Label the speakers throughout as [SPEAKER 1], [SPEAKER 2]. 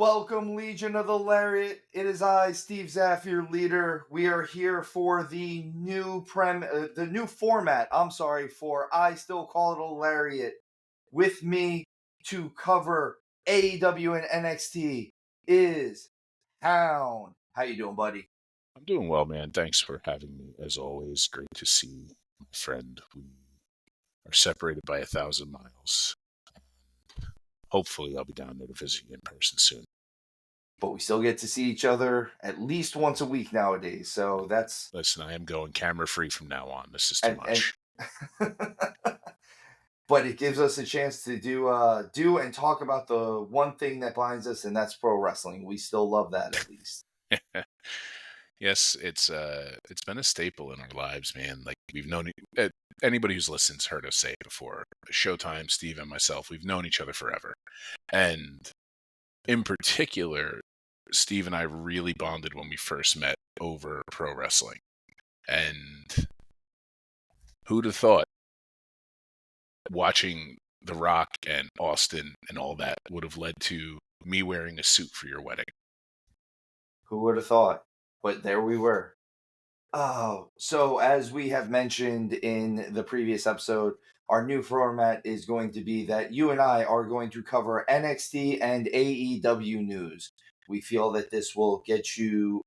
[SPEAKER 1] Welcome, Legion of the Lariat. It is I, stevezapf, your leader. We are here for the new format. For I still call it a Lariat. With me to cover AEW and NXT is Hound. How you doing, buddy?
[SPEAKER 2] I'm doing well, man. Thanks for having me. As always, great to see my friend. We are separated by 1,000 miles. Hopefully, I'll be down there to visit you in person soon.
[SPEAKER 1] But we still get to see each other at least once a week nowadays. So that's
[SPEAKER 2] Listen, I am going camera free from now on. This is too
[SPEAKER 1] and
[SPEAKER 2] much.
[SPEAKER 1] but it gives us a chance to do and talk about the one thing that binds us, and that's pro wrestling. We still love that, at least.
[SPEAKER 2] Yes, it's been a staple in our lives, man. Like we've known anybody who's listened's heard us say it before. Showtime, Steve, and myself, we've known each other forever, and in particular, Steve and I really bonded when we first met over pro wrestling. And who'd have thought watching The Rock and Austin and all that would have led to me wearing a suit for your wedding?
[SPEAKER 1] Who would have thought? But there we were. Oh, so as we have mentioned in the previous episode, our new format is going to be that you and I are going to cover NXT and AEW news. We feel that this will get you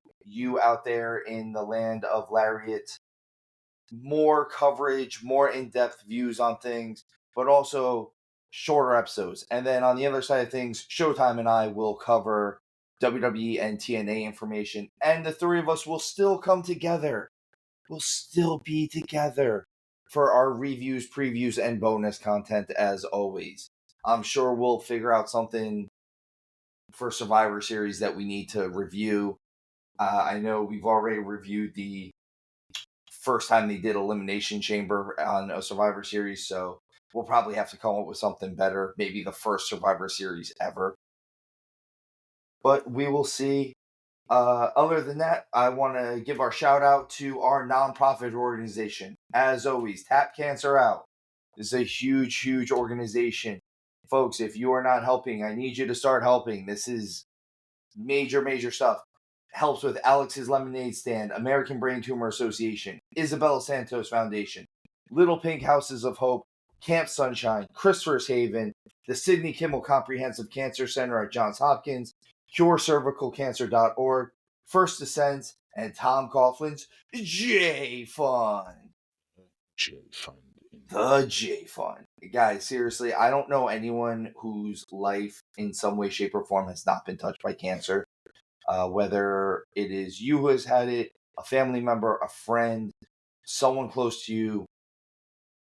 [SPEAKER 1] out there in the land of Lariat more coverage, more in-depth views on things, but also shorter episodes. And then on the other side of things, Showtime and I will cover WWE and TNA information, and the three of us will still come together. We'll still be together for our reviews, previews, and bonus content as always. I'm sure we'll figure out something for Survivor Series that we need to review. I know we've already reviewed the first time they did Elimination Chamber on a Survivor Series, so we'll probably have to come up with something better. Maybe the first Survivor Series ever. But we will see. Other than that, I want to give our shout out to our nonprofit organization. As always, Tap Cancer Out. This is a huge, huge organization. Folks, if you are not helping, I need you to start helping. This is major, major stuff. Helps with Alex's Lemonade Stand, American Brain Tumor Association, Isabella Santos Foundation, Little Pink Houses of Hope, Camp Sunshine, Christopher's Haven, the Sidney Kimmel Comprehensive Cancer Center at Johns Hopkins, CureCervicalCancer.org, First Descent, and Tom Coughlin's J Fund.
[SPEAKER 2] J Fund.
[SPEAKER 1] The J Fund. Guys, seriously, I don't know anyone whose life in some way, shape, or form has not been touched by cancer. Whether it is you who has had it, a family member, a friend, someone close to you,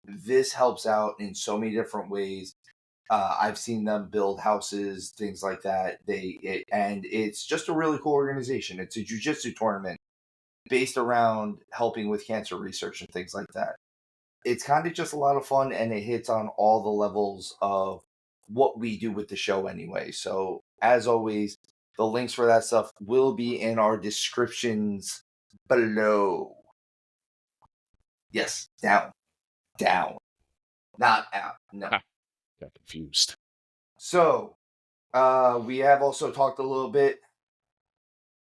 [SPEAKER 1] this helps out in so many different ways. I've seen them build houses, things like that. And it's just a really cool organization. It's a jiu-jitsu tournament based around helping with cancer research and things like that. It's kind of just a lot of fun, and it hits on all the levels of what we do with the show anyway. So, as always, the links for that stuff will be in our descriptions below. Yes, down. Not out. No.
[SPEAKER 2] Got confused.
[SPEAKER 1] So, we have also talked a little bit.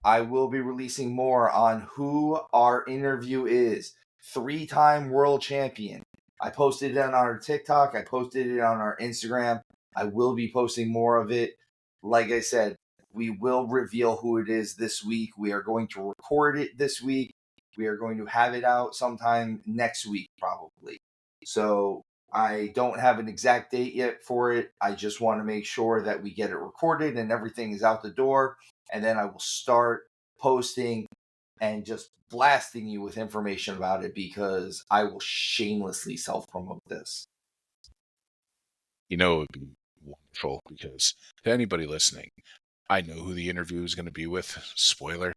[SPEAKER 1] I will be releasing more on who our interview is. 3-time world champion. I posted it on our TikTok. I posted it on our Instagram. I will be posting more of it. Like I said, we will reveal who it is this week. We are going to record it this week. We are going to have it out sometime next week, probably. So I don't have an exact date yet for it. I just want to make sure that we get it recorded and everything is out the door. And then I will start posting and just blasting you with information about it, because I will shamelessly self-promote this.
[SPEAKER 2] You know, it would be wonderful because to anybody listening, I know who the interview is going to be with, spoiler,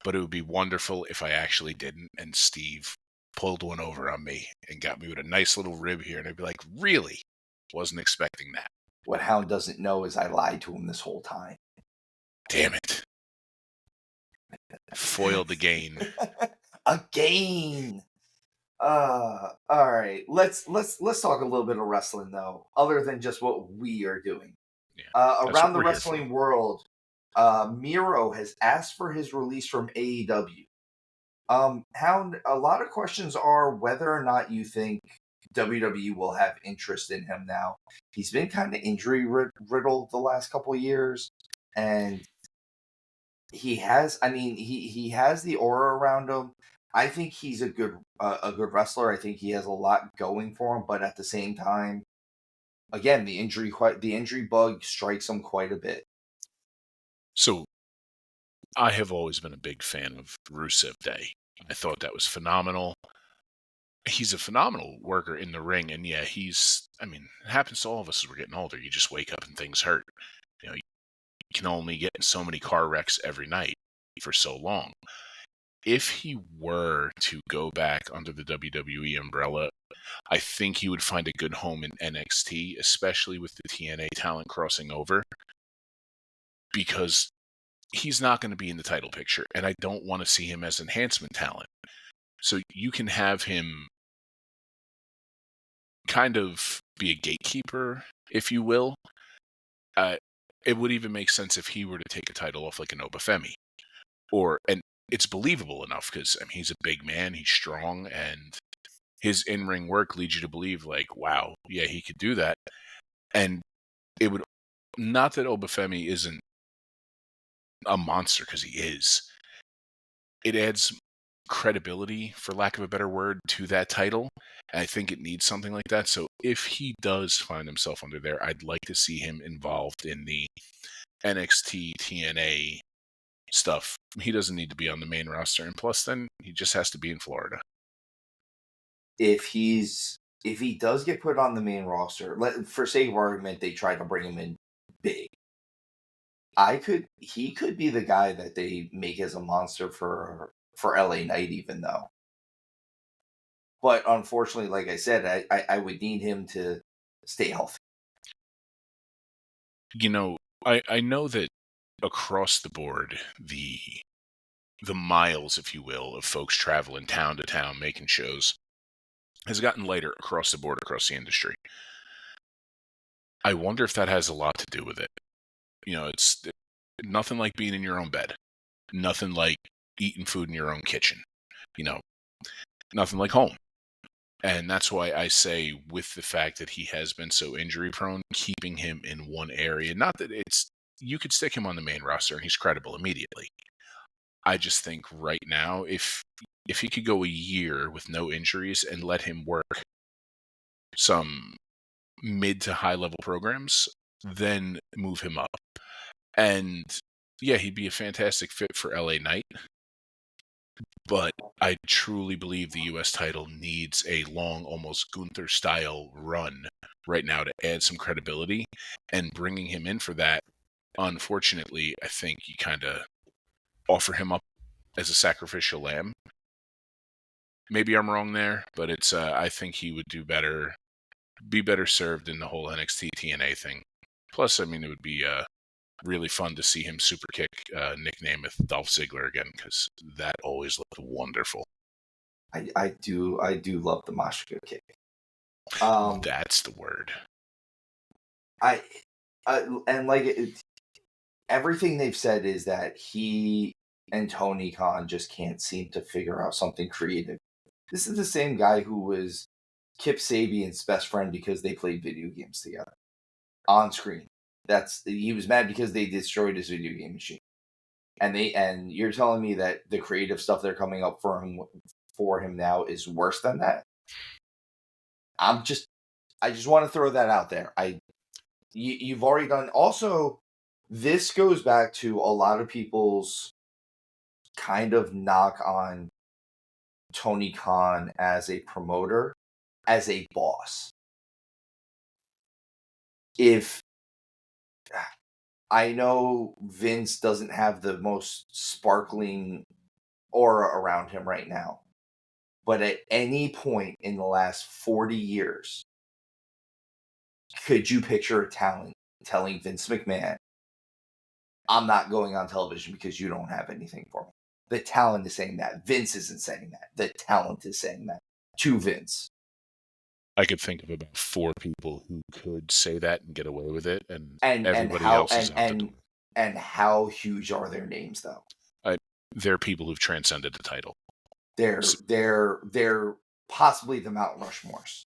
[SPEAKER 2] but it would be wonderful if I actually didn't and Steve pulled one over on me and got me with a nice little rib here, and I'd be like, really? Wasn't expecting that.
[SPEAKER 1] What Hound doesn't know is I lied to him this whole time.
[SPEAKER 2] Damn it. Foiled again.
[SPEAKER 1] Again. All right. Let's talk a little bit of wrestling though, other than just what we are doing.
[SPEAKER 2] Yeah,
[SPEAKER 1] Around the wrestling world, Miro has asked for his release from AEW. Hound, a lot of questions are whether or not you think WWE will have interest in him now. He's been kind of injury riddled the last couple of years, and he has. I mean, he has the aura around him. I think he's a good wrestler. I think he has a lot going for him, but at the same time, again, the injury bug strikes him quite a bit.
[SPEAKER 2] So I have always been a big fan of Rusev Day. I thought that was phenomenal. He's a phenomenal worker in the ring, and yeah, I mean, it happens to all of us as we're getting older. You just wake up and things hurt. You can only get in so many car wrecks every night for so long. If he were to go back under the WWE umbrella, I think he would find a good home in NXT, especially with the TNA talent crossing over, because he's not going to be in the title picture, and I don't want to see him as enhancement talent. So you can have him kind of be a gatekeeper, if you will. It would even make sense if he were to take a title off like an Obafemi. And it's believable enough because, I mean, he's a big man, he's strong, and his in-ring work leads you to believe, like, wow, yeah, he could do that. And it would, not that Obafemi isn't a monster, because he is. It adds credibility, for lack of a better word, to that title. And I think it needs something like that. So if he does find himself under there, I'd like to see him involved in the NXT TNA stuff. He doesn't need to be on the main roster, and plus then he just has to be in Florida.
[SPEAKER 1] If he does get put on the main roster, for sake of argument, they try to bring him in big. He could be the guy that they make as a monster for LA Knight, even though. But unfortunately, like I said, I would need him to stay healthy.
[SPEAKER 2] I know that across the board, the miles, if you will, of folks traveling town to town making shows has gotten lighter across the board, across the industry. I wonder if that has a lot to do with it. It's nothing like being in your own bed. Nothing like eating food in your own kitchen. Nothing like home. And that's why I say, with the fact that he has been so injury prone, keeping him in one area, not that you could stick him on the main roster and he's credible immediately. I just think right now, if he could go a year with no injuries and let him work some mid to high level programs, then move him up. And yeah, he'd be a fantastic fit for LA Knight. But I truly believe the U.S. title needs a long, almost Gunther-style run right now to add some credibility. And bringing him in for that, unfortunately, I think you kind of offer him up as a sacrificial lamb. Maybe I'm wrong there, but it's I think he would be better served in the whole NXT TNA thing. Plus, I mean, it would be really fun to see him super kick nickname with Dolph Ziggler again, because that always looked wonderful.
[SPEAKER 1] I do love the Mashka kick.
[SPEAKER 2] That's the word.
[SPEAKER 1] And like everything they've said is that he and Tony Khan just can't seem to figure out something creative. This is the same guy who was Kip Sabian's best friend because they played video games together on screen. He was mad because they destroyed his video game machine. And you're telling me that the creative stuff they're coming up for him now is worse than that? I just want to throw that out there. You've already done. Also, this goes back to a lot of people's kind of knock on Tony Khan as a promoter, as a boss. If I know Vince doesn't have the most sparkling aura around him right now, but at any point in the last 40 years, could you picture a talent telling Vince McMahon, I'm not going on television because you don't have anything for me? The talent is saying that. Vince isn't saying that. The talent is saying that to Vince.
[SPEAKER 2] I could think of about 4 people who could say that and get away with it, and
[SPEAKER 1] And
[SPEAKER 2] everybody
[SPEAKER 1] how
[SPEAKER 2] else is out the door.
[SPEAKER 1] And how huge are their names, though?
[SPEAKER 2] They're people who've transcended the title.
[SPEAKER 1] They're possibly the Mount Rushmores.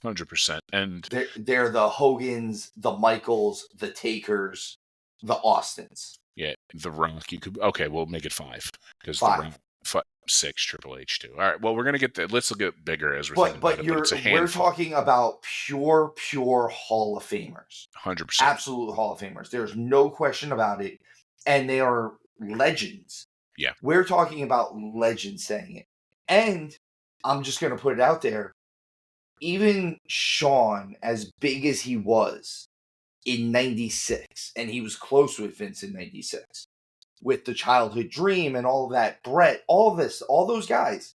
[SPEAKER 2] 100%. And
[SPEAKER 1] they're the Hogans, the Michaels, the Takers, the Austins.
[SPEAKER 2] yeah, The Rock. You could we'll make it 5 because The
[SPEAKER 1] 5.
[SPEAKER 2] Rock 6, Triple H too. All right, well we're gonna get that. Let's look at bigger as we're thinking about it. But it's a handful.
[SPEAKER 1] We're talking about pure Hall of Famers.
[SPEAKER 2] 100%.
[SPEAKER 1] Absolute Hall of Famers. There's no question about it, and they are legends.
[SPEAKER 2] Yeah,
[SPEAKER 1] we're talking about legends saying it, and I'm just gonna put it out there. Even Shawn, as big as he was in '96, and he was close with Vince in '96, with the childhood dream and all of that, Brett, all those guys.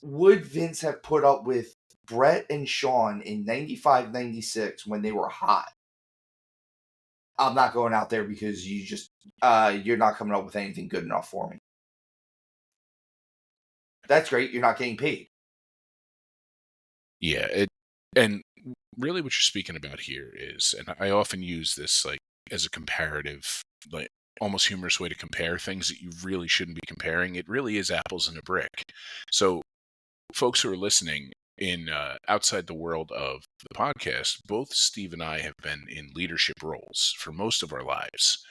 [SPEAKER 1] Would Vince have put up with Brett and Shawn in '95, '96 when they were hot? I'm not going out there because you're not coming up with anything good enough for me. That's great. You're not getting paid.
[SPEAKER 2] Yeah, and really what you're speaking about here is, and I often use this like as a comparative, like almost humorous way to compare things that you really shouldn't be comparing. It really is apples and a brick. So folks who are listening in outside the world of the podcast, both Steve and I have been in leadership roles for most of our lives.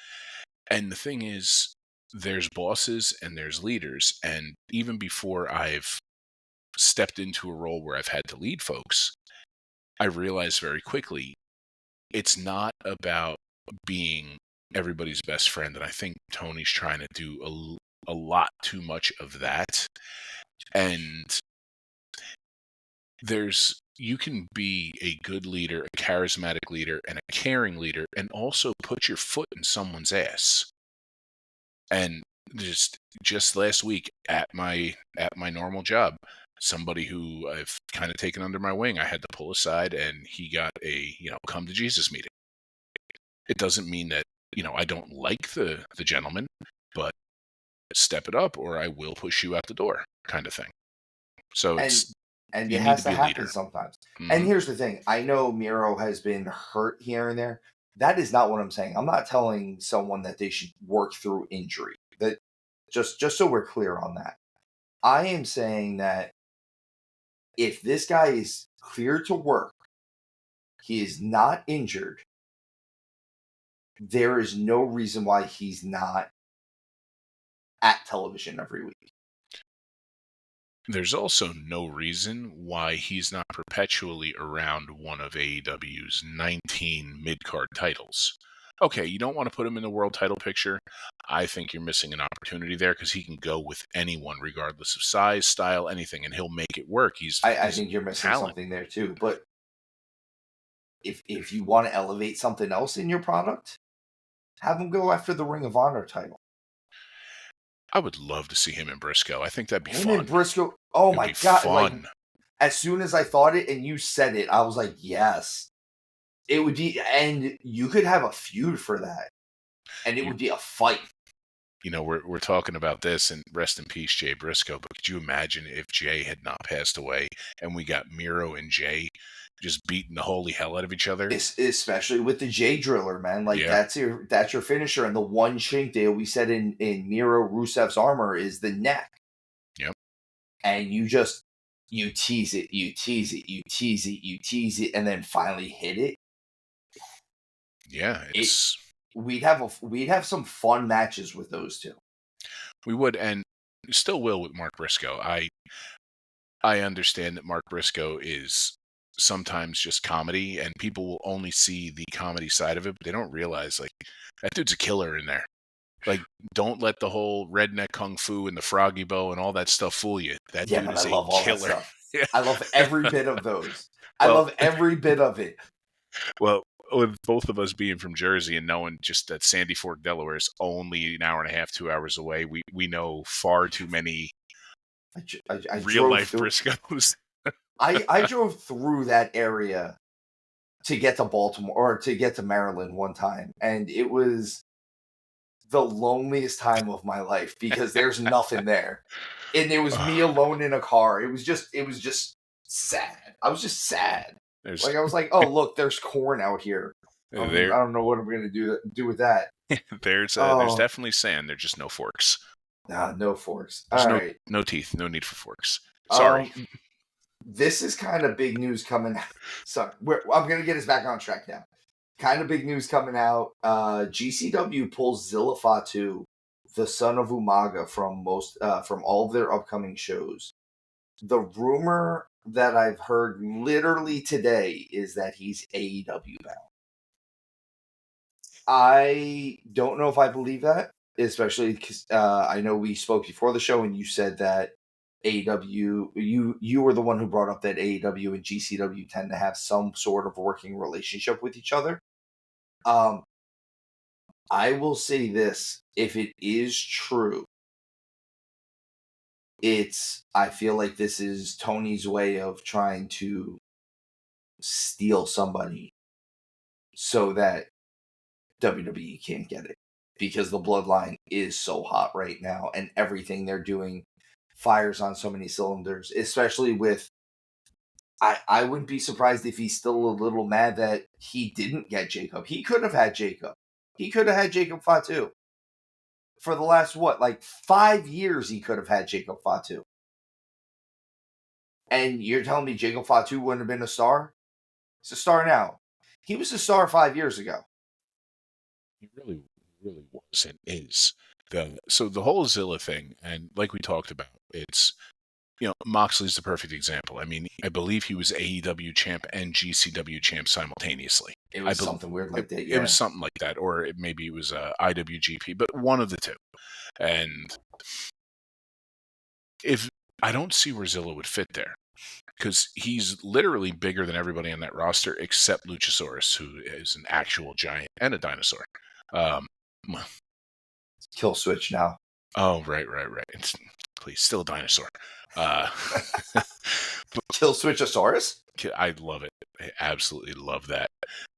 [SPEAKER 2] And the thing is, there's bosses and there's leaders. And even before I've stepped into a role where I've had to lead folks, I realized very quickly it's not about being everybody's best friend. And I think Tony's trying to do a lot too much of that. And you can be a good leader, a charismatic leader, and a caring leader, and also put your foot in someone's ass. And just last week at my normal job, somebody who I've kind of taken under my wing, I had to pull aside, and he got a come to Jesus meeting. It doesn't mean that I don't like the gentleman, but step it up, or I will push you out the door, kind of thing. So
[SPEAKER 1] and
[SPEAKER 2] you
[SPEAKER 1] it
[SPEAKER 2] need
[SPEAKER 1] has
[SPEAKER 2] to be
[SPEAKER 1] to
[SPEAKER 2] a
[SPEAKER 1] happen
[SPEAKER 2] leader
[SPEAKER 1] sometimes.
[SPEAKER 2] Mm-hmm.
[SPEAKER 1] And here's the thing: I know Miro has been hurt here and there. That is not what I'm saying. I'm not telling someone that they should work through injury. That just so we're clear on that. I am saying that if this guy is clear to work, he is not injured, there is no reason why he's not at television every week.
[SPEAKER 2] There's also no reason why he's not perpetually around one of AEW's 19 mid-card titles. Okay, you don't want to put him in the world title picture. I think you're missing an opportunity there because he can go with anyone, regardless of size, style, anything, and he'll make it work.
[SPEAKER 1] I think you're missing something there too. But if you want to elevate something else in your product, have him go after the Ring of Honor title.
[SPEAKER 2] I would love to see him in Briscoe. I think that'd be fun.
[SPEAKER 1] Him and Briscoe. Oh my God. Fun. Like, as soon as I thought it and you said it, I was like, yes. It would be, and you could have a feud for that. And it would be a fight.
[SPEAKER 2] We're talking about this, and rest in peace, Jay Briscoe, but could you imagine if Jay had not passed away and we got Miro and Jay just beating the holy hell out of each other?
[SPEAKER 1] Especially with the Jay Driller, man. Like, that's your finisher. And the one chink they always said in Miro Rusev's armor is the neck.
[SPEAKER 2] Yep. And
[SPEAKER 1] you tease it, you tease it, you tease it, you tease it, and then finally hit it.
[SPEAKER 2] Yeah,
[SPEAKER 1] we'd have some fun matches with those two.
[SPEAKER 2] We would, and still will with Mark Briscoe. I understand that Mark Briscoe is sometimes just comedy, and people will only see the comedy side of it, but they don't realize, like, that dude's a killer in there. Like, don't let the whole redneck kung fu and the froggy bow and all that stuff fool you. That dude is a killer.
[SPEAKER 1] Yeah. I love every bit of those. I love every bit of it.
[SPEAKER 2] Well, with both of us being from Jersey and knowing just that Sandy Fork, Delaware is only an hour and a half, 2 hours away, we know far too many real life Briscoes.
[SPEAKER 1] I drove through that area to get to Baltimore or to get to Maryland one time, and it was the loneliest time of my life because there's nothing there. And it was me alone in a car. It was just sad. I was just sad. I was like, oh, look, there's corn out here. I
[SPEAKER 2] There,
[SPEAKER 1] don't know what I'm gonna do with that.
[SPEAKER 2] there's
[SPEAKER 1] Oh,
[SPEAKER 2] definitely sand. There's just no forks.
[SPEAKER 1] nah, no forks. All
[SPEAKER 2] There's
[SPEAKER 1] right.
[SPEAKER 2] no teeth. No need for forks. Sorry.
[SPEAKER 1] Um, this is kind of big news coming. Sorry, I'm gonna get us back on track now. Kind of big news coming out. GCW pulls Zilla Fatu, the son of Umaga, from all of their upcoming shows. The rumor that I've heard literally today is that he's AEW bound. I don't know if I believe that, especially because I know we spoke before the show and you said that AEW, you were the one who brought up that AEW and GCW tend to have some sort of working relationship with each other. Um, I will say this: if it is true, I feel like this is Tony's way of trying to steal somebody so that WWE can't get it, because the bloodline is so hot right now and everything they're doing fires on so many cylinders, especially with I wouldn't be surprised if he's still a little mad that he didn't get Jacob. He could have had Jacob. He could have had Jacob Fatu. For the last like 5 years he could have had Jacob Fatu. And you're telling me Jacob Fatu wouldn't have been a star? He's a star now. He was a star 5 years ago.
[SPEAKER 2] He really was and is. So the whole Zilla thing, and like we talked about, it's, Moxley's the perfect example. I mean, I believe he was AEW champ and GCW champ simultaneously.
[SPEAKER 1] It was something weird like that. Yeah.
[SPEAKER 2] It was something like that, or maybe it was IWGP, but one of the two. And if I don't see where Zilla would fit there, because he's literally bigger than everybody on that roster except Luchasaurus, who is an actual giant and a dinosaur.
[SPEAKER 1] Kill switch now.
[SPEAKER 2] Oh, right. Please, still a dinosaur.
[SPEAKER 1] Kill Switchosaurus?
[SPEAKER 2] I love it. I absolutely love that.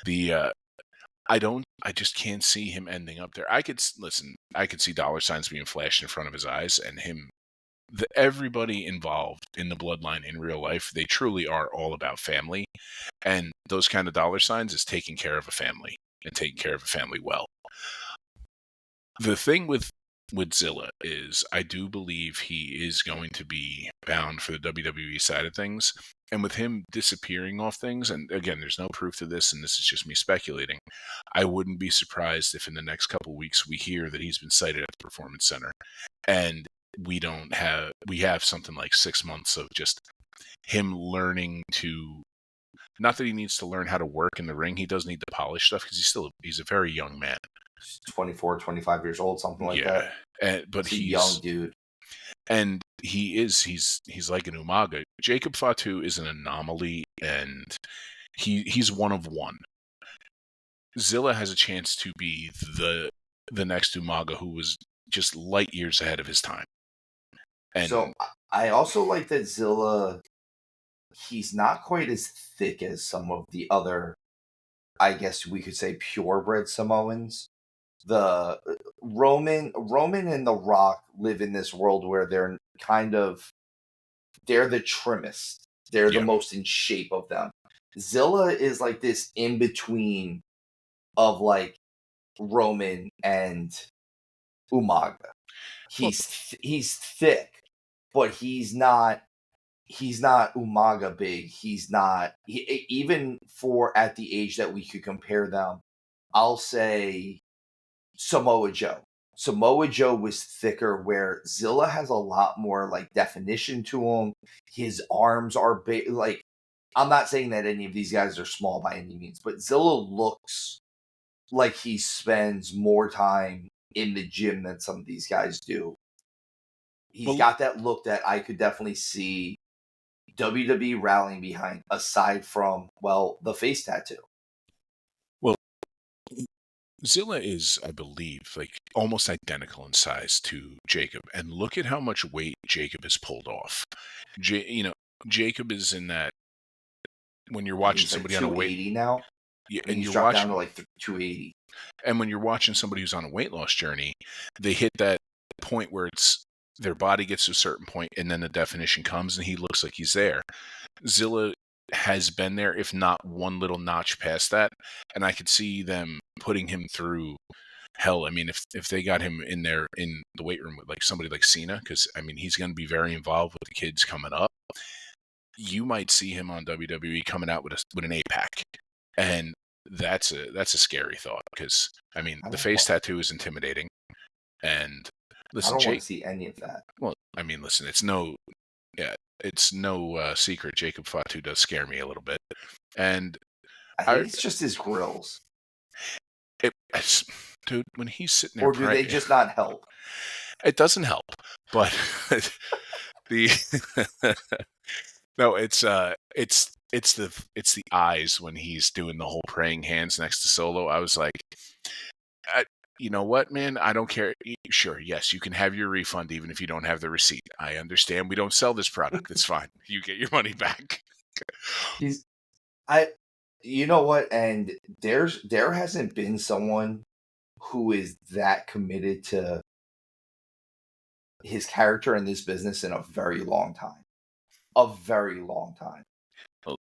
[SPEAKER 2] I just can't see him ending up there. I could see dollar signs being flashed in front of his eyes, and everybody involved in the bloodline in real life, they truly are all about family. And those kind of dollar signs is taking care of a family and taking care of a family well. The thing with Zilla is I do believe he is going to be bound for the WWE side of things. And with him disappearing off things, and again, there's no proof to this, and this is just me speculating, I wouldn't be surprised if in the next couple of weeks we hear that he's been cited at the Performance Center. And we have something like 6 months of just him learning to, not that he needs to learn how to work in the ring, he does need to polish stuff because he's a very young man.
[SPEAKER 1] 24, 25 years old, something like that.
[SPEAKER 2] But he's a
[SPEAKER 1] young dude.
[SPEAKER 2] And he's like an Umaga. Jacob Fatu is an anomaly, and he's one of one. Zilla has a chance to be the next Umaga, who was just light years ahead of his time. And
[SPEAKER 1] so I also like that Zilla, he's not quite as thick as some of the other, I guess we could say, purebred Samoans. The Roman and The Rock live in this world where they're the trimmest. They're the most in shape of them. Zilla is like this in between of like Roman and Umaga. He's thick, but he's not Umaga big. He's not even for at the age that we could compare them. I'll say Samoa Joe. Samoa Joe was thicker, where Zilla has a lot more like definition to him. His arms are big. Like, I'm not saying that any of these guys are small by any means, but Zilla looks like he spends more time in the gym than some of these guys do. He's got that look that I could definitely see WWE rallying behind, aside from, the face tattoo.
[SPEAKER 2] Well, Zilla is, I believe, like almost identical in size to Jacob. And look at how much weight Jacob has pulled off. Jacob is in that, when you're watching somebody on a weight
[SPEAKER 1] 280 now.
[SPEAKER 2] Yeah,
[SPEAKER 1] and you're dropped down to like 280.
[SPEAKER 2] And when you're watching somebody who's on a weight loss journey, they hit that point where their body gets to a certain point, and then the definition comes, and he looks like he's there. Zilla has been there, if not one little notch past that. And I could see them putting him through hell. I mean, if they got him in there in the weight room with like somebody like Cena, because I mean he's going to be very involved with the kids coming up. You might see him on WWE coming out with an 8-pack, and that's a scary thought because I mean
[SPEAKER 1] I
[SPEAKER 2] the
[SPEAKER 1] don't
[SPEAKER 2] face
[SPEAKER 1] want.
[SPEAKER 2] tattoo is intimidating. And
[SPEAKER 1] I
[SPEAKER 2] listen,
[SPEAKER 1] don't want
[SPEAKER 2] Jake.
[SPEAKER 1] to see any of that.
[SPEAKER 2] Well, I mean, listen, yeah, it's no secret. Jacob Fatu does scare me a little bit, and
[SPEAKER 1] I
[SPEAKER 2] I
[SPEAKER 1] think it's just his grills,
[SPEAKER 2] it's, dude, when he's sitting there
[SPEAKER 1] or do
[SPEAKER 2] praying,
[SPEAKER 1] they just not help?
[SPEAKER 2] it doesn't help. But the no, it's the eyes when he's doing the whole praying hands next to Solo. I was like, I, you know what, man? I don't care. Sure, yes, you can have your refund even if you don't have the receipt. I understand we don't sell this product. It's fine. You get your money back.
[SPEAKER 1] He's I. You know what? And there hasn't been someone who is that committed to his character in this business in a very long time. A very long time.
[SPEAKER 2] Well,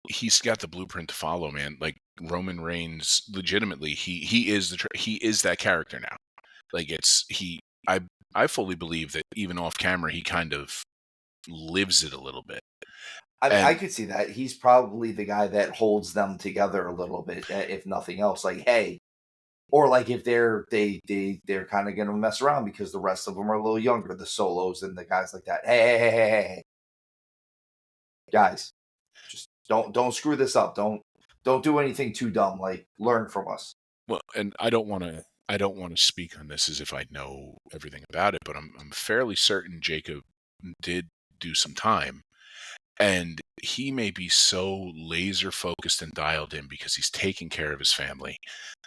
[SPEAKER 2] he's got the blueprint to follow, man. Like Roman Reigns, legitimately, he is he is that character now. Like it's he. I fully believe that even off camera, he kind of lives it a little bit.
[SPEAKER 1] I mean, I
[SPEAKER 2] And
[SPEAKER 1] could see that. He's probably the guy that holds them together a little bit, if nothing else. Like, hey, or like if they're kind of gonna mess around because the rest of them are a little younger, the solos and the guys like that. Hey, guys, just don't screw this up. Don't do anything too dumb. Like, learn from us.
[SPEAKER 2] well, and I don't want to speak on this as if I know everything about it, but I'm fairly certain Jacob did do some time. And he may be so laser focused and dialed in because he's taking care of his family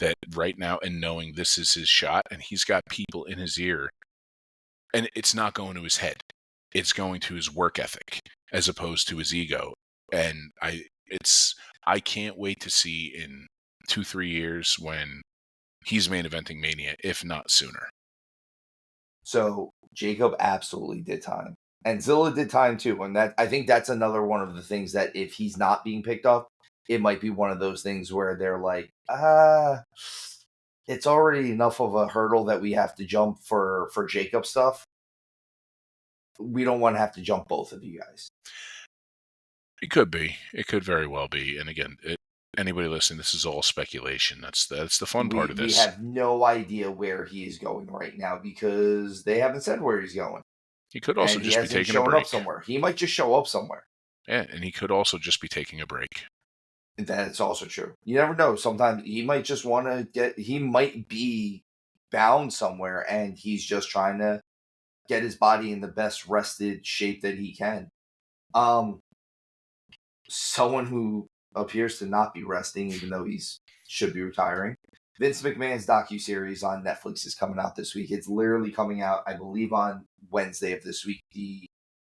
[SPEAKER 2] that right now, and knowing this is his shot, and he's got people in his ear, and it's not going to his head, it's going to his work ethic as opposed to his ego. And I can't wait to see in 2-3 years when he's main eventing Mania, if not sooner.
[SPEAKER 1] So Jacob absolutely did time. And Zilla did time too. And that I think that's another one of the things that if he's not being picked up, it might be one of those things where they're like, it's already enough of a hurdle that we have to jump for Jacob stuff. We don't want to have to jump both of you guys.
[SPEAKER 2] It could be. It could very well be. And again, anybody listening, this is all speculation. That's the fun part of
[SPEAKER 1] We
[SPEAKER 2] this.
[SPEAKER 1] have no idea where he is going right now because they haven't said where he's going.
[SPEAKER 2] He could also
[SPEAKER 1] And he
[SPEAKER 2] just be
[SPEAKER 1] hasn't
[SPEAKER 2] taking a
[SPEAKER 1] shown up
[SPEAKER 2] break.
[SPEAKER 1] somewhere. He might just show up somewhere.
[SPEAKER 2] Yeah, and he could also just be taking a break.
[SPEAKER 1] That's also true. You never know. Sometimes he might just want to he might be bound somewhere and he's just trying to get his body in the best rested shape that he can. Um, Someone who appears to not be resting, even though he's should be retiring. Vince McMahon's docuseries on Netflix is coming out this week. It's literally coming out, I believe, on Wednesday of this week.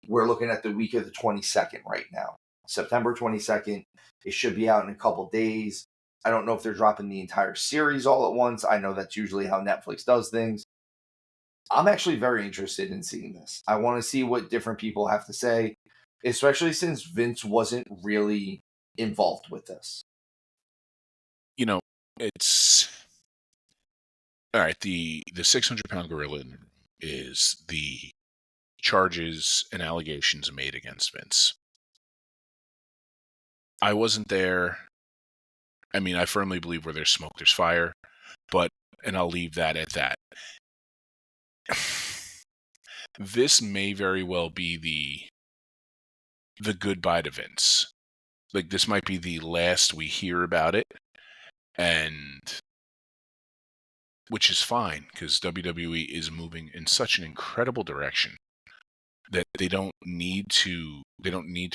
[SPEAKER 1] We're looking at the week of the 22nd right now. September 22nd. It should be out in a couple days. I don't know if they're dropping the entire series all at once. I know that's usually how Netflix does things. I'm actually very interested in seeing this. I want to see what different people have to say, especially since Vince wasn't really involved with this.
[SPEAKER 2] You know, it's all right. The 600-pound gorilla is the charges and allegations made against Vince. I wasn't there. I mean, I firmly believe where there's smoke, there's fire. But and I'll leave that at that. This may very well be the goodbye to Vince. Like this might be the last we hear about it, and which is fine because WWE is moving in such an incredible direction that they don't need to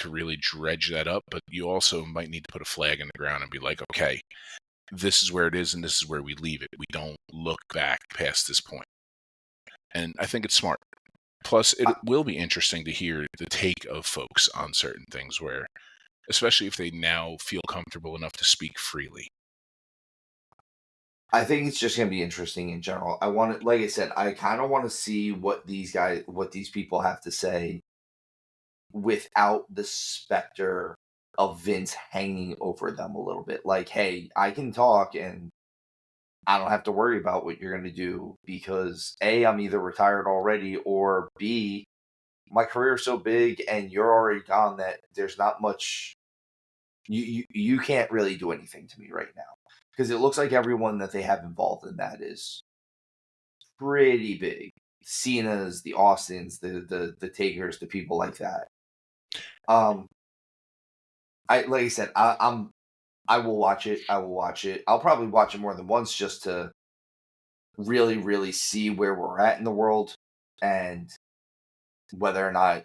[SPEAKER 2] really dredge that up, but you also might need to put a flag in the ground and be like, okay, this is where it is and this is where we leave it. We don't look back past this point. And I think it's smart. Plus, it will be interesting to hear the take of folks on certain things where, especially if they now feel comfortable enough to speak freely.
[SPEAKER 1] I think it's just going to be interesting in general. I want to, like I said, I kind of want to see what these people have to say without the specter of Vince hanging over them a little bit. Like, hey, I can talk and I don't have to worry about what you're going to do because A, I'm either retired already, or B, my career's so big and you're already gone that there's not much. You can't really do anything to me right now because it looks like everyone that they have involved in that is pretty big. Cena's, the Austins, the Takers, the people like that. Um, I like I said, I will watch it. I will watch it. I'll probably watch it more than once just to really, really see where we're at in the world and whether or not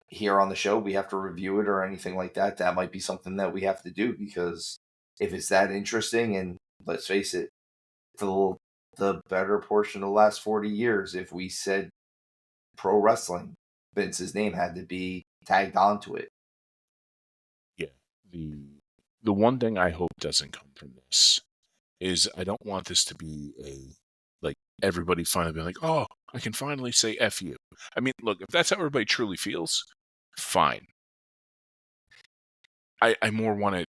[SPEAKER 1] here on the show we have to review it or anything like that. That might be something that we have to do because if it's that interesting, and let's face it, the better portion of the last 40 years, if we said pro wrestling, Vince's name had to be tagged onto it.
[SPEAKER 2] Yeah. The one thing I hope doesn't come from this is I don't want this to be a like everybody finally being like, oh, I can finally say F you. I mean, look, if that's how everybody truly feels, fine. I more want to.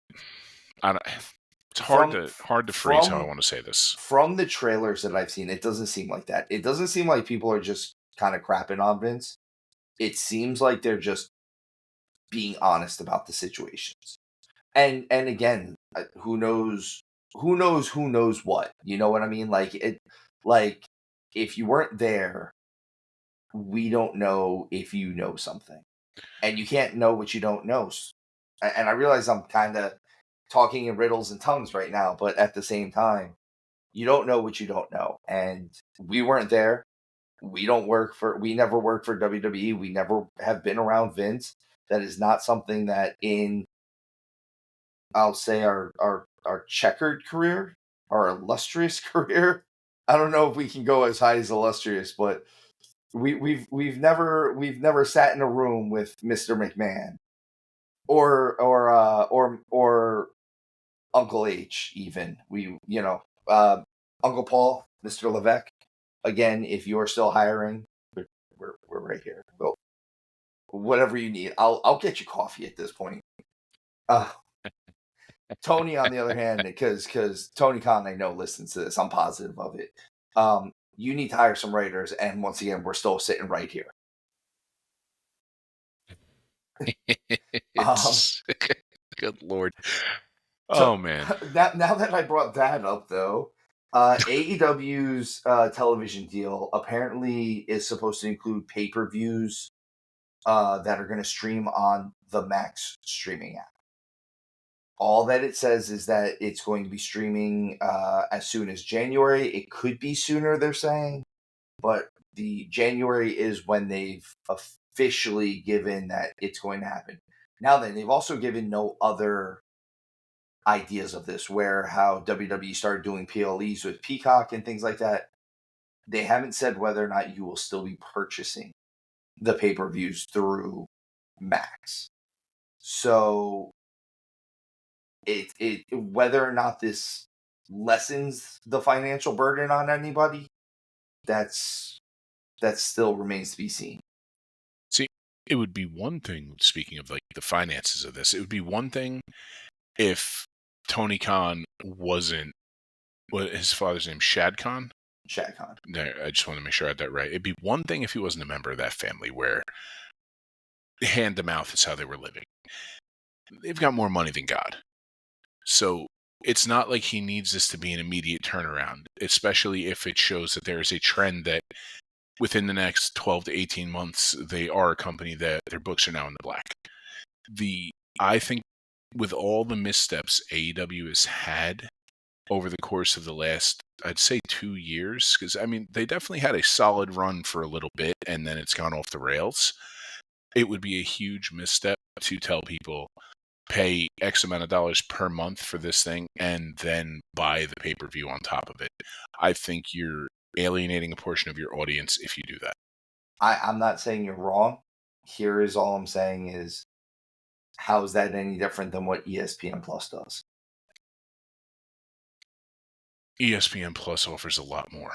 [SPEAKER 2] I don't. It's
[SPEAKER 1] From
[SPEAKER 2] hard to phrase how I
[SPEAKER 1] from
[SPEAKER 2] want to say this.
[SPEAKER 1] from the trailers that I've seen, it doesn't seem like that. It doesn't seem like people are just kind of crapping on Vince. It seems like they're just being honest about the situations. And again, who knows what. You know what I mean? Like if you weren't there, we don't know if you know something. And you can't know what you don't know. And I realize I'm kind of talking in riddles and tongues right now, but at the same time, you don't know what you don't know. And we weren't there. We never worked for WWE. We never have been around Vince. That is not something that I'll say our checkered career, our illustrious career. I don't know if we can go as high as illustrious, but we've never sat in a room with Mr. McMahon or Uncle H. Even Uncle Paul, Mr. Levesque. Again, if you are still hiring, we're right here. Well, whatever you need, I'll get you coffee at this point. Uh, Tony, on the other hand, because Tony Khan, I know, listens to this. I'm positive of it. You need to hire some writers, and once again, we're still sitting right here. Um,
[SPEAKER 2] It's good lord.
[SPEAKER 1] so
[SPEAKER 2] Oh man.
[SPEAKER 1] now that I brought that up, though, AEW's television deal apparently is supposed to include pay-per-views that are going to stream on the Max streaming app. All that it says is that it's going to be streaming as soon as January. It could be sooner, they're saying, but the January is when they've officially given that it's going to happen. Now then, they've also given no other ideas of this, where how WWE started doing PLEs with Peacock and things like that. They haven't said whether or not you will still be purchasing the pay-per-views through Max. So it whether or not this lessens the financial burden on anybody, that's that still remains to be seen.
[SPEAKER 2] See, it would be one thing, speaking of like the finances of this, it would be one thing if Tony Khan wasn't what his father's name, Shad Khan?
[SPEAKER 1] Shad Khan.
[SPEAKER 2] No, I just want to make sure I had that right. It'd be one thing if he wasn't a member of that family where hand to mouth is how they were living. They've got more money than God. So it's not like he needs this to be an immediate turnaround, especially if it shows that there is a trend that within the next 12 to 18 months, they are a company that their books are now in the black. I think with all the missteps AEW has had over the course of the last, I'd say 2 years, because I mean, they definitely had a solid run for a little bit and then it's gone off the rails. It would be a huge misstep to tell people, pay X amount of dollars per month for this thing and then buy the pay-per-view on top of it. I think you're alienating a portion of your audience if you do that.
[SPEAKER 1] I'm not saying you're wrong. Here is all I'm saying is, how is that any different than what ESPN Plus does?
[SPEAKER 2] ESPN Plus offers a lot more.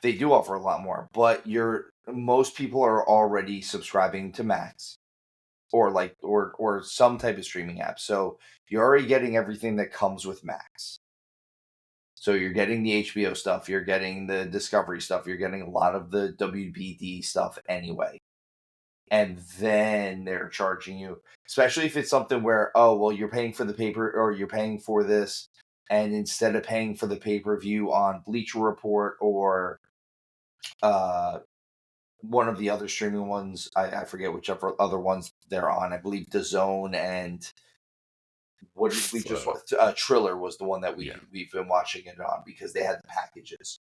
[SPEAKER 1] They do offer a lot more, but most people are already subscribing to Max. or some type of streaming app. So you're already getting everything that comes with Max. So you're getting the HBO stuff, you're getting the Discovery stuff, you're getting a lot of the WBD stuff anyway. And then they're charging you, especially if it's something where, oh, well, you're paying for the paper or you're paying for this. And instead of paying for the pay-per-view on Bleacher Report or uh, one of the other streaming ones, I forget whichever other ones they're on. I believe DAZN and what did we just watch? Triller was the one that
[SPEAKER 2] Yeah.
[SPEAKER 1] we've been watching it on because they had the packages.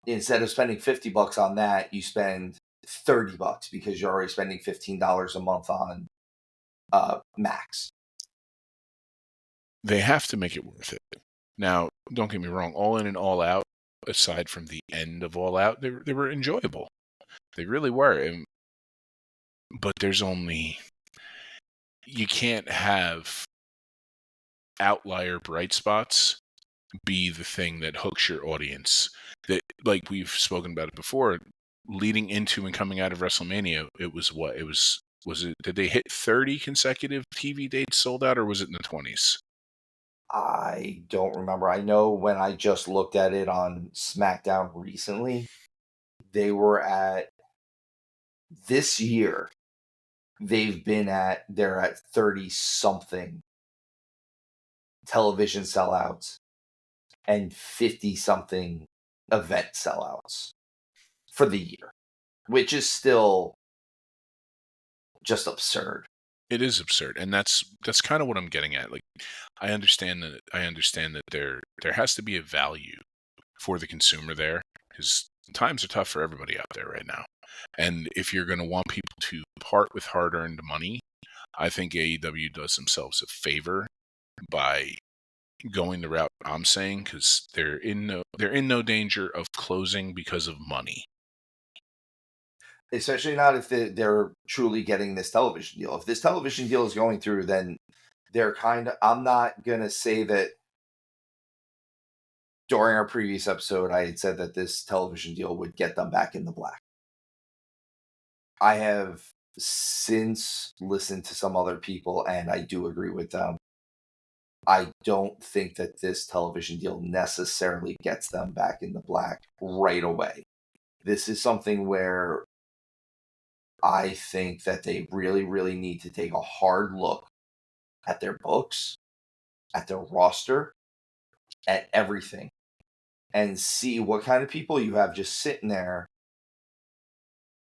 [SPEAKER 1] Instead of spending $50 on that, you spend $30 because you're already spending $15 a month on Max.
[SPEAKER 2] They have to make it worth it. Now, don't get me wrong, All In and All Out, aside from the end of All Out, they were enjoyable. They really were. But there's only, you can't have outlier bright spots be the thing that hooks your audience. That, like we've spoken about it before, leading into and coming out of WrestleMania, it was what? It was it, did they hit 30 consecutive TV dates sold out, or was it in the 20s?
[SPEAKER 1] I don't remember. I know when I just looked at it on SmackDown recently, they were at this year. They're at 30 something television sellouts and 50 something event sellouts for the year, which is still just absurd.
[SPEAKER 2] It is absurd, and that's kind of what I'm getting at. Like, I understand that there has to be a value for the consumer there, because times are tough for everybody out there right now. And if you're going to want people to part with hard-earned money, I think AEW does themselves a favor by going the route I'm saying, because they're in no danger of closing because of money.
[SPEAKER 1] Especially not if they're truly getting this television deal. If this television deal is going through, then they're I'm not going to say that during our previous episode, I had said that this television deal would get them back in the black. I have since listened to some other people, and I do agree with them. I don't think that this television deal necessarily gets them back in the black right away. This is something where I think that they really, really need to take a hard look at their books, at their roster, at everything, and see what kind of people you have just sitting there,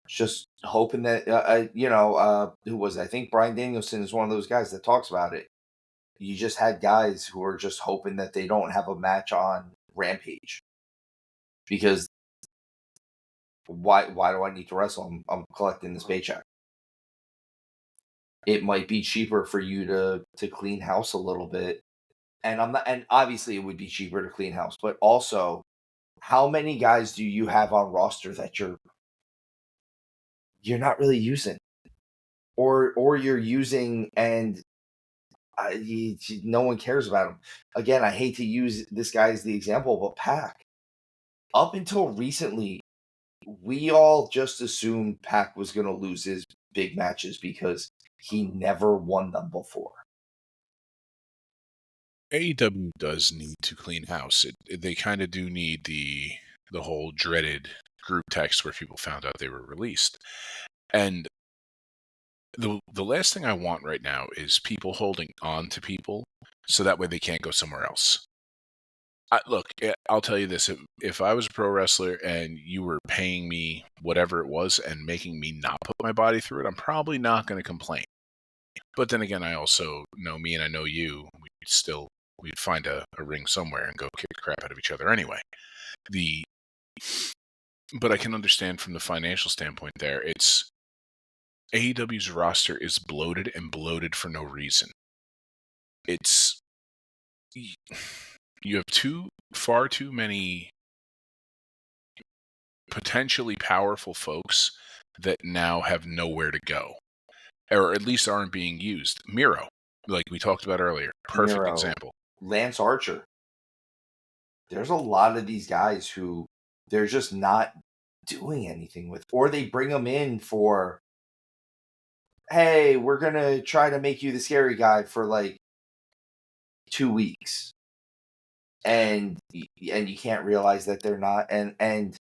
[SPEAKER 1] just hoping that, who was it? I think Brian Danielson is one of those guys that talks about it. You just had guys who are just hoping that they don't have a match on Rampage because why do I need to wrestle? I'm collecting this paycheck. It might be cheaper for you to clean house a little bit, and I'm not, and obviously it would be cheaper to clean house, but also how many guys do you have on roster that you're not really using, or you're using and no one cares about him. Again, I hate to use this guy as the example, but Pac, up until recently, we all just assumed Pac was going to lose his big matches because he never won them before.
[SPEAKER 2] AEW does need to clean house. They kind of do need the whole dreaded group text where people found out they were released. And the last thing I want right now is people holding on to people so that way they can't go somewhere else. Look, I'll tell you this. If I was a pro wrestler and you were paying me whatever it was and making me not put my body through it, I'm probably not going to complain. But then again, I also know me and I know you. We'd find a ring somewhere and go kick the crap out of each other anyway. But I can understand from the financial standpoint there. It's AEW's roster is bloated and bloated for no reason. It's you have far too many potentially powerful folks that now have nowhere to go, or at least aren't being used. Miro, like we talked about earlier, perfect example.
[SPEAKER 1] Lance Archer. There's a lot of these guys who they're just not doing anything with, or they bring them in for hey, we're gonna try to make you the scary guy for like 2 weeks, and you can't realize that they're not. And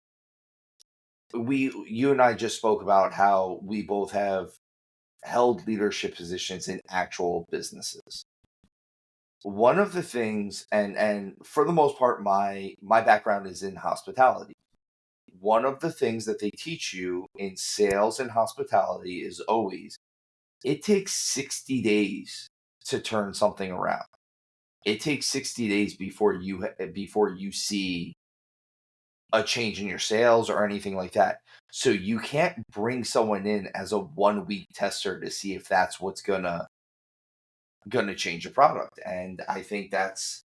[SPEAKER 1] you and I just spoke about how we both have held leadership positions in actual businesses. One of the things, and for the most part, my background is in hospitality. One of the things that they teach you in sales and hospitality is always it takes 60 days to turn something around. It takes 60 days before you see a change in your sales or anything like that. So you can't bring someone in as a 1 week tester to see if that's what's gonna change a product. And I think that's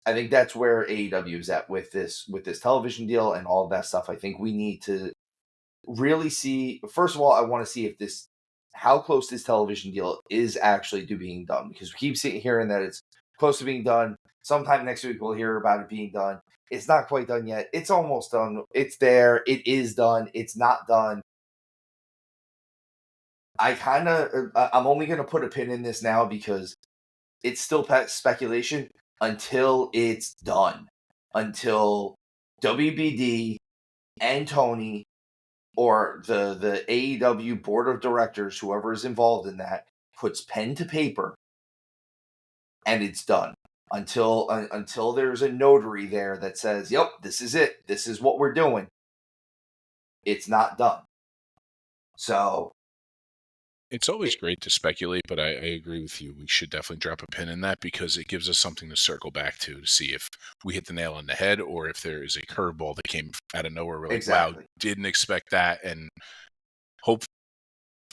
[SPEAKER 1] where AEW is at with this television deal and all of that stuff. I think we need to really see. First of all, I want to see if this how close this television deal is actually to being done, because we keep hearing that it's close to being done. Sometime next week we'll hear about it being done. It's not quite done yet. It's almost done. It's there. It is done. It's not done. I'm only going to put a pin in this now because it's still speculation until it's done. Until WBD and Tony or the AEW board of directors, whoever is involved in that, puts pen to paper and it's done. Until there's a notary there that says, "Yep, this is it. This is what we're doing." It's not done. So
[SPEAKER 2] It's always
[SPEAKER 1] it,
[SPEAKER 2] great to speculate, but I agree with you. We should definitely drop a pin in that because it gives us something to circle back to see if we hit the nail on the head or if there is a curveball that came out of nowhere. We're like, wow,
[SPEAKER 1] exactly.
[SPEAKER 2] didn't expect that. And hope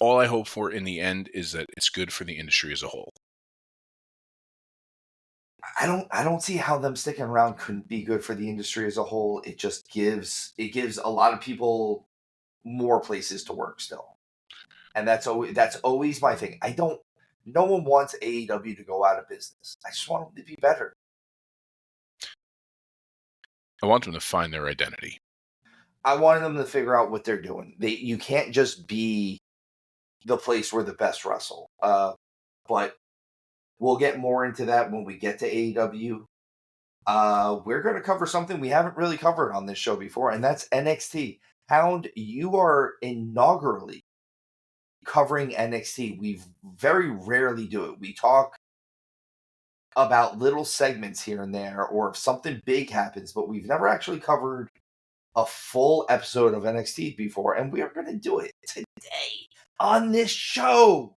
[SPEAKER 2] all I hope for in the end is that it's good for the industry as a whole.
[SPEAKER 1] I don't see how them sticking around couldn't be good for the industry as a whole. It gives a lot of people more places to work still. And that's always my thing. I don't No one wants AEW to go out of business. I just want them to be better.
[SPEAKER 2] I want them to find their identity.
[SPEAKER 1] I wanted them to figure out what they're doing. You can't just be the place where the best wrestle. But we'll get more into that when we get to AEW. We're going to cover something we haven't really covered on this show before, and that's NXT. Hound, you are inaugurally covering NXT. We very rarely do it. We talk about little segments here and there, or if something big happens, but we've never actually covered a full episode of NXT before, and we are going to do it today on this show.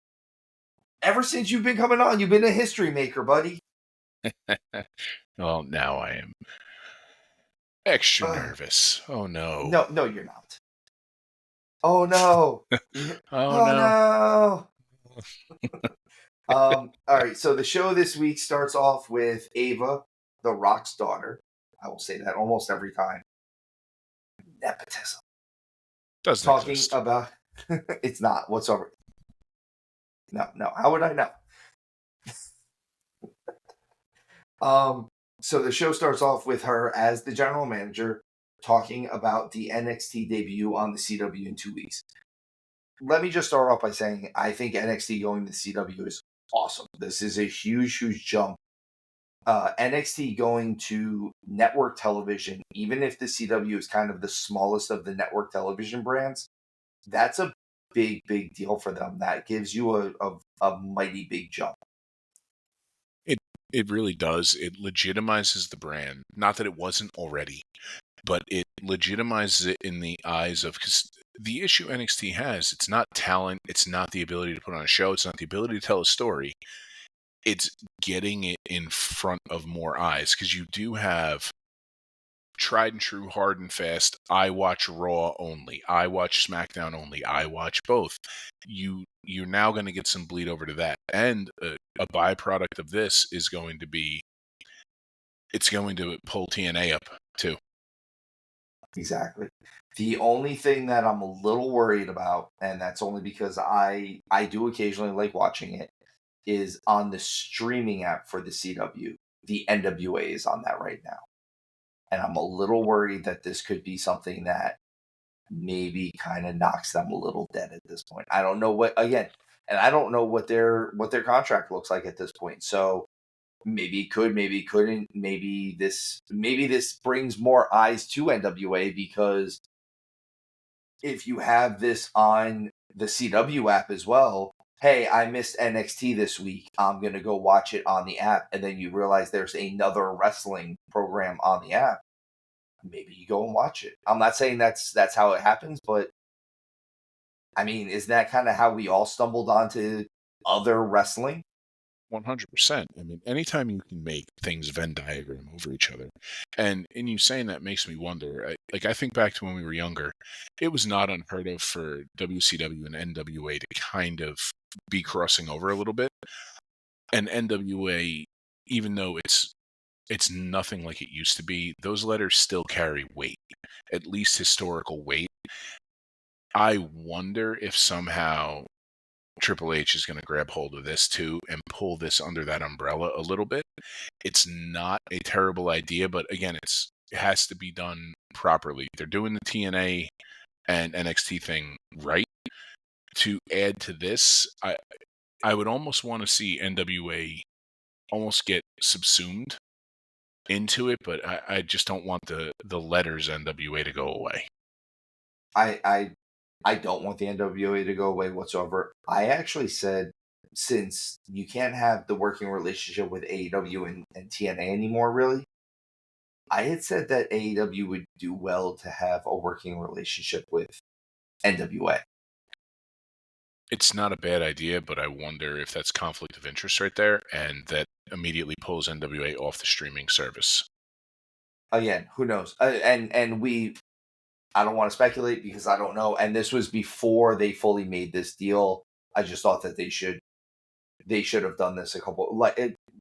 [SPEAKER 1] Ever since you've been coming on, you've been a history maker, buddy.
[SPEAKER 2] Well, now I am extra
[SPEAKER 1] Uh,
[SPEAKER 2] nervous. Oh no.
[SPEAKER 1] no, no, you're not. Oh no.
[SPEAKER 2] Oh
[SPEAKER 1] Oh
[SPEAKER 2] no.
[SPEAKER 1] no. All right, so the show this week starts off with Ava, the Rock's daughter. I will say that almost every time. Nepotism.
[SPEAKER 2] Doesn't
[SPEAKER 1] Talking
[SPEAKER 2] exist.
[SPEAKER 1] about it's not whatsoever. No, no. How would I know? Um, so the show starts off with her as the general manager talking about the NXT debut on the CW in 2 weeks. Let me just start off by saying I think NXT going to the CW is awesome. This is a huge, huge jump. NXT going to network television, even if the CW is kind of the smallest of the network television brands, that's a big, big deal for them. That gives you a mighty big jump.
[SPEAKER 2] It really does. It legitimizes the brand. Not that it wasn't already, but it legitimizes it in the eyes of, because the issue NXT has, it's not talent, it's not the ability to put on a show, it's not the ability to tell a story. It's getting it in front of more eyes, because you do have tried and true, hard and fast. I watch Raw only. I watch SmackDown only. I watch both. You're now going to get some bleed over to that, and a byproduct of this is going to be it's going to pull TNA up too.
[SPEAKER 1] Exactly. The only thing that I'm a little worried about, and that's only because I do occasionally like watching it, is on the streaming app for the CW. The NWA is on that right now. And I'm a little worried that this could be something that maybe kind of knocks them a little dead at this point. I don't know what, again, and I don't know what their contract looks like at this point. So maybe it could, maybe it couldn't. Maybe this brings more eyes to NWA, because if you have this on the CW app as well, hey, I missed NXT this week, I'm going to go watch it on the app. And then you realize there's another wrestling program on the app. Maybe you go and watch it. I'm not saying that's how it happens, but I mean, isn't that kind of how we all stumbled onto other wrestling?
[SPEAKER 2] 100%. I mean, anytime you can make things Venn diagram over each other, and in you saying that makes me wonder. I think back to when we were younger, it was not unheard of for WCW and NWA to kind of be crossing over a little bit. And NWA, even though it's nothing like it used to be, those letters still carry weight, at least historical weight. I wonder if somehow Triple H is going to grab hold of this too and pull this under that umbrella a little bit. It's not a terrible idea, but again, it has to be done properly. They're doing the TNA and NXT thing right. To add to this, I would almost want to see NWA almost get subsumed into it, but I just don't want the letters NWA to go away.
[SPEAKER 1] I don't want the NWA to go away whatsoever. I actually said, since you can't have the working relationship with AEW and TNA anymore, really, I had said that AEW would do well to have a working relationship with NWA.
[SPEAKER 2] It's not a bad idea, but I wonder if that's conflict of interest right there, and that immediately pulls NWA off the streaming service.
[SPEAKER 1] Again, who knows? I don't want to speculate because I don't know. And this was before they fully made this deal. I just thought that they should have done this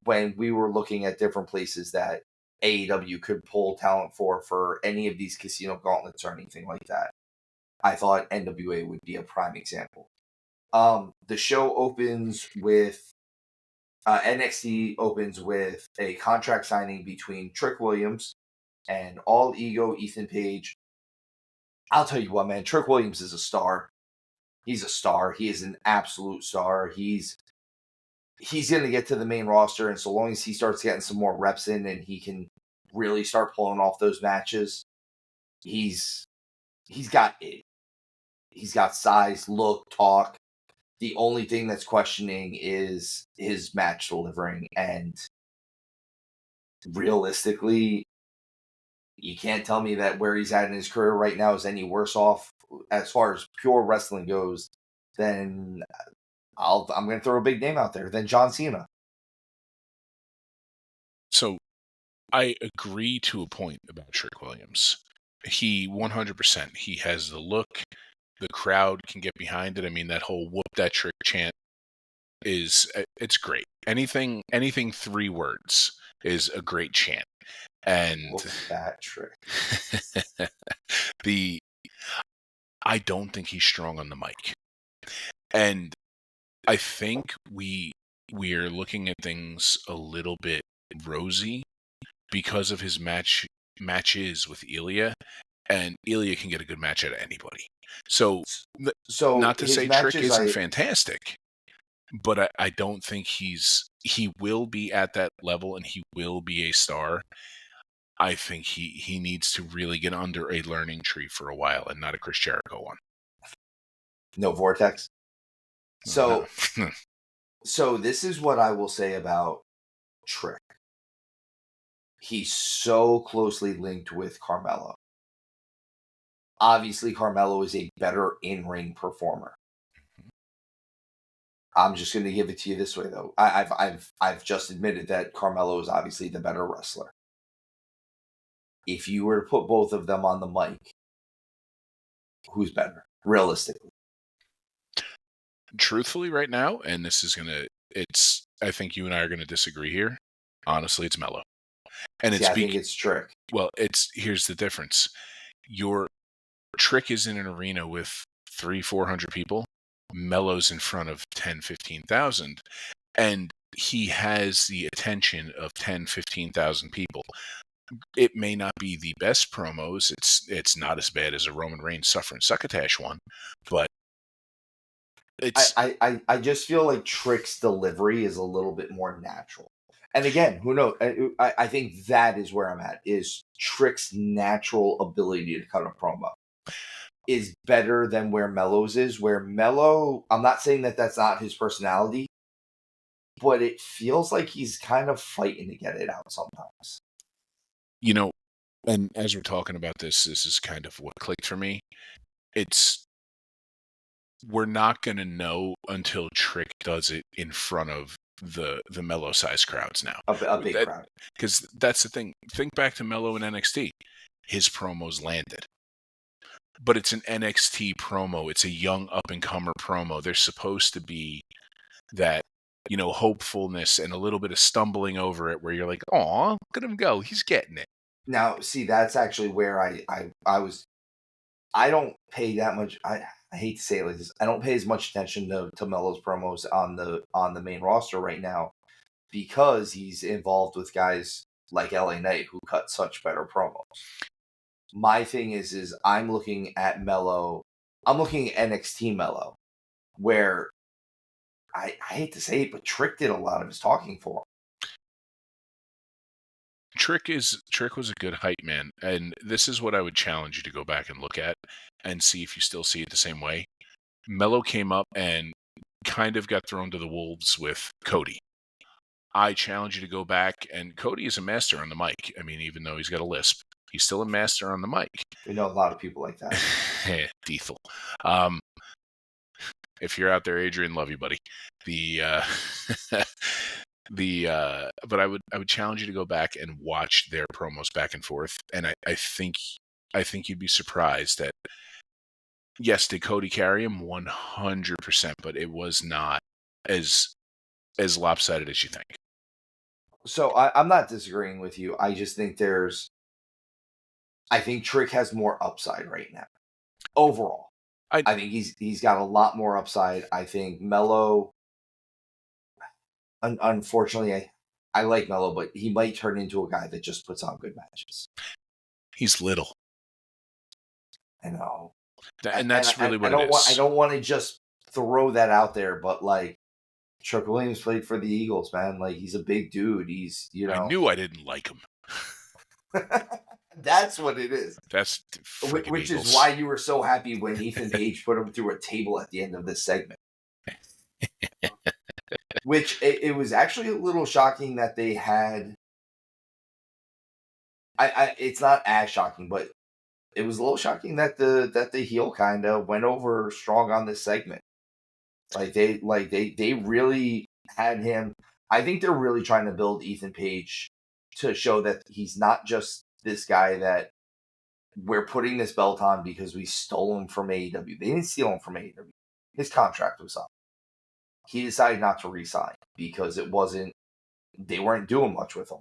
[SPEAKER 1] when we were looking at different places that AEW could pull talent for any of these casino gauntlets or anything like that. I thought NWA would be a prime example. The show opens with NXT opens with a contract signing between Trick Williams and All Ego Ethan Page. I'll tell you what, man, Trick Williams is a star. He's a star. He is an absolute star. He's going to get to the main roster, and so long as he starts getting some more reps in and he can really start pulling off those matches, he's got it. He's got size, look, talk. The only thing that's questioning is his match delivering, and realistically, you can't tell me that where he's at in his career right now is any worse off as far as pure wrestling goes than I'm going to throw a big name out there than John Cena.
[SPEAKER 2] So I agree to a point about Trick Williams. He 100%. He has the look. The crowd can get behind it. I mean, that whole "whoop that trick" chant it's great. Anything 3 words is a great chant. And
[SPEAKER 1] Whoop that trick.
[SPEAKER 2] I don't think he's strong on the mic. And I think we are looking at things a little bit rosy because of his matches with Ilya, and Ilya can get a good match out of anybody. So not to say Trick isn't fantastic, but I don't think he will be at that level, and he will be a star. I think he needs to really get under a learning tree for a while, and not a Chris Jericho one.
[SPEAKER 1] No Vortex. So this is what I will say about Trick. He's so closely linked with Carmelo. Obviously, Carmelo is a better in-ring performer. I'm just going to give it to you this way, though. I've just admitted that Carmelo is obviously the better wrestler. If you were to put both of them on the mic, who's better, realistically?
[SPEAKER 2] Truthfully, right now, and I think you and I are going to disagree here. Honestly, it's Mello. And I
[SPEAKER 1] think it's Trick.
[SPEAKER 2] Well, here's the difference. Your Trick is in an arena with 300-400 people. Mello's in front of 10,000-15,000, and he has the attention of 10,000-15,000 people. It may not be the best promos. It's not as bad as a Roman Reigns Suffer and Succotash one, but It's
[SPEAKER 1] I just feel like Trick's delivery is a little bit more natural. And again, who knows? I think that is where I'm at. Is Trick's natural ability to cut a promo is better than where Mello's is. Where Mello, I'm not saying that that's not his personality, but it feels like he's kind of fighting to get it out sometimes.
[SPEAKER 2] you know, and as we're talking about this is kind of what clicked for me. It's we're not going to know until Trick does it in front of the Mellow size crowds now.
[SPEAKER 1] A big
[SPEAKER 2] That
[SPEAKER 1] crowd.
[SPEAKER 2] because that's the thing. Think back to Mellow in NXT. His promos landed. But it's an NXT promo. It's a young up and comer promo. There's supposed to be that, hopefulness and a little bit of stumbling over it where you're like, "Aw, look at him go. He's getting it."
[SPEAKER 1] Now, see, that's actually where I was. I don't pay that much. I hate to say it like this. I don't pay as much attention to Melo's promos on the main roster right now because he's involved with guys like LA Knight who cut such better promos. My thing is I'm looking at Melo. I'm looking at NXT Melo, where I hate to say it, but Trick did a lot of his talking for him.
[SPEAKER 2] Trick was a good hype man, and this is what I would challenge you to go back and look at and see if you still see it the same way. Mello came up and kind of got thrown to the wolves with Cody. I challenge you to go back, and Cody is a master on the mic. I mean, even though he's got a lisp, he's still a master on the mic.
[SPEAKER 1] We know a lot of people like that.
[SPEAKER 2] Diesel. If you're out there, Adrian, love you, buddy. But I would challenge you to go back and watch their promos back and forth, and I think you'd be surprised that yes, did Cody carry him 100%, but it was not as lopsided as you think.
[SPEAKER 1] So I'm not disagreeing with you. I just think I think Trick has more upside right now. Overall, I think he's got a lot more upside. I think Mello, unfortunately, I like Mello, but he might turn into a guy that just puts on good matches.
[SPEAKER 2] He's little.
[SPEAKER 1] I know,
[SPEAKER 2] and that's really what
[SPEAKER 1] it
[SPEAKER 2] is.
[SPEAKER 1] I don't want to just throw that out there, but like Trick Williams played for the Eagles, man. Like he's a big dude. He's
[SPEAKER 2] I knew I didn't like him.
[SPEAKER 1] That's what it is.
[SPEAKER 2] That's
[SPEAKER 1] which
[SPEAKER 2] Eagles.
[SPEAKER 1] Is why you were so happy when Ethan Page put him through a table at the end of this segment. Which it was actually a little shocking that they had. It's not as shocking, but it was a little shocking that the heel kind of went over strong on this segment. They really had him. I think they're really trying to build Ethan Page to show that he's not just this guy that we're putting this belt on because we stole him from AEW. They didn't steal him from AEW. His contract was up. He decided not to resign because they weren't doing much with him.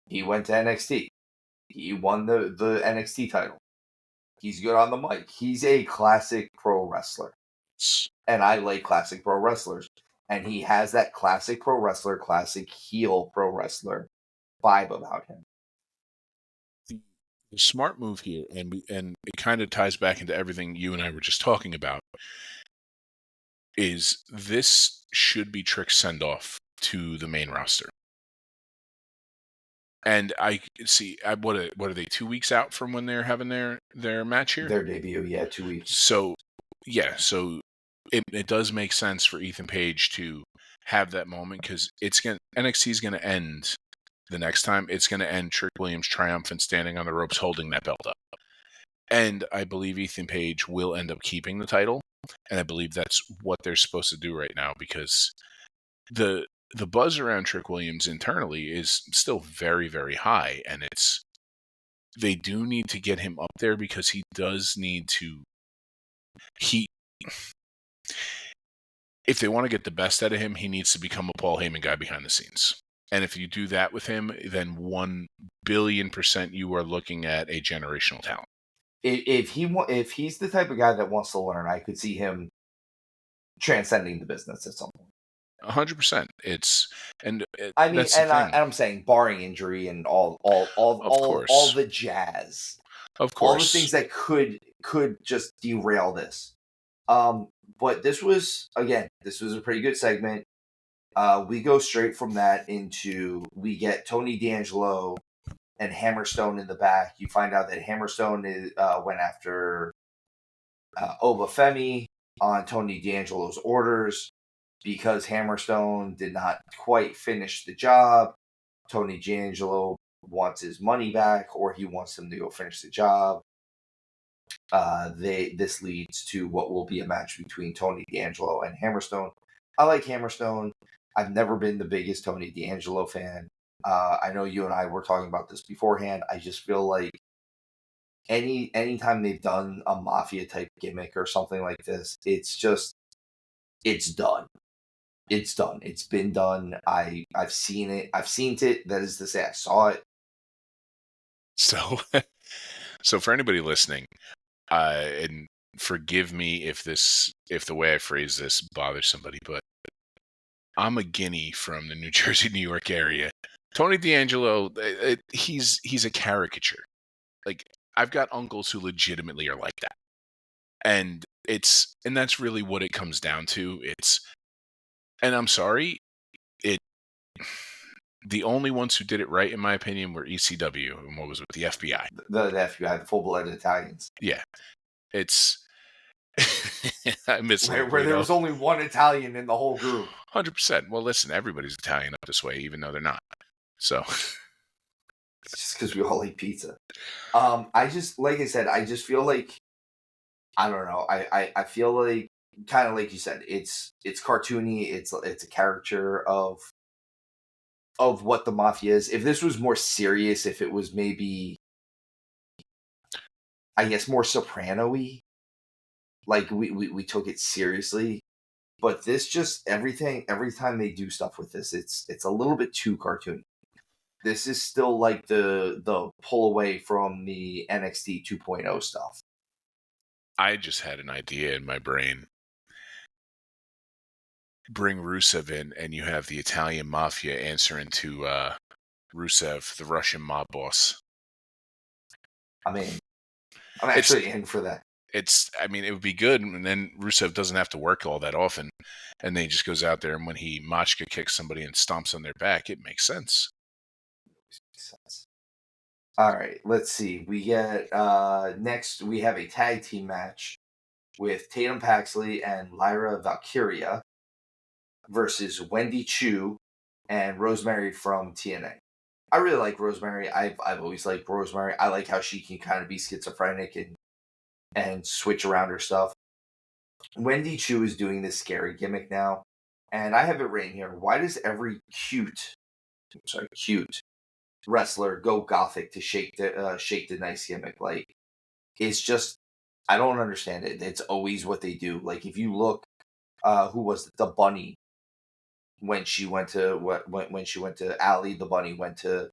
[SPEAKER 1] He went to NXT. He won the NXT title. He's good on the mic. He's a classic pro wrestler. And I like classic pro wrestlers. And he has that classic pro wrestler, classic heel pro wrestler vibe about him.
[SPEAKER 2] The smart move here, and it kind of ties back into everything you and I were just talking about, is this should be Trick's send-off to the main roster. And I see, what are they, 2 weeks out from when they're having their match here?
[SPEAKER 1] Their debut, yeah, 2 weeks.
[SPEAKER 2] So, yeah, so it does make sense for Ethan Page to have that moment because NXT is going to end the next time. It's going to end Trick Williams triumphant, standing on the ropes, holding that belt up. And I believe Ethan Page will end up keeping the title. And I believe that's what they're supposed to do right now because the buzz around Trick Williams internally is still very, very high. And they do need to get him up there because he does need to, if they want to get the best out of him, he needs to become a Paul Heyman guy behind the scenes. And if you do that with him, then 1,000,000,000% you are looking at a generational talent.
[SPEAKER 1] If he's the type of guy that wants to learn, I could see him transcending the business at some point.
[SPEAKER 2] 100%.
[SPEAKER 1] I'm saying barring injury and all the jazz,
[SPEAKER 2] of course,
[SPEAKER 1] all the things that could just derail this. But this was a pretty good segment. We go straight from that into we get Tony D'Angelo and Hammerstone in the back. You find out that Hammerstone went after Obafemi on Tony D'Angelo's orders because Hammerstone did not quite finish the job. Tony D'Angelo wants his money back, or he wants him to go finish the job. This leads to what will be a match between Tony D'Angelo and Hammerstone. I like Hammerstone. I've never been the biggest Tony D'Angelo fan. I know you and I were talking about this beforehand. I just feel like anytime they've done a mafia type gimmick or something like this, it's done. It's done. It's been done. I've seen it. I've seen it. That is to say, I saw it.
[SPEAKER 2] So, so for anybody listening, and forgive me if the way I phrase this bothers somebody, but I'm a guinea from the New Jersey, New York area. Tony D'Angelo, he's a caricature. Like, I've got uncles who legitimately are like that. And that's really what it comes down to. And I'm sorry, the only ones who did it right, in my opinion, were ECW and what was with the FBI.
[SPEAKER 1] The FBI, the full-blooded Italians.
[SPEAKER 2] Yeah. I miss
[SPEAKER 1] where there was only one Italian in the whole group.
[SPEAKER 2] 100%. Well, listen, everybody's Italian up this way, even though they're not. So
[SPEAKER 1] it's just because we all eat pizza. I just, like I said, I just feel like, I don't know. I feel like, kind of like you said, it's cartoony. It's a caricature of what the mafia is. If this was more serious, if it was maybe, I guess, more soprano-y, like we took it seriously. But this just every time they do stuff with this, it's a little bit too cartoony. This is still like the pull away from the NXT 2.0 stuff.
[SPEAKER 2] I just had an idea in my brain. Bring Rusev in, and you have the Italian mafia answering to Rusev, the Russian mob boss.
[SPEAKER 1] I mean, I'm actually in for that.
[SPEAKER 2] It would be good, and then Rusev doesn't have to work all that often, and then he just goes out there, and when he Machka kicks somebody and stomps on their back, it makes sense.
[SPEAKER 1] All right, let's see. We get next. We have a tag team match with Tatum Paxley and Lyra Valkyria versus Wendy Chu and Rosemary from TNA. I really like Rosemary. I've always liked Rosemary. I like how she can kind of be schizophrenic and switch around her stuff. Wendy Chu is doing this scary gimmick now, and I have it written here. Why does every cute wrestler go gothic to shake the nice gimmick? Like, it's just, I don't understand it. It's always what they do. Like, if you look, who was it? The Bunny, when she went to Allie, the Bunny went to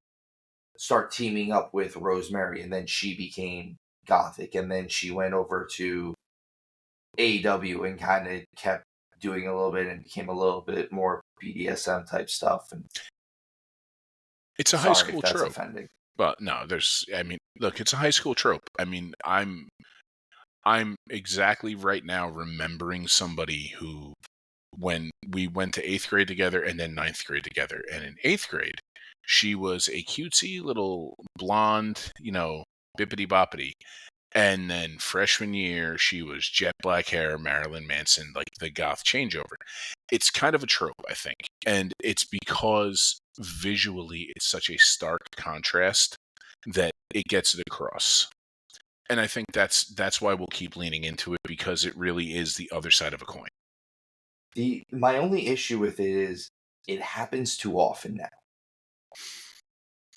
[SPEAKER 1] start teaming up with Rosemary, and then she became gothic, and then she went over to AEW and kind of kept doing a little bit and became a little bit more BDSM type stuff. And
[SPEAKER 2] it's a high school
[SPEAKER 1] that's
[SPEAKER 2] trope.
[SPEAKER 1] Offending.
[SPEAKER 2] But no, look, it's a high school trope. I mean, I'm exactly right now remembering somebody who, when we went to 8th grade together and then 9th grade together, and in 8th grade, she was a cutesy little blonde, bippity boppity. And then freshman year, she was jet black hair, Marilyn Manson, like the goth changeover. It's kind of a trope, I think. And it's because visually it's such a stark contrast that it gets it across. And I think that's why we'll keep leaning into it, because it really is the other side of a coin.
[SPEAKER 1] My only issue with it is it happens too often now.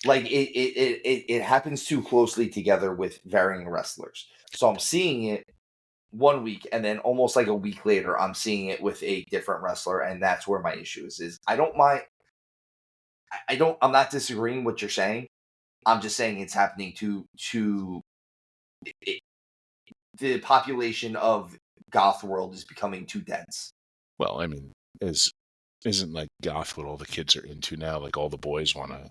[SPEAKER 1] Like, it happens too closely together with varying wrestlers. So I'm seeing it one week, and then almost like a week later, I'm seeing it with a different wrestler, and that's where my issue is I don't mind. I'm not disagreeing with what you're saying. I'm just saying it's happening to the population of goth world is becoming too dense.
[SPEAKER 2] Well, I mean, isn't like goth what all the kids are into now? Like, all the boys want a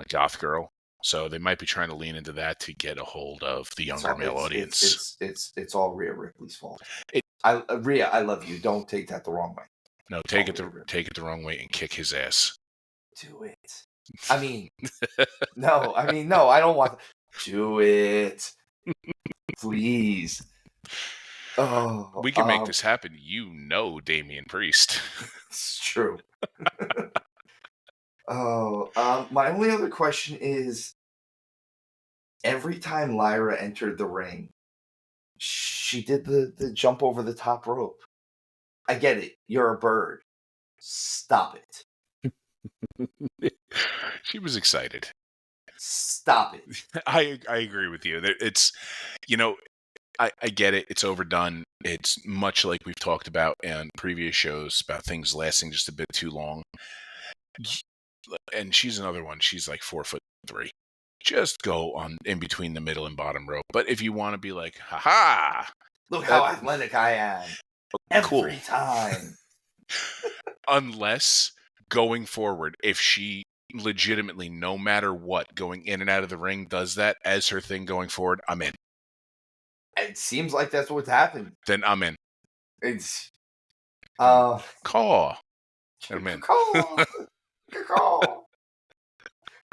[SPEAKER 2] goth girl. So they might be trying to lean into that to get a hold of the younger male audience.
[SPEAKER 1] It's all Rhea Ripley's fault.
[SPEAKER 2] It,
[SPEAKER 1] Rhea, I love you. Don't take that the wrong way.
[SPEAKER 2] no, take it the wrong way and kick his ass.
[SPEAKER 1] Do it. I mean, no, I don't want. Do it, please. Oh,
[SPEAKER 2] we can make this happen. Damian Priest.
[SPEAKER 1] It's true. My only other question is, every time Lyra entered the ring, she did the jump over the top rope. I get it. You're a bird. Stop it.
[SPEAKER 2] She was excited.
[SPEAKER 1] Stop it.
[SPEAKER 2] I agree with you. It's, I get it. It's overdone. It's much like we've talked about in previous shows about things lasting just a bit too long. And she's another one. She's like 4'3". Just go on in between the middle and bottom rope. But if you want to be like, haha,
[SPEAKER 1] look how athletic I am every time.
[SPEAKER 2] Unless going forward, if she legitimately, no matter what, going in and out of the ring does that as her thing going forward, I'm in.
[SPEAKER 1] It seems like that's what's happened.
[SPEAKER 2] Then I'm in.
[SPEAKER 1] It's
[SPEAKER 2] call. I'm in.
[SPEAKER 1] Call.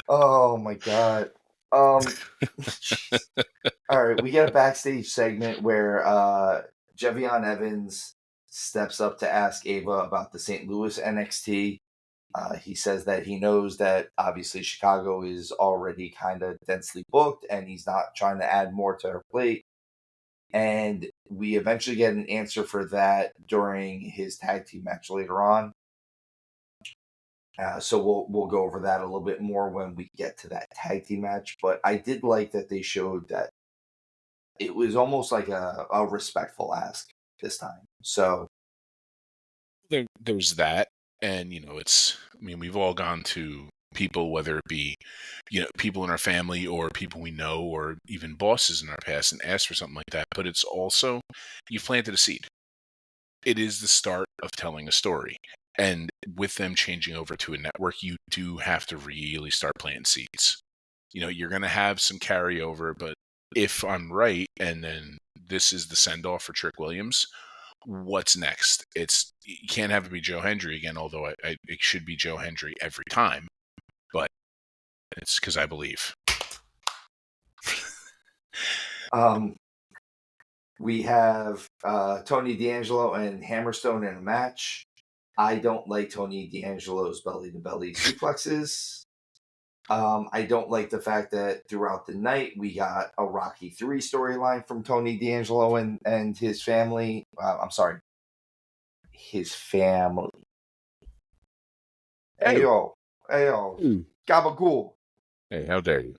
[SPEAKER 1] Oh my god. All right, we get a backstage segment where Jevion Evans steps up to ask Ava about the St. Louis NXT. He says that he knows that obviously Chicago is already kind of densely booked and he's not trying to add more to her plate. And we eventually get an answer for that during his tag team match later on. So we'll go over that a little bit more when we get to that tag team match. But I did like that they showed that it was almost like a respectful ask this time. So
[SPEAKER 2] there's that. And, we've all gone to people, whether it be, people in our family or people we know or even bosses in our past and asked for something like that. But it's also, you've planted a seed. It is the start of telling a story. And with them changing over to a network, you do have to really start planting seeds. You're going to have some carryover, but if I'm right, and then this is the send-off for Trick Williams, what's next? You can't have it be Joe Hendry again, although it should be Joe Hendry every time, but it's because I believe.
[SPEAKER 1] We have Tony D'Angelo and Hammerstone in a match. I don't like Tony D'Angelo's belly-to-belly suplexes. I don't like the fact that throughout the night we got a Rocky 3 storyline from Tony D'Angelo and his family. I'm sorry. His family. Hey yo. Gabagool.
[SPEAKER 2] Hey, how dare you?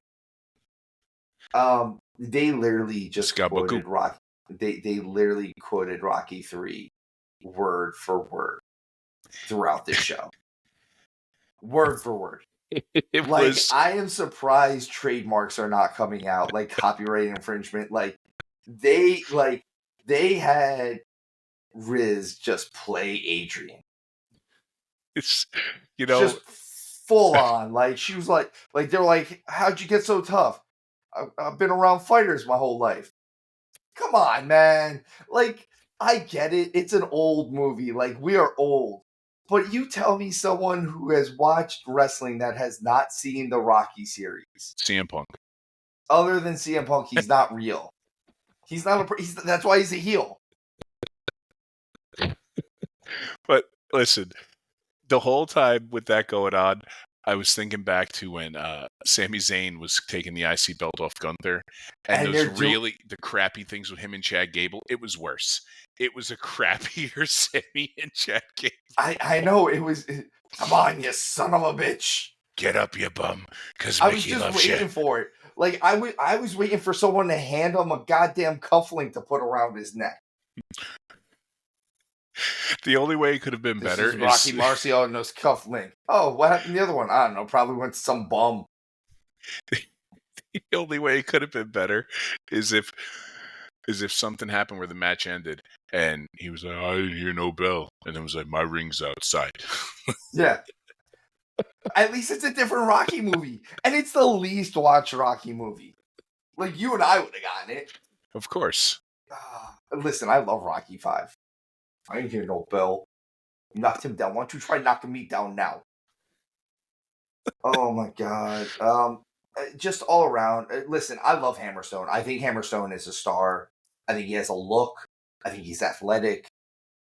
[SPEAKER 1] They literally just quoted Rocky. They literally quoted Rocky 3 word for word throughout this show. Word for word. I am surprised trademarks are not coming out, like copyright infringement. They had Riz just play Adrian.
[SPEAKER 2] It's
[SPEAKER 1] just full on. She was like they're like, how'd you get so tough? I've been around fighters my whole life. Come on, man. I get it. It's an old movie. We are old. But you tell me someone who has watched wrestling that has not seen the Rocky series.
[SPEAKER 2] CM Punk.
[SPEAKER 1] Other than CM Punk, he's not real. He's not that's why he's a heel.
[SPEAKER 2] But listen, the whole time with that going on, I was thinking back to when Sami Zayn was taking the IC belt off Gunther, and those the crappy things with him and Chad Gable. It was worse. It was a crappier Sami and Chad Gable.
[SPEAKER 1] I know it was. Come on, you son of a bitch!
[SPEAKER 2] Get up, you bum, because
[SPEAKER 1] Mickey loves you. I was just waiting for it. I was waiting for someone to hand him a goddamn cufflink to put around his neck.
[SPEAKER 2] The only way it could have been better
[SPEAKER 1] is Rocky Marciano and those cufflink. Oh, what happened to the other one? I don't know. Probably went to some bum.
[SPEAKER 2] The only way it could have been better is if something happened where the match ended and he was like, I didn't hear no bell. And it was like, my ring's outside.
[SPEAKER 1] Yeah. At least it's a different Rocky movie, and it's the least watched Rocky movie. Like, you and I would have gotten it.
[SPEAKER 2] Of course.
[SPEAKER 1] Listen, I love Rocky 5. I ain't hear no bell. You knocked him down. Why don't you try knocking me down now? Oh my god. Just all around. Listen, I love Hammerstone. I think Hammerstone is a star. I think he has a look. I think he's athletic.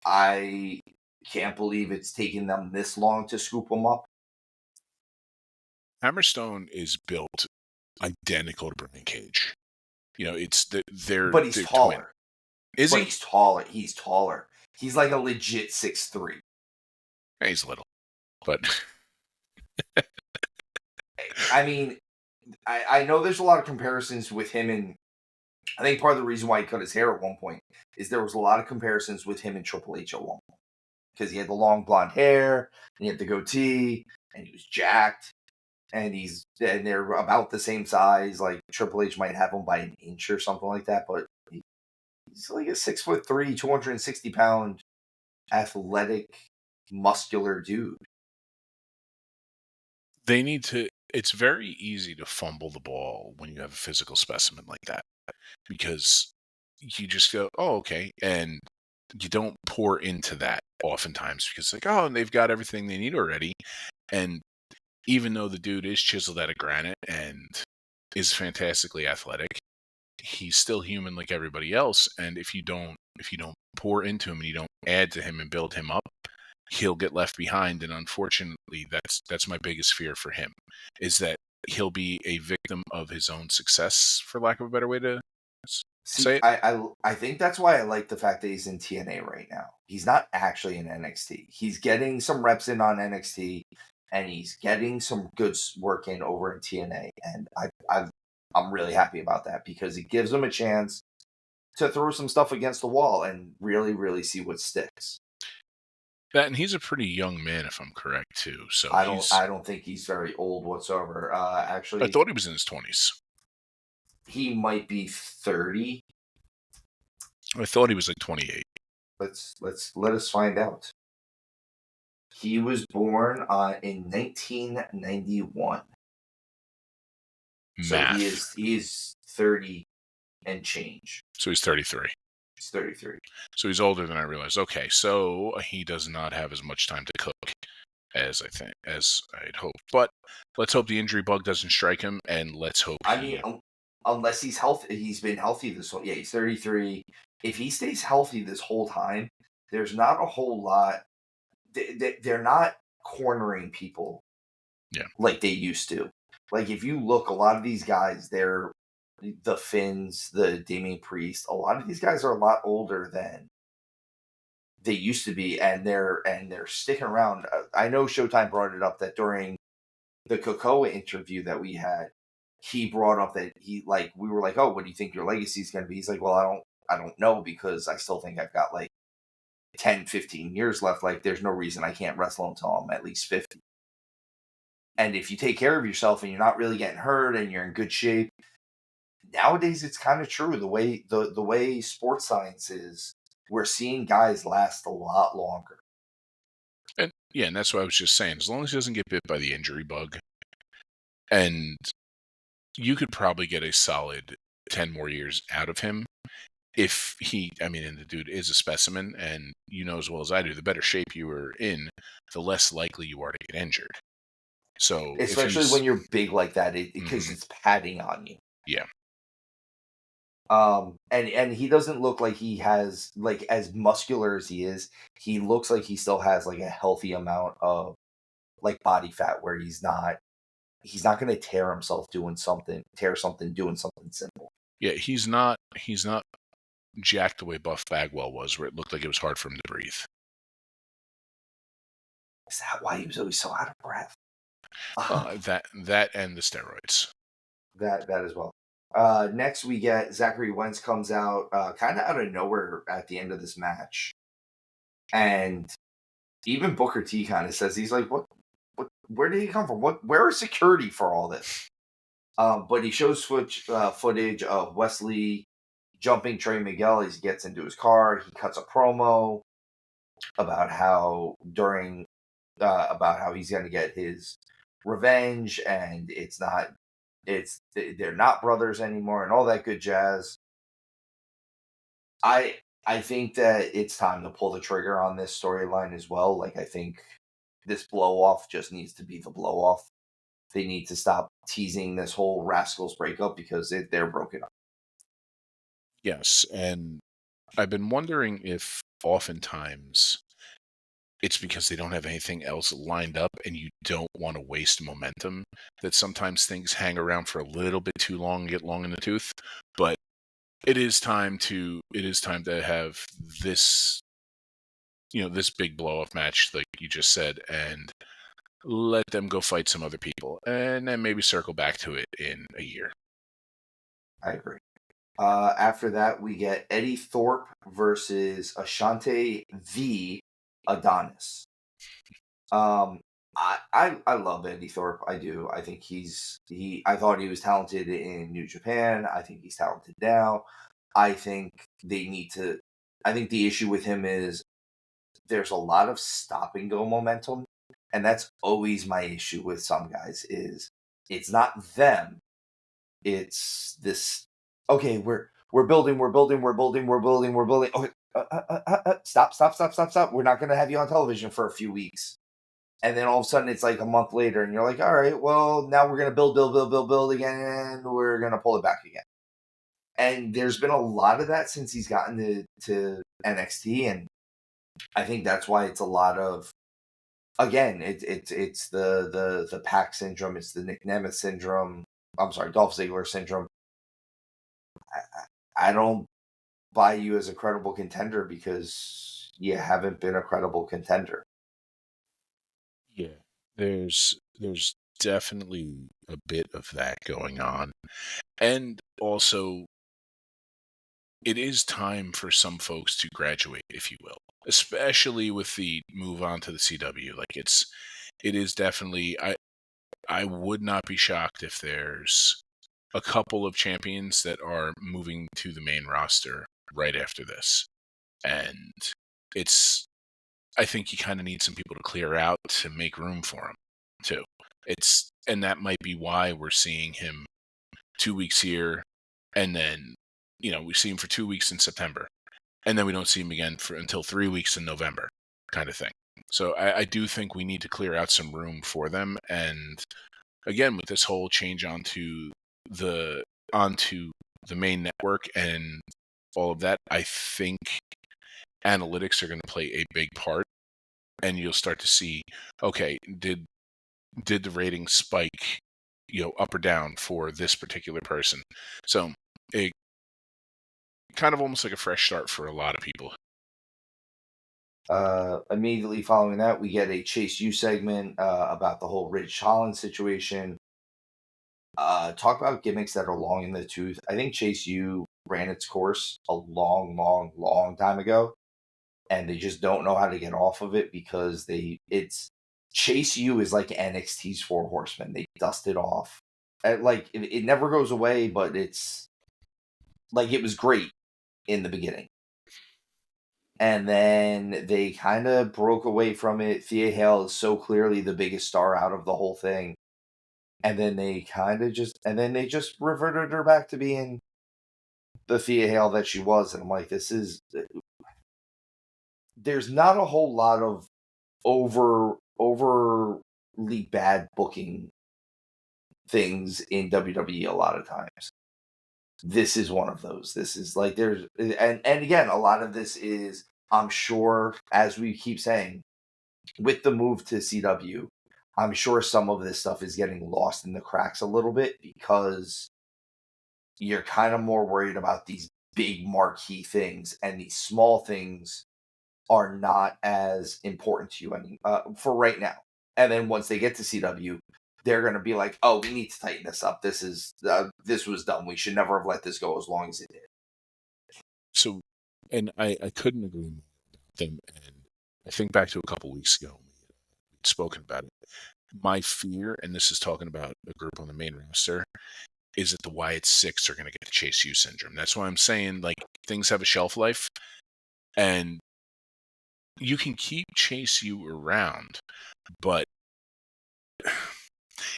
[SPEAKER 1] I can't believe it's taken them this long to scoop him up.
[SPEAKER 2] Hammerstone is built identical to Brian Cage. You know, they're
[SPEAKER 1] But he's
[SPEAKER 2] twin.
[SPEAKER 1] taller.
[SPEAKER 2] Is
[SPEAKER 1] But
[SPEAKER 2] he?
[SPEAKER 1] he's taller. He's taller. He's like a legit 6'3".
[SPEAKER 2] He's little, but
[SPEAKER 1] I mean, I know there's a lot of comparisons with him, and I think part of the reason why he cut his hair at one point is there was a lot of comparisons with him and Triple H at one point. Because he had the long blonde hair, and he had the goatee, and he was jacked, and they're about the same size. Like, Triple H might have him by an inch or something like that, but he's like a 6'3", 260-pound, athletic, muscular dude.
[SPEAKER 2] they need to. It's very easy to fumble the ball when you have a physical specimen like that because you just go, "Oh, okay," and you don't pour into that oftentimes because, like, oh, they've got everything they need already, and even though the dude is chiseled out of granite and is fantastically athletic, he's still human like everybody else. And if you don't pour into him and you don't add to him and build him up, he'll get left behind. And unfortunately, that's my biggest fear for him, is that he'll be a victim of his own success, for lack of a better way to say
[SPEAKER 1] See,
[SPEAKER 2] it.
[SPEAKER 1] I think that's why I like the fact that he's in TNA right now. He's not actually in NXT. He's getting some reps in on NXT, and he's getting some good work in over in TNA. And I'm really happy about that because it gives him a chance to throw some stuff against the wall and really, really see what sticks.
[SPEAKER 2] That, and he's a pretty young man, if I'm correct, too. So
[SPEAKER 1] I don't think he's very old whatsoever.
[SPEAKER 2] I
[SPEAKER 1] Actually,
[SPEAKER 2] thought he was in his 20s.
[SPEAKER 1] he might be 30.
[SPEAKER 2] I thought he was like 28.
[SPEAKER 1] Let us find out. He was born in 1991. So
[SPEAKER 2] Math.
[SPEAKER 1] he is 30 and change.
[SPEAKER 2] So he's 33.
[SPEAKER 1] He's 33.
[SPEAKER 2] So he's older than I realized. Okay, so he does not have as much time to cook as I'd hoped. But let's hope the injury bug doesn't strike him, and let's hope.
[SPEAKER 1] I mean, unless he's healthy, he's been healthy this whole. Yeah, he's 33. If he stays healthy this whole time, there's not a whole lot. They're not cornering people, like they used to. Like, if you look, a lot of these guys, they're the Finns, the Damian Priest. A lot of these guys are a lot older than they used to be, and they're sticking around. I know Showtime brought it up that during the Cocoa interview that we had, he brought up that we were like, oh, what do you think your legacy is going to be? He's like, well, I don't know, because I still think I've got like 10, 15 years left. Like, there's no reason I can't wrestle until I'm at least 50. And if you take care of yourself and you're not really getting hurt and you're in good shape, nowadays it's kind of true. The way sports science is, we're seeing guys last a lot longer.
[SPEAKER 2] And that's what I was just saying. As long as he doesn't get bit by the injury bug, and you could probably get a solid 10 more years out of him. If and the dude is a specimen, and you know as well as I do, the better shape you are in, the less likely you are to get injured. So,
[SPEAKER 1] especially when you're big like that, because it's padding on you.
[SPEAKER 2] Yeah.
[SPEAKER 1] And he doesn't look like he has, like, as muscular as he is. He looks like he still has like a healthy amount of like body fat, where he's not going to tear something doing something simple.
[SPEAKER 2] Yeah, he's not jacked the way Buff Bagwell was, where it looked like it was hard for him to breathe.
[SPEAKER 1] Is that why he was always so out of breath?
[SPEAKER 2] That and the steroids.
[SPEAKER 1] That as well. Next we get Zachary Wentz comes out kind of out of nowhere at the end of this match, and even Booker T kind of says, he's like, what? Where did he come from? Where is security for all this? But he shows footage of Wesley jumping Trey Miguel as he gets into his car. He cuts a promo about how during about how he's going to get his revenge, and they're not brothers anymore, and all that good jazz. I think that it's time to pull the trigger on this storyline as well. Like, I think this blow off just needs to be the blow off. They need to stop teasing this whole Rascals breakup because they're broken up.
[SPEAKER 2] Yes, and I've been wondering if oftentimes it's because they don't have anything else lined up and you don't want to waste momentum, that sometimes things hang around for a little bit too long and get long in the tooth. But it is time to have this, this big blow off match like you just said, and let them go fight some other people and then maybe circle back to it in a year.
[SPEAKER 1] I agree. After that, we get Eddie Thorpe versus Ashante the Adonis. I love Eddie Thorpe. I do. I think I thought he was talented in New Japan. I think he's talented now. I think they need to. I think the issue with him is there's a lot of stop and go momentum, and that's always my issue with some guys. Is it's not them, it's this. Okay, we're building, we're building, we're building, we're building, we're building. Okay, stop, stop, stop, stop, stop. We're not going to have you on television for a few weeks, and then all of a sudden it's like a month later, and you're like, all right, well now we're going to build, build, build, build, build again, and we're going to pull it back again. And there's been a lot of that since he's gotten to NXT, and I think that's why it's a lot of, again, it's the Pac syndrome, it's the Nick Nemeth syndrome. I'm sorry, Dolph Ziggler syndrome. I don't buy you as a credible contender because you haven't been a credible contender.
[SPEAKER 2] Yeah, there's definitely a bit of that going on, and also it is time for some folks to graduate, if you will, especially with the move on to the CW. Like it is definitely. I would not be shocked if there's a couple of champions that are moving to the main roster right after this. And it's, I think you kind of need some people to clear out to make room for him too. And that might be why we're seeing him 2 weeks here. And then, we see him for 2 weeks in September, and then we don't see him again until 3 weeks in November, kind of thing. So I do think we need to clear out some room for them. And again, with this whole change the onto the main network and all of that, I think analytics are going to play a big part, and you'll start to see, okay, did the ratings spike, up or down for this particular person? So it kind of almost like a fresh start for a lot of people.
[SPEAKER 1] Immediately following that, we get a Chase U segment about the whole Rich Holland situation. Talk about gimmicks that are long in the tooth. I think Chase U ran its course a long, long, long time ago, and they just don't know how to get off of it because it's Chase U is like NXT's Four Horsemen. They dust it off. Like it never goes away, but it's like it was great in the beginning. And then they kind of broke away from it. Thea Hale is so clearly the biggest star out of the whole thing. And then they just reverted her back to being the Thea Hale that she was. And I'm like, there's not a whole lot of overly bad booking things in WWE a lot of times. This is one of those. This is like and again, a lot of this is, I'm sure, as we keep saying, with the move to CW, I'm sure some of this stuff is getting lost in the cracks a little bit because you're kind of more worried about these big marquee things, and these small things are not as important to you for right now. And then once they get to CW, they're going to be like, "Oh, we need to tighten this up. This was dumb. We should never have let this go as long as it did."
[SPEAKER 2] So, and I couldn't agree more about them. And I think back to a couple weeks ago, we'd spoken about it. My fear, and this is talking about a group on the main roster, is that the Wyatt Six are going to get the Chase U syndrome. That's why I'm saying, like, things have a shelf life, and you can keep Chase U around, But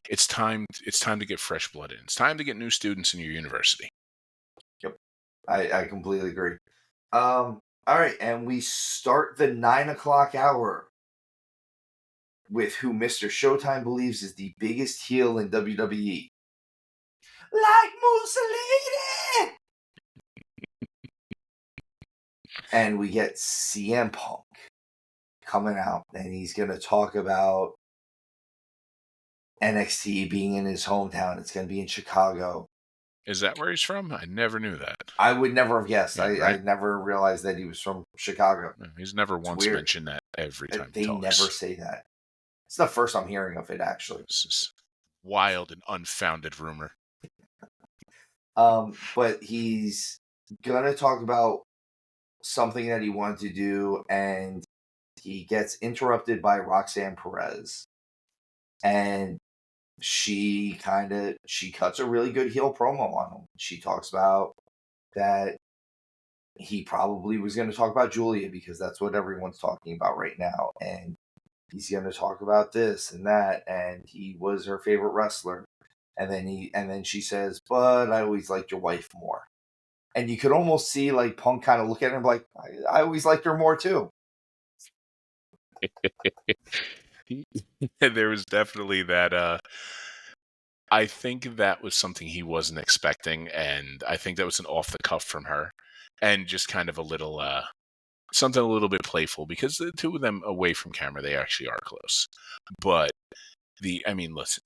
[SPEAKER 2] it's time to get fresh blood in. It's time to get new students in your university.
[SPEAKER 1] Yep. I completely agree. All right, and we start the 9 o'clock hour with who Mr. Showtime believes is the biggest heel in WWE. Like Mussolini! And we get CM Punk coming out, and he's going to talk about NXT being in his hometown. It's going to be in Chicago.
[SPEAKER 2] Is that where he's from? I never knew that.
[SPEAKER 1] I would never have guessed.
[SPEAKER 2] Yeah,
[SPEAKER 1] I
[SPEAKER 2] right?
[SPEAKER 1] never realized that he was from Chicago.
[SPEAKER 2] He's never
[SPEAKER 1] It's
[SPEAKER 2] once
[SPEAKER 1] weird.
[SPEAKER 2] mentioned that every time he
[SPEAKER 1] They
[SPEAKER 2] talks.
[SPEAKER 1] never say that. It's the first I'm hearing of it, actually.
[SPEAKER 2] This is wild and unfounded rumor.
[SPEAKER 1] But he's gonna talk about something that he wanted to do, and he gets interrupted by Roxanne Perez, and she cuts a really good heel promo on him. She talks about that he probably was going to talk about Julia because that's what everyone's talking about right now, and he's going to talk about this and that, and he was her favorite wrestler. And then she says, "But I always liked your wife more." And you could almost see like Punk kind of look at him like, I always liked her more too.
[SPEAKER 2] There was definitely that. I think that was something he wasn't expecting, and I think that was an off the cuff from her, and just kind of a little something a little bit playful because the two of them away from camera, they actually are close. But listen,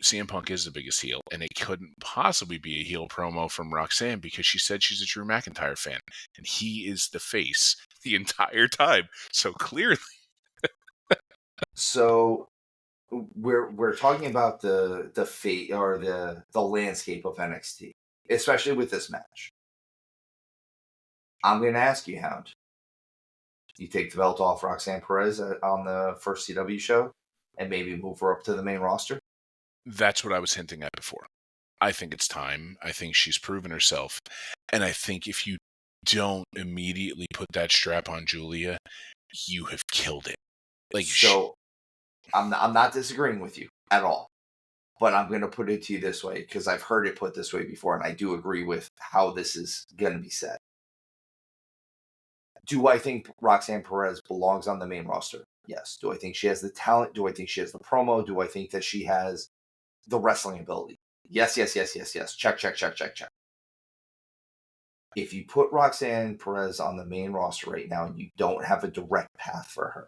[SPEAKER 2] CM Punk is the biggest heel, and it couldn't possibly be a heel promo from Roxanne because she said she's a Drew McIntyre fan, and he is the face the entire time. So clearly,
[SPEAKER 1] So we're talking about the fate or the landscape of NXT, especially with this match. I'm going to ask you, Hound. You take the belt off Roxanne Perez on the first CW show, and maybe move her up to the main roster.
[SPEAKER 2] that's what I was hinting at before. I think it's time. I think she's proven herself, and I think if you don't immediately put that strap on Julia, you have killed it.
[SPEAKER 1] I'm not disagreeing with you at all, but I'm going to put it to you this way because I've heard it put this way before, and I do agree with how this is going to be said. Do I think Roxanne Perez belongs on the main roster? Yes. Do I think she has the talent? Do I think she has the promo? Do I think that she has the wrestling ability? Yes, yes, yes, yes, yes. Check, check, check, check, check. If you put Roxanne Perez on the main roster right now and you don't have a direct path for her,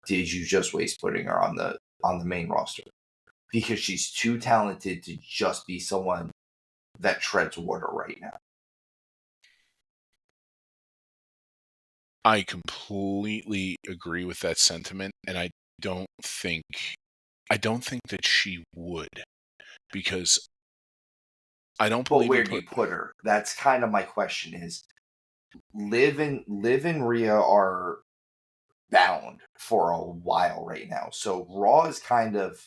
[SPEAKER 1] did you just waste putting her on the main roster? Because she's too talented to just be someone that treads water right now.
[SPEAKER 2] I completely agree with that sentiment, and I don't think that she would, because I don't
[SPEAKER 1] But
[SPEAKER 2] believe
[SPEAKER 1] where
[SPEAKER 2] in
[SPEAKER 1] do you put her? That's kind of my question. Is Liv and Rhea are bound for a while right now, so Raw is kind of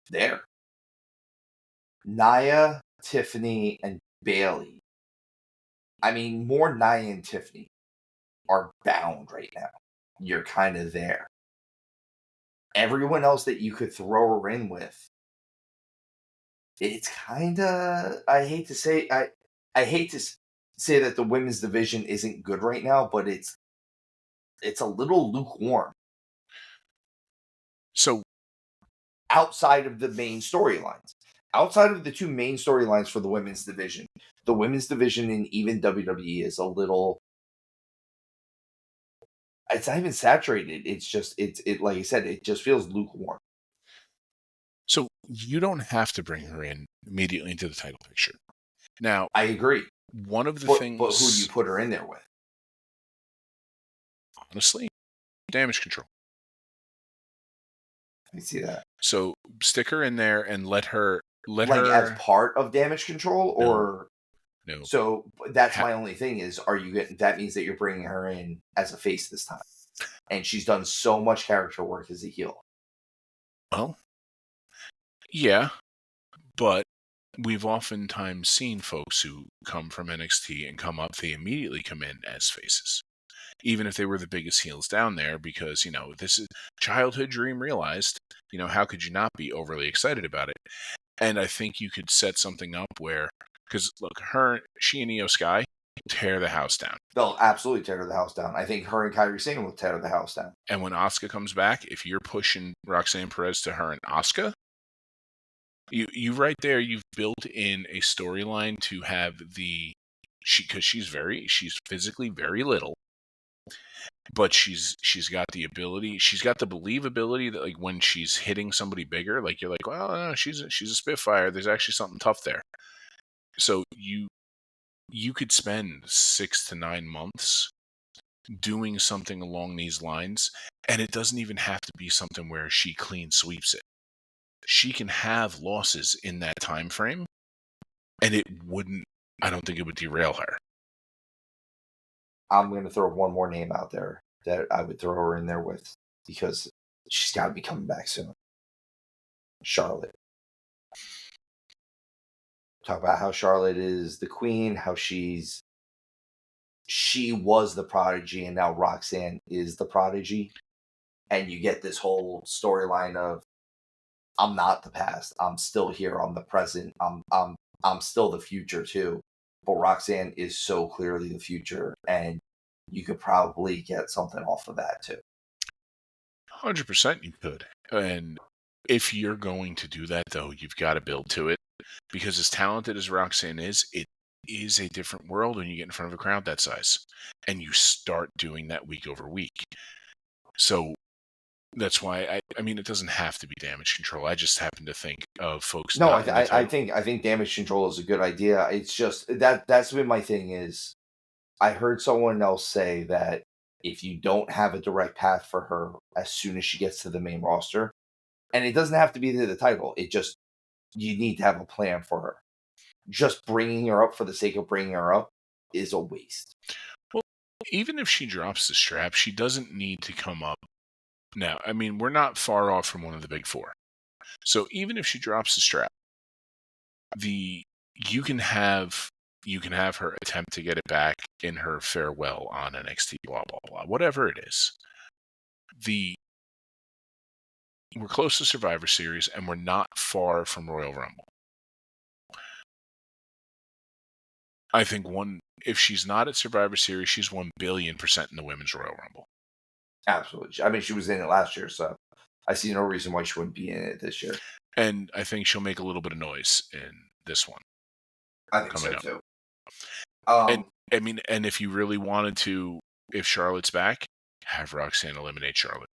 [SPEAKER 1] there. Nia, Tiffany, and Bailey. I mean, more Nia and Tiffany are bound right now. You're kind of there. Everyone else that you could throw her in with, it's kind of. I hate to say that the women's division isn't good right now, but it's a little lukewarm.
[SPEAKER 2] So
[SPEAKER 1] Outside of the main storylines, outside of the two main storylines for the women's division in even WWE is a little. It's not even saturated. It's just it like I said, it just feels lukewarm.
[SPEAKER 2] So you don't have to bring her in immediately into the title picture. Now,
[SPEAKER 1] I agree.
[SPEAKER 2] one of the things,
[SPEAKER 1] but who do you put her in there with?
[SPEAKER 2] Honestly, Damage Control.
[SPEAKER 1] I see that.
[SPEAKER 2] So stick her in there and let her
[SPEAKER 1] as part of Damage Control, or
[SPEAKER 2] no.
[SPEAKER 1] So that's my only thing is, are you getting? That means that you're bringing her in as a face this time, and she's done so much character work as a heel.
[SPEAKER 2] Well, yeah, but we've oftentimes seen folks who come from NXT and come up, they immediately come in as faces. even if they were the biggest heels down there, because, this is childhood dream realized. How could you not be overly excited about it? And I think you could set something up where, because look, she and Io Sky tear the house down.
[SPEAKER 1] They'll absolutely tear the house down. I think her and Kairi Sane will tear the house down.
[SPEAKER 2] And when Asuka comes back, if you're pushing Roxanne Perez to her and Asuka, you right there, you've built in a storyline to have because she's physically very little, but she's got the ability, she's got the believability that, like, when she's hitting somebody bigger, like, you're like, well, no, she's a Spitfire. There's actually something tough there. So you could spend 6 to 9 months doing something along these lines, and it doesn't even have to be something where she clean sweeps it. She can have losses in that time frame, and I don't think it would derail her.
[SPEAKER 1] I'm going to throw one more name out there that I would throw her in there with, because she's got to be coming back soon. Charlotte. Talk about how Charlotte is the queen, how she was the prodigy, and now Roxanne is the prodigy. And you get this whole storyline of, I'm not the past. I'm still here. I'm the present. I'm still the future too. But Roxanne is so clearly the future, and you could probably get something off of that too.
[SPEAKER 2] 100% you could. And if you're going to do that, though, you've got to build to it, because as talented as Roxanne is, it is a different world when you get in front of a crowd that size, and you start doing that week over week. So that's why I mean, it doesn't have to be Damage Control. I just happen to think of folks.
[SPEAKER 1] No, I think Damage Control is a good idea. It's just that's been my thing is, I heard someone else say that if you don't have a direct path for her as soon as she gets to the main roster, and it doesn't have to be the title, you need to have a plan for her. Just bringing her up for the sake of bringing her up is a waste.
[SPEAKER 2] Well, even if she drops the strap, she doesn't need to come up. Now, I mean, we're not far off from one of the big four. So even if she drops the strap, you can have her attempt to get it back in her farewell on NXT, blah, blah, blah, whatever it is. We're close to Survivor Series, and we're not far from Royal Rumble. I think if she's not at Survivor Series, she's 1,000,000,000% in the Women's Royal Rumble.
[SPEAKER 1] Absolutely. I mean, she was in it last year, so I see no reason why she wouldn't be in it this year.
[SPEAKER 2] And I think she'll make a little bit of noise in this one.
[SPEAKER 1] I think so, too.
[SPEAKER 2] And I mean, and if you really wanted to, if Charlotte's back, have Roxanne eliminate Charlotte.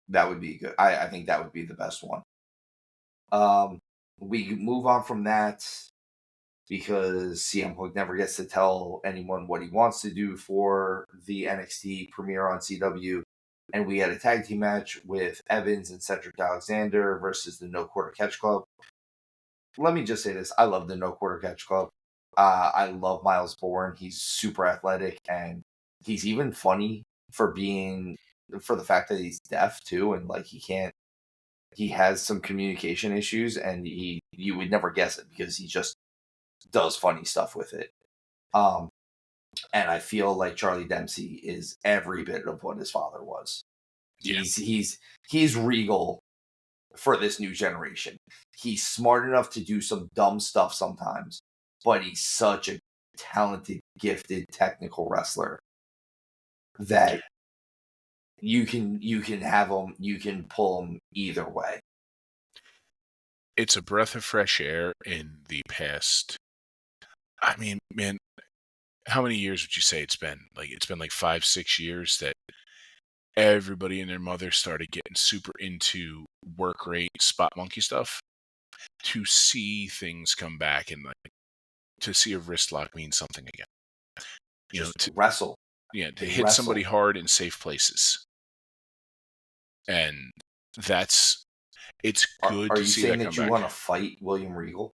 [SPEAKER 1] That would be good. I think that would be the best one. We move on from that because CM Punk never gets to tell anyone what he wants to do for the NXT premiere on CW. And we had a tag team match with Evans and Cedric Alexander versus the No Quarter Catch Club. Let me just say this. I love the No Quarter Catch Club. I love Miles Bourne. He's super athletic, and he's even funny for the fact that he's deaf too, and like he has some communication issues, and you would never guess it because he just does funny stuff with it. And I feel like Charlie Dempsey is every bit of what his father was.
[SPEAKER 2] Yeah.
[SPEAKER 1] He's Regal for this new generation. He's smart enough to do some dumb stuff sometimes, but he's such a talented, gifted, technical wrestler that you can have him, you can pull him either way.
[SPEAKER 2] It's a breath of fresh air in the past. I mean, man, how many years would you say it's been? Like, it's been like 5-6 years that everybody and their mother started getting super into work rate spot monkey stuff. To see things come back and like to see a wrist lock mean something again.
[SPEAKER 1] To wrestle.
[SPEAKER 2] Yeah, to hit somebody hard in safe places. And it's good to see that come back. Are you saying that you
[SPEAKER 1] want to fight William Regal?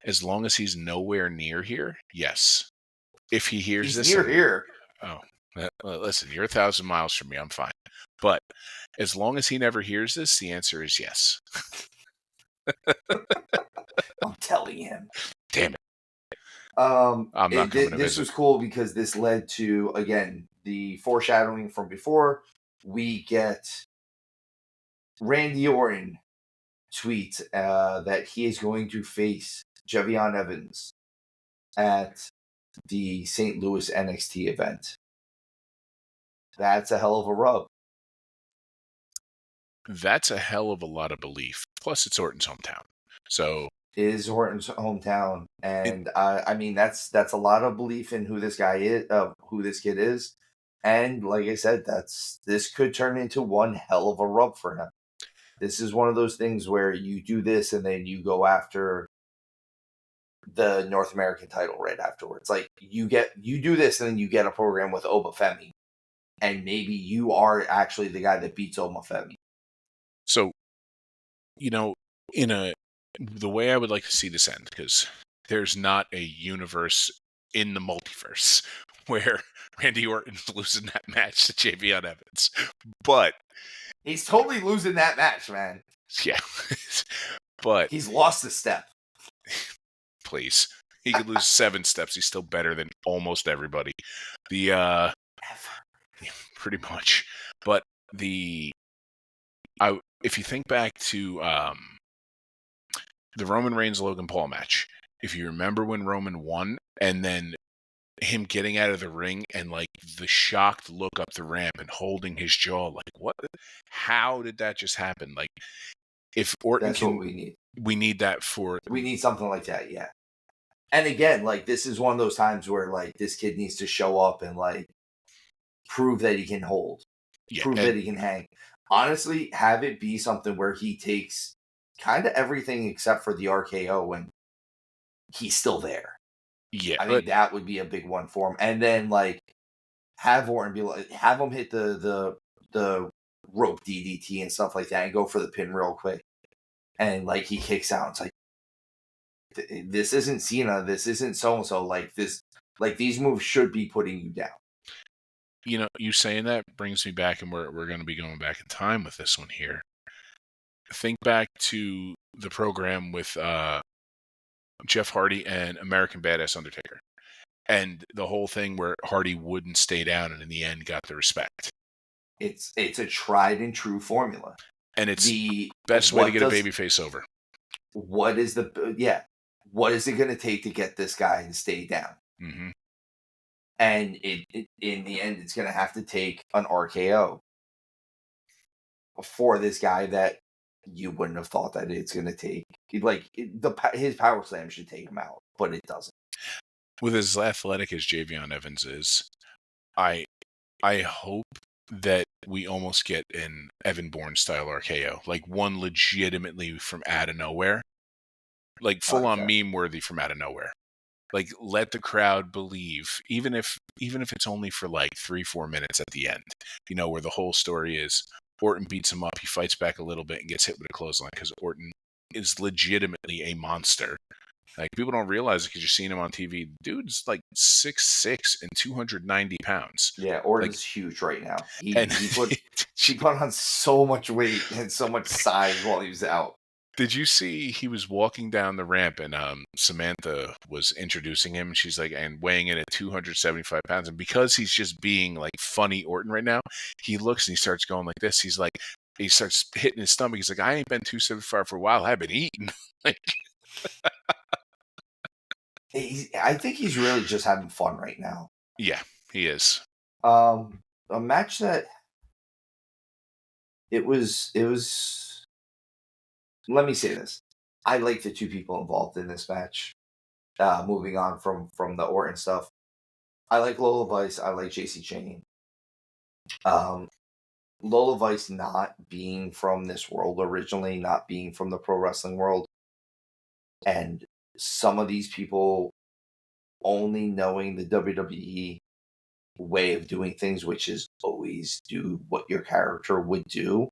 [SPEAKER 2] As long as he's nowhere near here, yes. If he hears this,
[SPEAKER 1] near here.
[SPEAKER 2] Oh, listen, you're 1,000 miles from me. I'm fine. But as long as he never hears this, the answer is yes.
[SPEAKER 1] I'm telling him.
[SPEAKER 2] Damn it. I'm not coming to
[SPEAKER 1] This
[SPEAKER 2] visit.
[SPEAKER 1] was cool because this led to, again, the foreshadowing from before. We get Randy Orton tweet that he is going to face Javion Evans at the St. Louis NXT event. That's a hell of a rub.
[SPEAKER 2] That's a hell of a lot of belief. Plus, it's Orton's hometown. So,
[SPEAKER 1] It is Orton's hometown,
[SPEAKER 2] it,
[SPEAKER 1] and I mean that's a lot of belief in who this guy is, who this kid is, and like I said, this could turn into one hell of a rub for him. This is one of those things where you do this and then you go after the North American title right afterwards. Like you do this and then you get a program with Obafemi, and maybe you are actually the guy that beats Obafemi.
[SPEAKER 2] so in the way I would like to see this end, because there's not a universe in the multiverse where Randy Orton's losing that match to Javion Evans. But
[SPEAKER 1] He's totally losing that match, man.
[SPEAKER 2] yeah, but
[SPEAKER 1] He's lost a step.
[SPEAKER 2] please, he could lose 7 steps. He's still better than almost everybody. Pretty much. But if you think back to the Roman Reigns Logan Paul match, if you remember when Roman won and then him getting out of the ring and like the shocked look up the ramp and holding his jaw, like what? How did that just happen? Like if Orton
[SPEAKER 1] That's what we need.
[SPEAKER 2] We need that for.
[SPEAKER 1] We need something like that, yeah. And again, like this is one of those times where like this kid needs to show up and like prove that he can hold, prove that he can hang. Honestly, have it be something where he takes kind of everything except for the RKO and he's still there.
[SPEAKER 2] Yeah,
[SPEAKER 1] I think that would be a big one for him. And then like have Orton be like, have him hit the rope DDT and stuff like that, and go for the pin real quick. And like he kicks out. It's like this isn't Cena. This isn't so and so. Like this, like these moves should be putting you down.
[SPEAKER 2] You saying that brings me back, and we're going to be going back in time with this one here. Think back to the program with Jeff Hardy and American Badass Undertaker, and the whole thing where Hardy wouldn't stay down, and in the end got the respect.
[SPEAKER 1] It's a tried and true formula,
[SPEAKER 2] and it's the best way to get a babyface over.
[SPEAKER 1] What is it going to take to get this guy to stay down?
[SPEAKER 2] Mm-hmm.
[SPEAKER 1] And in the end, it's going to have to take an RKO for this guy that you wouldn't have thought that it's going to take. Like his power slam should take him out, but it doesn't.
[SPEAKER 2] With as athletic as Javion Evans is, I hope that we almost get an Evan Bourne style RKO, like one legitimately from out of nowhere, like full on meme worthy from out of nowhere. Like let the crowd believe, even if it's only for like 3-4 minutes at the end, where the whole story is Orton beats him up, he fights back a little bit and gets hit with a clothesline because Orton is legitimately a monster. Like people don't realize it because you're seeing him on TV. Dude's like 6'6" and 290 pounds.
[SPEAKER 1] Yeah, Orton's huge right now. He put on so much weight and so much size while he was out.
[SPEAKER 2] Did you see he was walking down the ramp and Samantha was introducing him? She's like, and weighing in at 275 pounds. And because he's just being like funny Orton right now, he looks and he starts going like this. He's like, he starts hitting his stomach. He's like, I ain't been 275 for a while. I've been eating. Like,
[SPEAKER 1] I think he's really just having fun right now.
[SPEAKER 2] Yeah, he is.
[SPEAKER 1] A match that it was. Let me say this. I like the two people involved in this match. Moving on from the Orton stuff. I like Lola Vice. I like JC Chain. Lola Vice not being from this world originally, not being from the pro wrestling world. And some of these people only knowing the WWE way of doing things, which is always do what your character would do.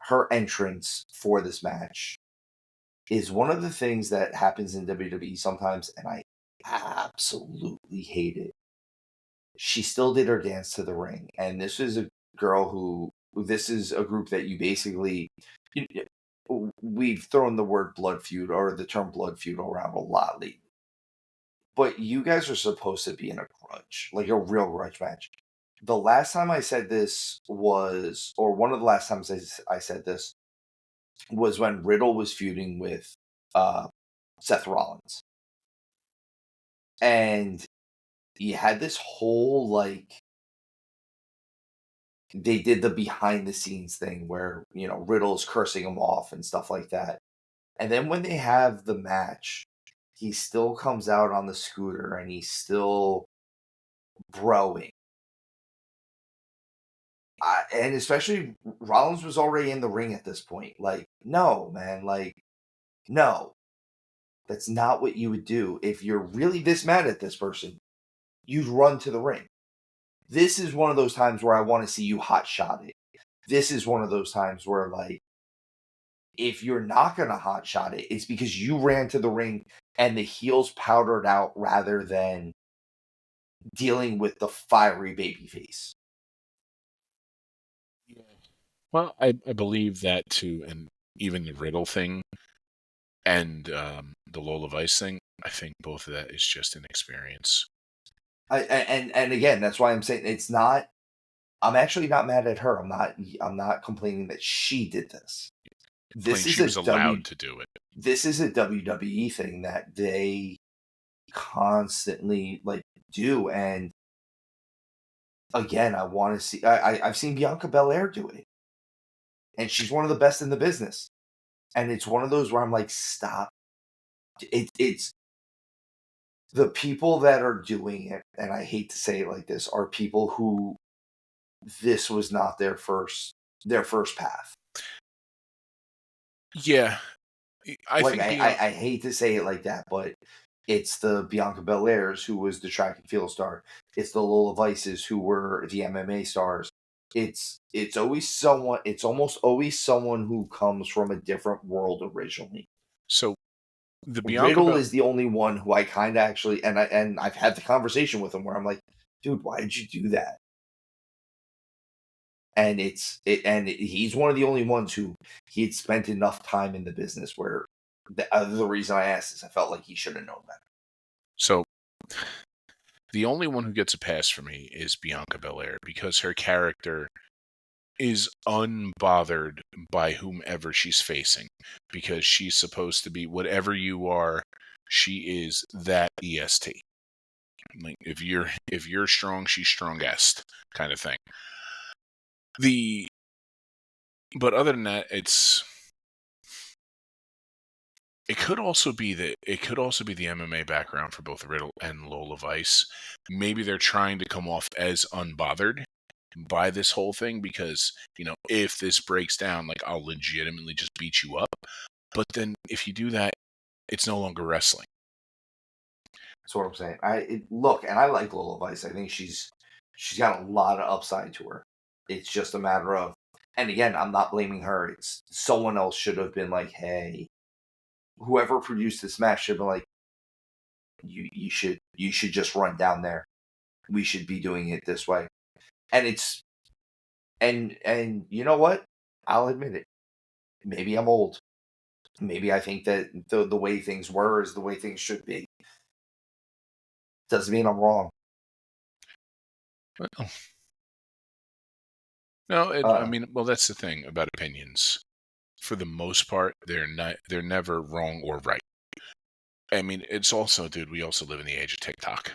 [SPEAKER 1] Her entrance for this match is one of the things that happens in WWE sometimes, and I absolutely hate it. She still did her dance to the ring, and this is a girl this is a group that you basically, we've thrown the word blood feud or the term blood feud around a lot lately. but you guys are supposed to be in a grudge, like a real grudge match. The last time I said this was, or one of the last times I said this was when Riddle was feuding with uh, Seth Rollins. And you had this whole, like, they did the behind the scenes thing where, Riddle's cursing him off and stuff like that. And then when they have the match, he still comes out on the scooter and he's still broing. And especially Rollins was already in the ring at this point. Like, no, man, like, no, that's not what you would do. If you're really this mad at this person, you'd run to the ring. This is one of those times where I want to see you hot shot it. This is one of those times where, like, if you're not going to hot shot it, it's because you ran to the ring and the heels powdered out rather than dealing with the fiery baby face.
[SPEAKER 2] Yeah. Well, I believe that too, and even the Riddle thing and the Lola Vice thing. I think both of that is just inexperience.
[SPEAKER 1] And again, that's why I'm saying it's not. I'm actually not mad at her. I'm not complaining that she did this.
[SPEAKER 2] Plain she was allowed to do it.
[SPEAKER 1] This is a WWE thing that they constantly like do, and again, I want to see. I've seen Bianca Belair do it, and she's one of the best in the business. And it's one of those where I'm like, stop. It's the people that are doing it, and I hate to say it like this, are people who this was not their first path.
[SPEAKER 2] Yeah, I
[SPEAKER 1] Like,
[SPEAKER 2] think
[SPEAKER 1] I hate to say it like that, but it's the Bianca Belairs who was the track and field star. It's the Lola Vices who were the MMA stars. It's always someone. It's almost always someone who comes from a different world originally.
[SPEAKER 2] so. The Bianca
[SPEAKER 1] Riddle is the only one who I kind of actually, and I've had the conversation with him where I'm like, dude, why did you do that? And he's one of the only ones who he had spent enough time in the business where the reason I asked is I felt like he should have known better.
[SPEAKER 2] So the only one who gets a pass for me is Bianca Belair because her character is unbothered by whomever she's facing because she's supposed to be whatever you are. She is that EST. Like if you're strong, she's strongest kind of thing. But other than that, it could also be the MMA background for both Riddle and Lola Vice. Maybe they're trying to come off as unbothered by this whole thing because, if this breaks down, like I'll legitimately just beat you up. But then if you do that, it's no longer wrestling.
[SPEAKER 1] That's what I'm saying. Look, and I like Lola Vice. I think she's got a lot of upside to her. It's just a matter of, and again, I'm not blaming her. It's someone else should have been like, hey, whoever produced this match should have been like, you should just run down there. We should be doing it this way. And it's and you know what? I'll admit it. Maybe I'm old. Maybe I think that the way things were is the way things should be. Doesn't mean I'm wrong.
[SPEAKER 2] Well, no,
[SPEAKER 1] Uh,
[SPEAKER 2] well, that's the thing about opinions. For the most part, they're never wrong or right. I mean, it's also, dude, we also live in the age of TikTok.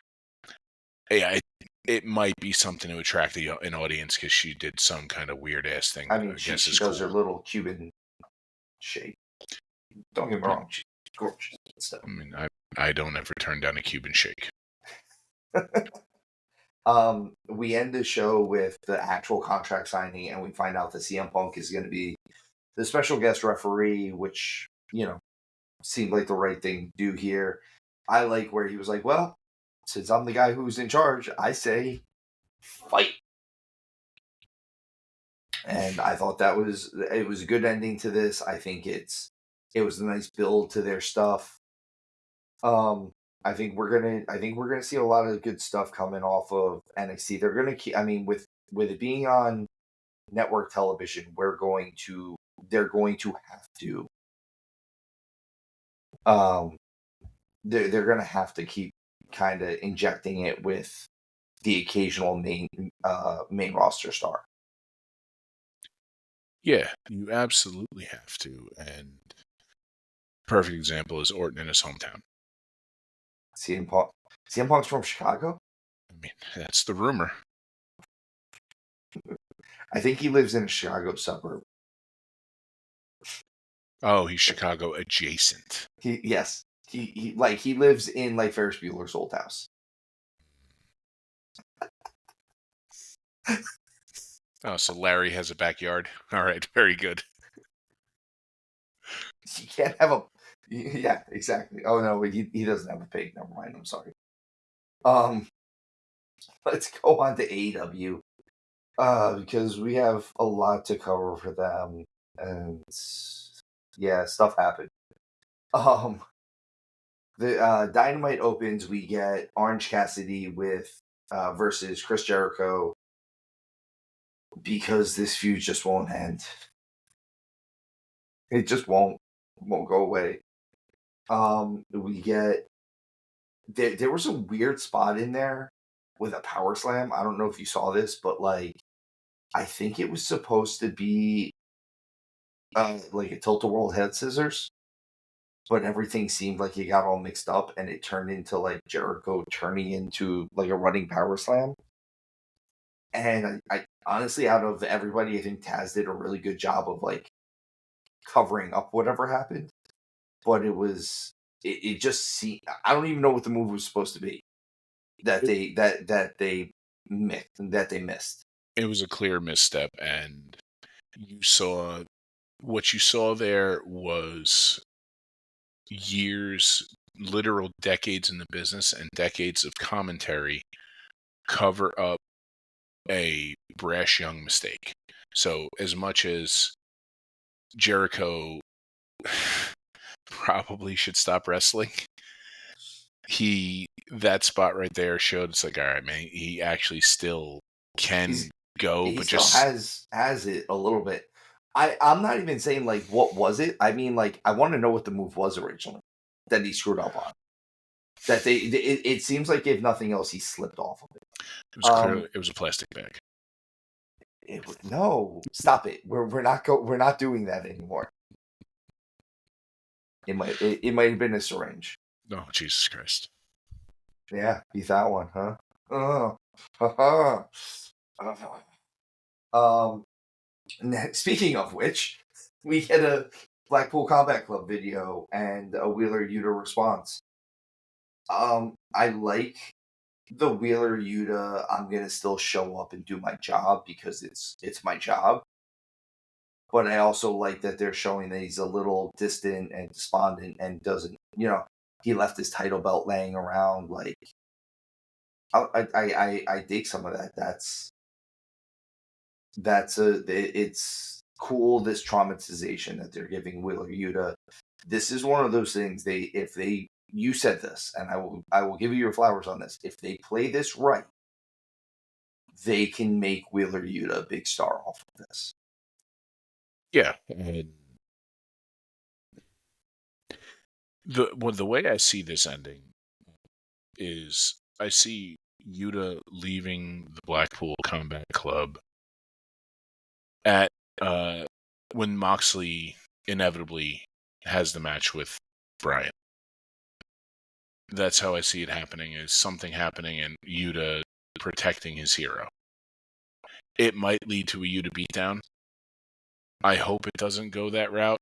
[SPEAKER 2] Yeah, it might be something to attract an audience because she did some kind of weird ass thing
[SPEAKER 1] I
[SPEAKER 2] that
[SPEAKER 1] mean,
[SPEAKER 2] I
[SPEAKER 1] she
[SPEAKER 2] guess is
[SPEAKER 1] does
[SPEAKER 2] cool.
[SPEAKER 1] her little Cuban shake. Don't get me wrong, she's gorgeous and stuff.
[SPEAKER 2] I mean, I don't ever turn down a Cuban shake.
[SPEAKER 1] We end the show with the actual contract signing, and we find out that CM Punk is going to be the special guest referee, which seemed like the right thing to do here. I like where he was like, "Well, since I'm the guy who's in charge, I say fight." And I thought it was a good ending to this. I think it was a nice build to their stuff. I think we're gonna see a lot of good stuff coming off of NXT. They're gonna keep. I mean, with it being on network television, they're going to have to um they're gonna have to keep kind of injecting it with the occasional main roster star.
[SPEAKER 2] Yeah, you absolutely have to. And perfect example is Orton in his hometown.
[SPEAKER 1] CM Punk. CM Punk's from Chicago?
[SPEAKER 2] I mean, that's the rumor.
[SPEAKER 1] I think he lives in a Chicago suburb.
[SPEAKER 2] Oh, he's Chicago adjacent.
[SPEAKER 1] Yes. He lives in like Ferris Bueller's old house.
[SPEAKER 2] Oh, so Larry has a backyard. All right, very good.
[SPEAKER 1] You can't have a yeah, exactly. Oh no, he doesn't have a pig. Never mind. I'm sorry. Um, let's go on to AEW. Because we have a lot to cover for them, and yeah, stuff happened. Um, the Dynamite opens. We get Orange Cassidy with versus Chris Jericho because this feud just won't end. It just won't go away. We get there was a weird spot in there with a power slam. I don't know if you saw this, but like I think it was supposed to be like a tilt-a-whirl head scissors, but everything seemed like it got all mixed up and it turned into like Jericho turning into like a running power slam. And I honestly, out of everybody, I think Taz did a really good job of like covering up whatever happened. But it just seemed, I don't even know what the move was supposed to be that they missed.
[SPEAKER 2] It was a clear misstep, and you saw what you saw there was years, literal decades in the business and decades of commentary cover up a brash young mistake. So as much as Jericho probably should stop wrestling, that spot right there showed it's like, all right, man, he actually still can
[SPEAKER 1] He's
[SPEAKER 2] go,
[SPEAKER 1] he
[SPEAKER 2] but
[SPEAKER 1] still
[SPEAKER 2] just
[SPEAKER 1] has it a little bit. I'm not even saying like what was it. I mean like I want to know what the move was originally that he screwed up on. That it seems like if nothing else he slipped off of it.
[SPEAKER 2] it was clearly it was a plastic bag.
[SPEAKER 1] No, stop it. We're not doing that anymore. It might have been a syringe.
[SPEAKER 2] Oh, Jesus Christ.
[SPEAKER 1] Yeah, be that one, huh? Oh. um. Speaking of which, we get a Blackpool Combat Club video and a Wheeler Yuta response. I like the Wheeler Yuta. I'm gonna still show up and do my job because it's my job. But I also like that they're showing that he's a little distant and despondent and doesn't, he left his title belt laying around. Like, I dig some of that. It's cool, this traumatization that they're giving Wheeler Yuta. This is one of those things you said this, and I will give you your flowers on this. If they play this right, they can make Wheeler Yuta a big star off of this.
[SPEAKER 2] Yeah. The way I see this ending is I see Yuta leaving the Blackpool Combat Club at when Moxley inevitably has the match with Bryan. That's how I see it happening, is something happening and Yuta protecting his hero. It might lead to a Yuta beatdown. I hope it doesn't go that route.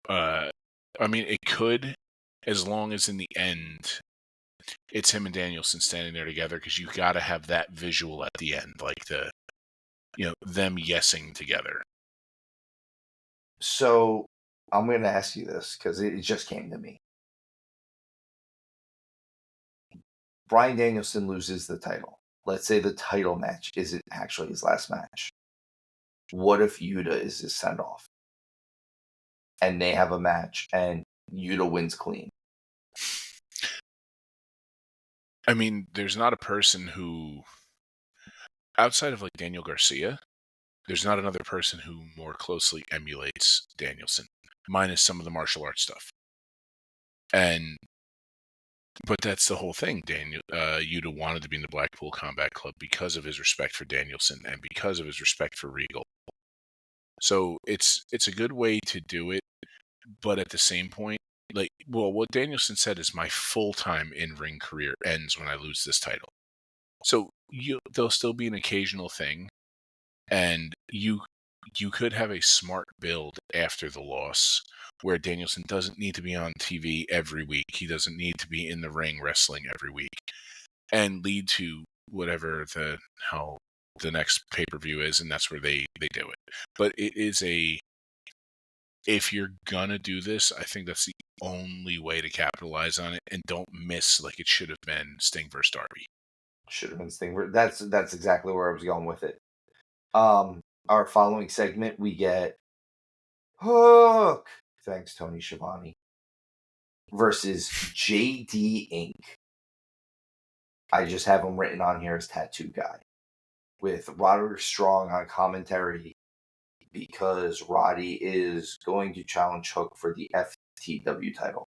[SPEAKER 2] I mean, it could, as long as in the end it's him and Danielson standing there together, because you got to have that visual at the end, like them yesing together.
[SPEAKER 1] So I'm going to ask you this because it just came to me. Bryan Danielson loses the title. Let's say the title match isn't actually his last match. What if Yuta is his send off? And they have a match and Yuta wins clean.
[SPEAKER 2] I mean, there's not a person who, outside of like Daniel Garcia, there's not another person who more closely emulates Danielson, minus some of the martial arts stuff. And But that's the whole thing. Daniel Yuta wanted to be in the Blackpool Combat Club because of his respect for Danielson and because of his respect for Regal. So it's a good way to do it, but at the same point, like, well, what Danielson said is my full-time in-ring career ends when I lose this title. So there'll still be an occasional thing, and you could have a smart build after the loss where Danielson doesn't need to be on TV every week. He doesn't need to be in the ring wrestling every week, and lead to whatever how the next pay-per-view is, and that's where they do it. But it is if you're gonna do this, I think that's the only way to capitalize on it, and don't miss like it should have been Sting versus Darby.
[SPEAKER 1] Should have been Sting. That's exactly where I was going with it. Our following segment, we get Hook. Thanks, Tony Schiavone. Versus JD Inc. I just have him written on here as Tattoo Guy. With Roderick Strong on commentary because Roddy is going to challenge Hook for the FTW title.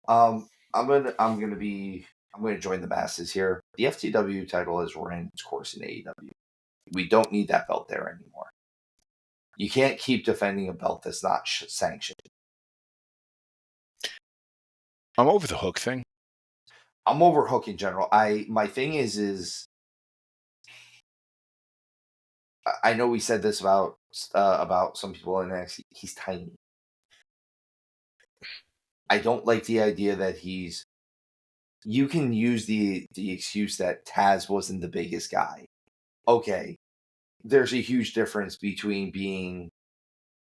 [SPEAKER 1] I'm gonna join the masses here. The FTW title has ran its course in AEW. We don't need that belt there anymore. You can't keep defending a belt that's not sanctioned.
[SPEAKER 2] I'm over the Hook thing.
[SPEAKER 1] I'm over Hook in general. My thing is I know we said this about some people in NXT. He's tiny. I don't like the idea that you can use the excuse that Taz wasn't the biggest guy. Okay, there's a huge difference between being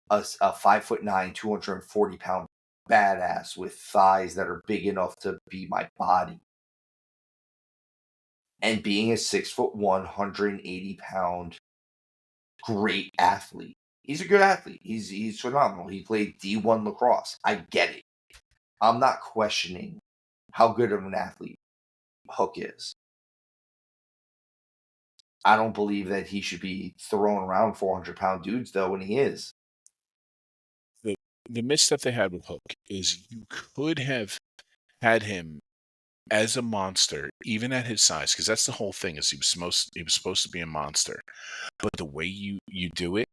[SPEAKER 1] a 5'9", 240-pound badass with thighs that are big enough to be my body, and being a 6'1", 180-pound great athlete. He's a good athlete. He's phenomenal. He played D1 lacrosse. I get it. I'm not questioning how good of an athlete Hook is. I don't believe that he should be throwing around 400-pound dudes, though, when he is.
[SPEAKER 2] The misstep they had with Hook is you could have had him as a monster, even at his size, because that's the whole thing. Is he was supposed to be a monster, but the way you do it,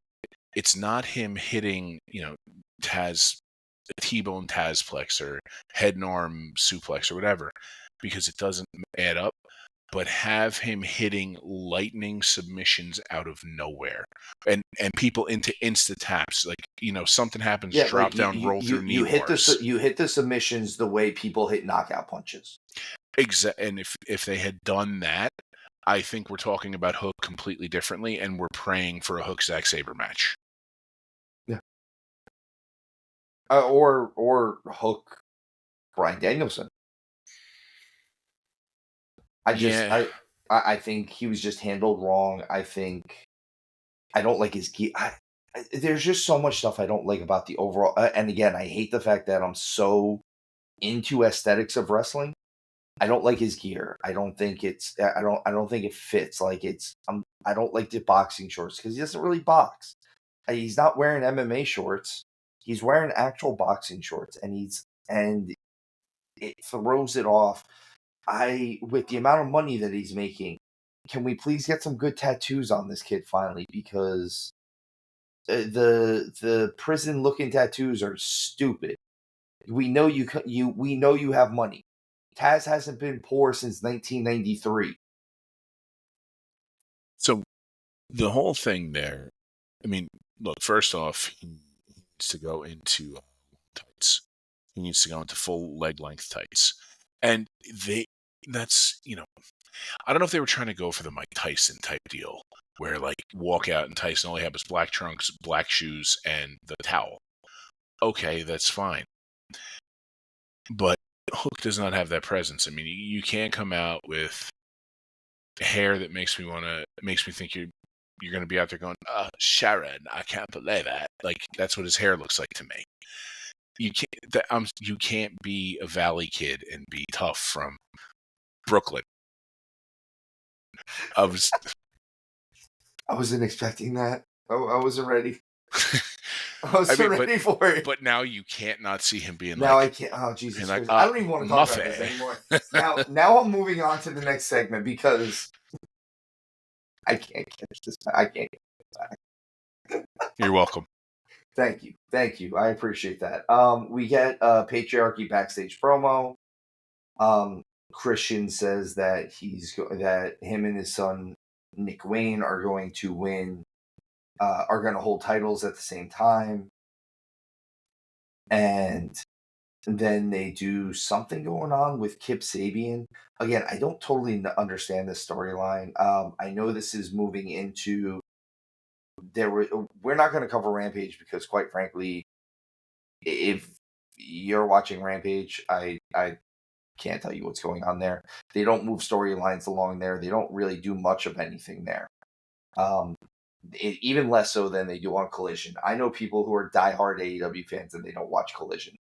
[SPEAKER 2] it's not him hitting Taz, T-bone Tazplex or head and arm suplex or whatever, because it doesn't add up. But have him hitting lightning submissions out of nowhere, and people into insta taps, like something happens,
[SPEAKER 1] Yeah,
[SPEAKER 2] drop
[SPEAKER 1] like
[SPEAKER 2] down, roll through knee
[SPEAKER 1] you hit
[SPEAKER 2] bars.
[SPEAKER 1] you hit the submissions the way people hit knockout punches.
[SPEAKER 2] And if they had done that, I think we're talking about Hook completely differently, and we're praying for a Hook Zack Sabre match.
[SPEAKER 1] Yeah. Or Hook Bryan Danielson. I think he was just handled wrong. I don't like his gear. There's just so much stuff I don't like about the overall. And again, I hate the fact that I'm so into aesthetics of wrestling. I don't like his gear. I don't think it fits. Like I don't like the boxing shorts because he doesn't really box. He's not wearing MMA shorts. He's wearing actual boxing shorts, and it throws it off. With the amount of money that he's making, can we please get some good tattoos on this kid finally? Because the prison looking tattoos are stupid. We know we know you have money. Taz hasn't been poor since 1993.
[SPEAKER 2] So the whole thing there, I mean, look, first off, he needs to go into tights. He needs to go into full leg length tights. And that's, I don't know if they were trying to go for the Mike Tyson type deal where like walk out and Tyson only had his black trunks, black shoes, and the towel. Okay, that's fine. But Hook does not have that presence. I mean, you can't come out with hair that makes me think you're going to be out there going, Sharon, I can't believe that. Like that's what his hair looks like to me. You can't be a Valley kid and be tough from Brooklyn.
[SPEAKER 1] I wasn't expecting that. I wasn't ready. I was
[SPEAKER 2] I
[SPEAKER 1] so
[SPEAKER 2] mean,
[SPEAKER 1] ready for it.
[SPEAKER 2] but now you can't not see him
[SPEAKER 1] Now I can't. Oh Jesus Christ! I don't even want to talk about this
[SPEAKER 2] Muffet.
[SPEAKER 1] anymore. Now I'm moving on to the next segment because I can't catch this. I can't get this back.
[SPEAKER 2] You're welcome.
[SPEAKER 1] Thank you. I appreciate that. We get a patriarchy backstage promo. Christian says that that him and his son Nick Wayne are going to win, are going to hold titles at the same time, and then they do something going on with Kip Sabian. Again, I don't totally understand this storyline. I know this is moving into we're not going to cover Rampage because, quite frankly, if you're watching Rampage, I can't tell you what's going on there. They don't move storylines along there. They don't really do much of anything there. Even less so than they do on Collision. I know people who are diehard AEW fans and they don't watch Collision.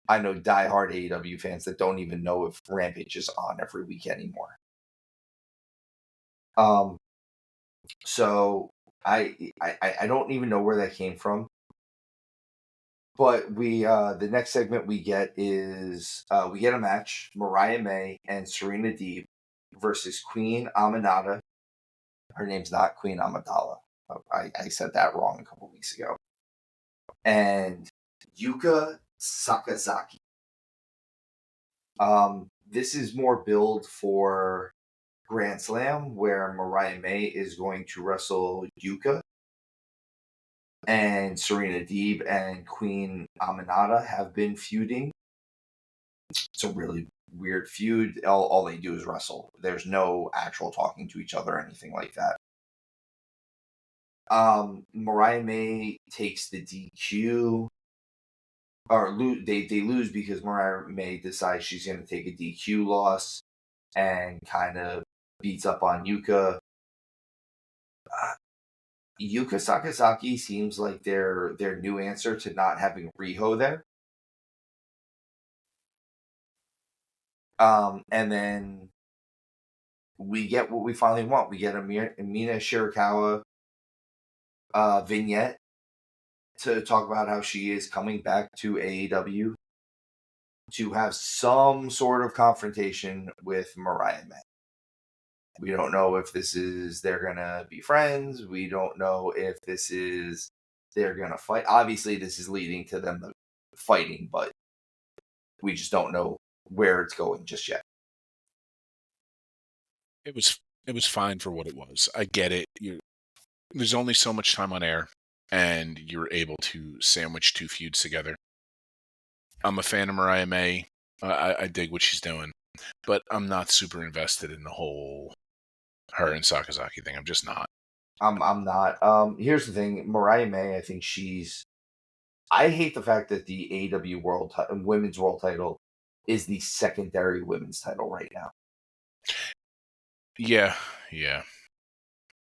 [SPEAKER 1] I know diehard AEW fans that don't even know if Rampage is on every week anymore. So I don't even know where that came from. But the next segment we get is we get a match: Mariah May and Serena Deeb versus Queen Aminata. Her name's not Queen Amidala. I said that wrong a couple weeks ago. And Yuka Sakazaki. This is more build for Grand Slam, where Mariah May is going to wrestle Yuka, and Serena Deeb and Queen Aminata have been feuding. It's a really weird feud. All they do is wrestle. There's no actual talking to each other or anything like that. Mariah May takes the DQ, or they lose because Mariah May decides she's going to take a DQ loss and kind of beats up on Yuka. Yuka Sakazaki seems like their new answer to not having Riho there. And then we get what we finally want. We get a Mina Shirakawa vignette to talk about how she is coming back to AEW to have some sort of confrontation with Mariah May. We don't know if they're gonna be friends. We don't know if they're gonna fight. Obviously, this is leading to them fighting, but we just don't know where it's going just yet.
[SPEAKER 2] It was fine for what it was. I get it. There's only so much time on air, and you're able to sandwich two feuds together. I'm a fan of Mariah May. I dig what she's doing, but I'm not super invested in the whole her and Sakazaki thing. I'm just not.
[SPEAKER 1] I'm not. Here's the thing, Mariah May. I think I hate the fact that the AEW Women's World Title is the secondary women's title right now.
[SPEAKER 2] Yeah.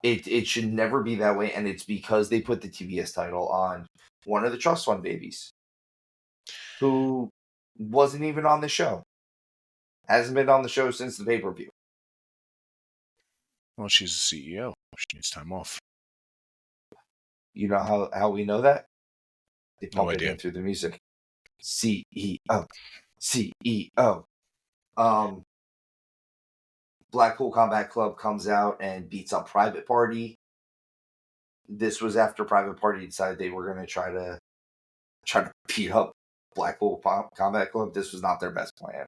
[SPEAKER 1] It should never be that way, and it's because they put the TBS title on one of the Trust Fund babies, who wasn't even on the show. Hasn't been on the show since the pay-per-view.
[SPEAKER 2] Well, she's the CEO. She needs time off.
[SPEAKER 1] You know how we know that? They pump it
[SPEAKER 2] idea.
[SPEAKER 1] in through the music. CEO. Blackpool Combat Club comes out and beats up Private Party. This was after Private Party decided they were going to try to beat up Blackpool Combat Club. This was not their best plan.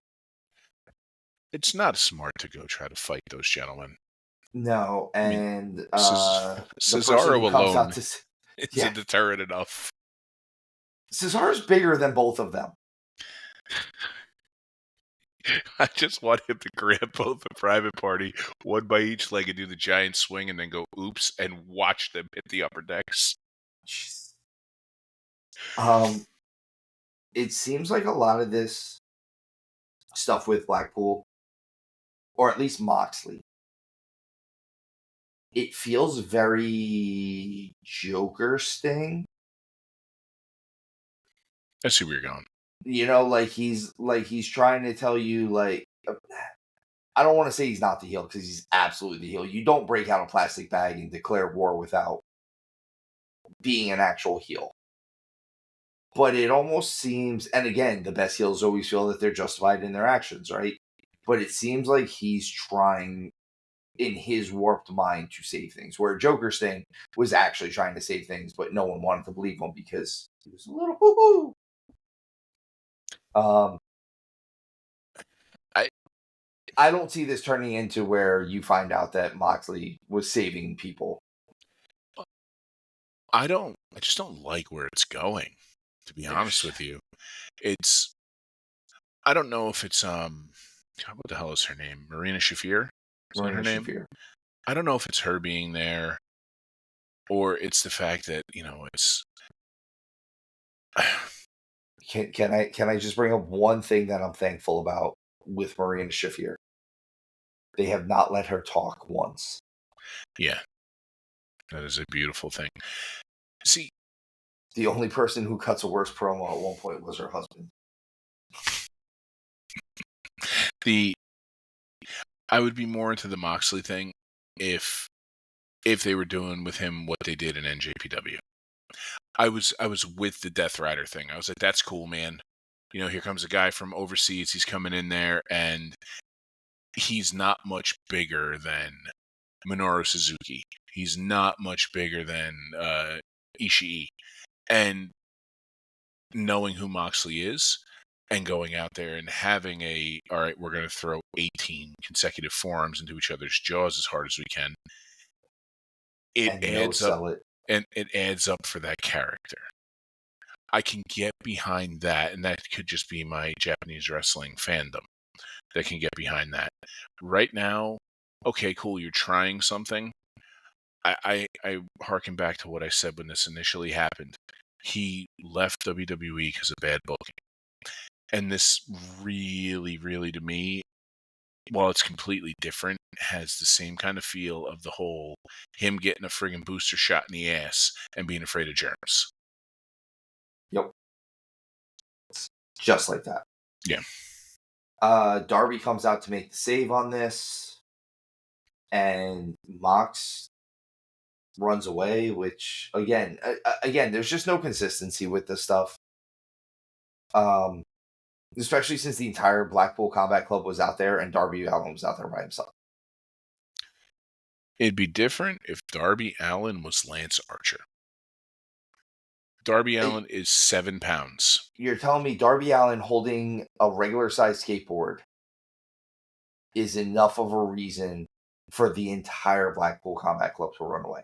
[SPEAKER 2] It's not smart to go try to fight those gentlemen.
[SPEAKER 1] No, and
[SPEAKER 2] Cesaro alone is a deterrent enough.
[SPEAKER 1] Cesaro's bigger than both of them.
[SPEAKER 2] I just want him to grab both the Private Party, one by each leg, and do the giant swing, and then go oops, and watch them hit the upper decks.
[SPEAKER 1] It seems like a lot of this stuff with Blackpool, or at least Moxley, it feels very Joker Sting.
[SPEAKER 2] I see where you're going.
[SPEAKER 1] You know, like he's trying to tell you, like, I don't want to say he's not the heel because he's absolutely the heel. You don't break out a plastic bag and declare war without being an actual heel. But it almost seems, and again, the best heels always feel that they're justified in their actions, right? But it seems like he's trying in his warped mind to save things, where Joker Sting was actually trying to save things, but no one wanted to believe him because he was a little hoo-hoo. Um,
[SPEAKER 2] I
[SPEAKER 1] I don't see this turning into where you find out that Moxley was saving people.
[SPEAKER 2] I just don't like where it's going, to be honest with you. It's I don't know if it's God, what the hell is her name? Marina Shafir? Is that her
[SPEAKER 1] Marina
[SPEAKER 2] name?
[SPEAKER 1] Shafir.
[SPEAKER 2] I don't know if it's her being there or it's the fact that, it's
[SPEAKER 1] Can I just bring up one thing that I'm thankful about with Marina Shafir? They have not let her talk once.
[SPEAKER 2] yeah. That is a beautiful thing. See,
[SPEAKER 1] The only person who cuts a worse promo at one point was her husband.
[SPEAKER 2] I would be more into the Moxley thing if they were doing with him what they did in NJPW. I was with the Death Rider thing. I was like, that's cool, man. Here comes a guy from overseas. He's coming in there, and he's not much bigger than Minoru Suzuki. He's not much bigger than Ishii. And knowing who Moxley is and going out there and having all right, we're going to throw 18 consecutive forearms into each other's jaws as hard as we can. It
[SPEAKER 1] And no
[SPEAKER 2] adds up,
[SPEAKER 1] sell it.
[SPEAKER 2] and it adds up for that character. I can get behind that, and that could just be my Japanese wrestling fandom that can get behind that. Right now, okay, cool, you're trying something. I harken back to what I said when this initially happened. He left WWE because of bad booking. And this really, really, to me, while it's completely different, has the same kind of feel of the whole him getting a friggin' booster shot in the ass and being afraid of germs.
[SPEAKER 1] Yep. Just like that.
[SPEAKER 2] Yeah.
[SPEAKER 1] Darby comes out to make the save on this, and Mox runs away, which again, there's just no consistency with this stuff. Especially since the entire Blackpool Combat Club was out there and Darby Allin was out there by himself.
[SPEAKER 2] It'd be different if Darby Allin was Lance Archer. Darby Allin is 7 pounds.
[SPEAKER 1] You're telling me Darby Allin holding a regular sized skateboard is enough of a reason for the entire Blackpool Combat Club to run away?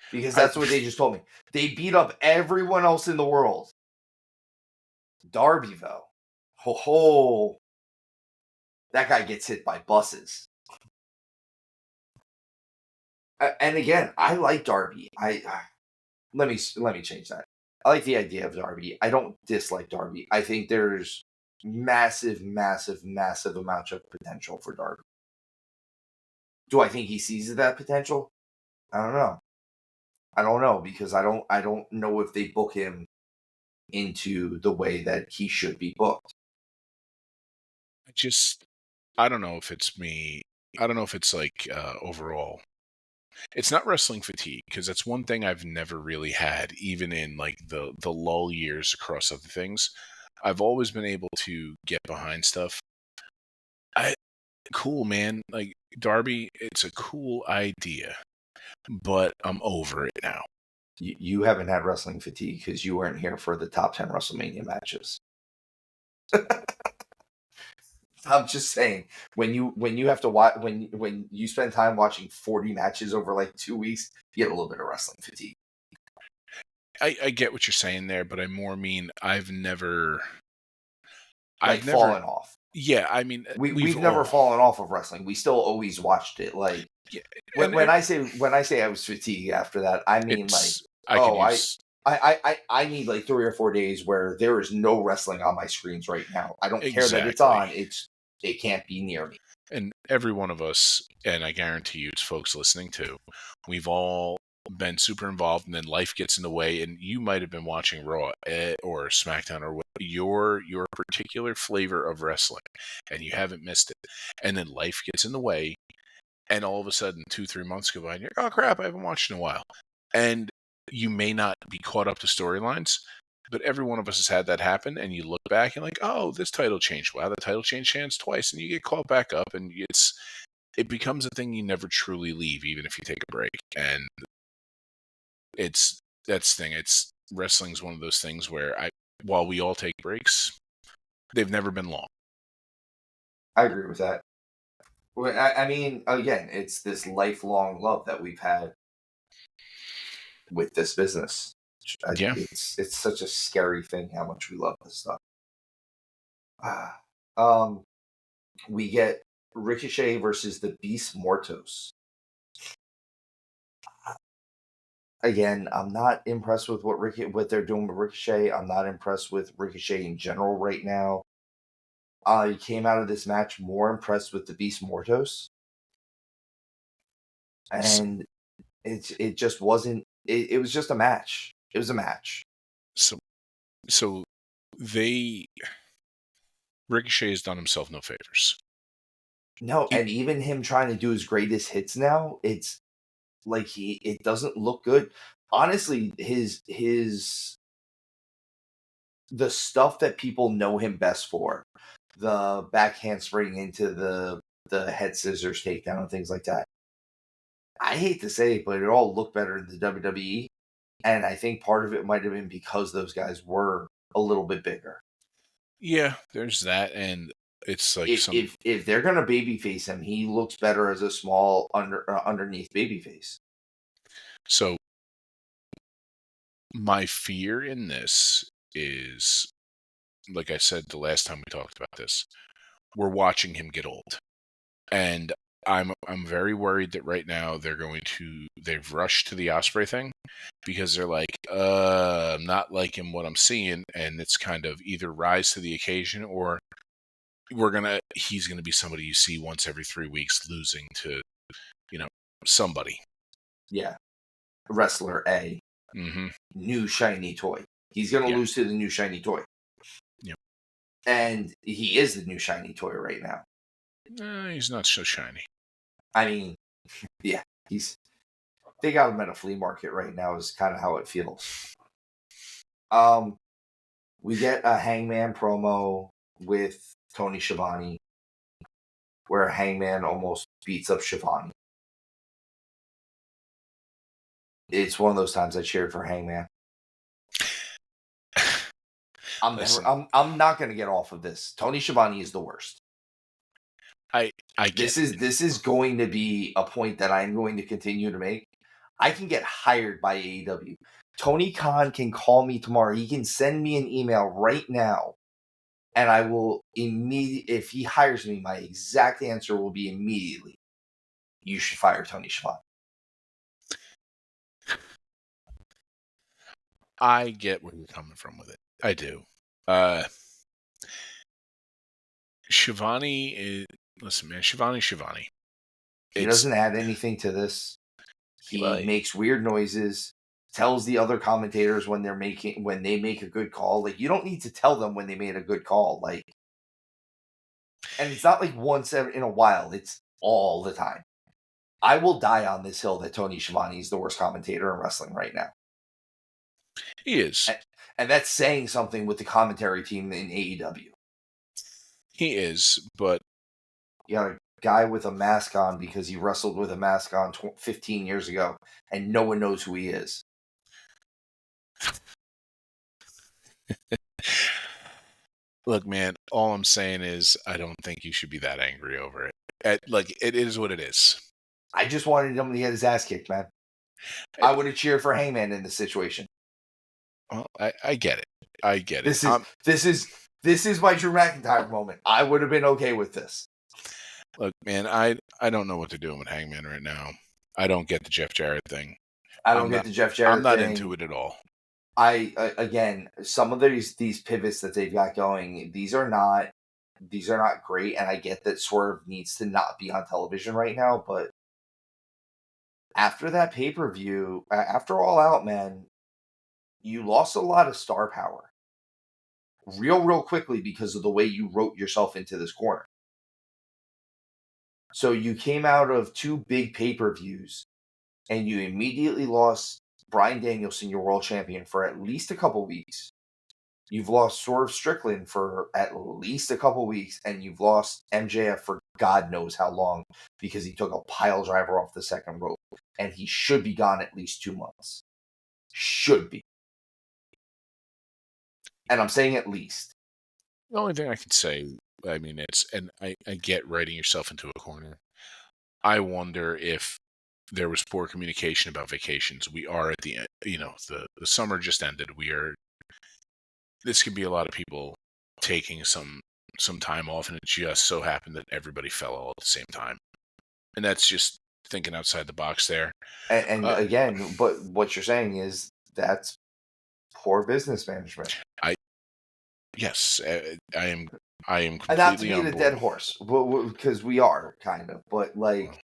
[SPEAKER 1] Because that's what they just told me. They beat up everyone else in the world. Darby, though, that guy gets hit by buses. And again, I like Darby. Let me change that. I like the idea of Darby. I don't dislike Darby. I think there's massive amounts of potential for Darby. Do I think he seizes that potential? I don't know. I don't know because I don't know if they book him into the way that he should be booked.
[SPEAKER 2] I don't know if it's me. I don't know if it's like overall. It's not wrestling fatigue because that's one thing I've never really had, even in like the lull years across other things. I've always been able to get behind stuff. Cool, man. Like Darby, it's a cool idea, but I'm over it now.
[SPEAKER 1] You haven't had wrestling fatigue because you weren't here for the top 10 WrestleMania matches. I'm just saying, when you have to watch, when you spend time watching 40 matches over like 2 weeks, you get a little bit of wrestling fatigue.
[SPEAKER 2] I get what you're saying there, but I more mean I've never
[SPEAKER 1] fallen off.
[SPEAKER 2] Yeah, I mean
[SPEAKER 1] we've never fallen off of wrestling. We still always watched it. Like
[SPEAKER 2] yeah,
[SPEAKER 1] when I say I was fatigued after that, I mean like I need like 3 or 4 days where there is no wrestling on my screens right now. I don't care that it's on. It can't be near me.
[SPEAKER 2] And every one of us, and I guarantee you, it's folks listening too, we've all been super involved, and then life gets in the way, and you might have been watching Raw or SmackDown or your particular flavor of wrestling, and you haven't missed it. And then life gets in the way, and all of a sudden 2-3 months go by, and you're like, oh crap, I haven't watched in a while. And you may not be caught up to storylines, but every one of us has had that happen, and you look back and like, oh, this title changed. Wow, the title changed hands twice, and you get caught back up, and it becomes a thing you never truly leave, even if you take a break. And that's the thing. It's wrestling's one of those things where while we all take breaks, they've never been long.
[SPEAKER 1] I agree with that. Well, I mean, again, it's this lifelong love that we've had with this business.
[SPEAKER 2] Yeah.
[SPEAKER 1] It's such a scary thing how much we love this stuff. We get Ricochet versus the Beast Mortos. Again, I'm not impressed with what they're doing with Ricochet. I'm not impressed with Ricochet in general right now. I came out of this match more impressed with the Beast Mortos,
[SPEAKER 2] So,
[SPEAKER 1] and it just wasn't. It was just a match. It was a match.
[SPEAKER 2] so Ricochet has done himself no favors.
[SPEAKER 1] No, and even him trying to do his greatest hits now, it's like it doesn't look good. Honestly, the stuff that people know him best for, the back handspring into the head scissors takedown and things like that. I hate to say it, but it all looked better in the WWE, and I think part of it might have been because those guys were a little bit bigger.
[SPEAKER 2] Yeah, there's that, and it's like
[SPEAKER 1] If they're gonna babyface him, he looks better as a small underneath babyface.
[SPEAKER 2] So my fear in this is, like I said the last time we talked about this, we're watching him get old. And I'm very worried that right now they've rushed to the Osprey thing because they're like, I'm not liking what I'm seeing, and it's kind of either rise to the occasion or he's gonna be somebody you see once every 3 weeks losing to, somebody.
[SPEAKER 1] Yeah, wrestler A,
[SPEAKER 2] Mm-hmm.
[SPEAKER 1] new shiny toy. He's gonna
[SPEAKER 2] Yeah.
[SPEAKER 1] lose to the new shiny toy.
[SPEAKER 2] Yeah.
[SPEAKER 1] And he is the new shiny toy right now.
[SPEAKER 2] He's not so shiny.
[SPEAKER 1] I mean, yeah, they got him at a flea market right now is kind of how it feels. We get a Hangman promo with Tony Schiavone where Hangman almost beats up Schiavone. It's one of those times I cheered for Hangman.
[SPEAKER 2] Listen,
[SPEAKER 1] I'm not gonna get off of this. Tony Schiavone is the worst.
[SPEAKER 2] I get
[SPEAKER 1] This is going to be a point that I'm going to continue to make. I can get hired by AEW. Tony Khan can call me tomorrow. He can send me an email right now, and I will immediately. If he hires me, my exact answer will be immediately. You should fire Tony Schiavone.
[SPEAKER 2] I get where you're coming from with it. I do. Shivani is listen, man. Shivani.
[SPEAKER 1] He doesn't add anything to this. He makes weird noises. Tells the other commentators when they make a good call. Like, you don't need to tell them when they made a good call. Like, and it's not like once in a while. It's all the time. I will die on this hill that Tony Schiavone is the worst commentator in wrestling right now.
[SPEAKER 2] He is.
[SPEAKER 1] And that's saying something with the commentary team in AEW.
[SPEAKER 2] He is, but
[SPEAKER 1] you got a guy with a mask on because he wrestled with a mask on 15 years ago, and no one knows who he is.
[SPEAKER 2] Look, man, all I'm saying is I don't think you should be that angry over it. Like, it is what it is.
[SPEAKER 1] I just wanted him to get his ass kicked, man. I would have cheered for Hangman in this situation.
[SPEAKER 2] Well, I get it. I get it.
[SPEAKER 1] This is my Drew McIntyre moment. I would have been okay with this.
[SPEAKER 2] Look, man, I don't know what they're doing with Hangman right now. I don't get the Jeff Jarrett thing.
[SPEAKER 1] I don't get the Jeff Jarrett thing.
[SPEAKER 2] I'm not into it at all.
[SPEAKER 1] Again, some of these pivots that they've got going, these are not great, and I get that Swerve needs to not be on television right now, but after that pay-per-view, after All Out, man, you lost a lot of star power real quickly because of the way you wrote yourself into this corner. So you came out of 2 big pay-per-views and you immediately lost Bryan Danielson, your world champion, for at least a couple weeks. You've lost Swerve Strickland for at least a couple weeks, and you've lost MJF for God knows how long because he took a pile driver off the second rope, and he should be gone at least 2 months. Should be. And I'm saying at least.
[SPEAKER 2] The only thing I can say, I mean, and I get writing yourself into a corner. I wonder if there was poor communication about vacations. We are at the end, the summer just ended. This could be a lot of people taking some time off, and it just so happened that everybody fell all at the same time. And that's just thinking outside the box there.
[SPEAKER 1] And again, but what you're saying is that's poor business management.
[SPEAKER 2] Yes, I am completely
[SPEAKER 1] and not to beat
[SPEAKER 2] on
[SPEAKER 1] a
[SPEAKER 2] board.
[SPEAKER 1] dead horse, because we are kind of, but like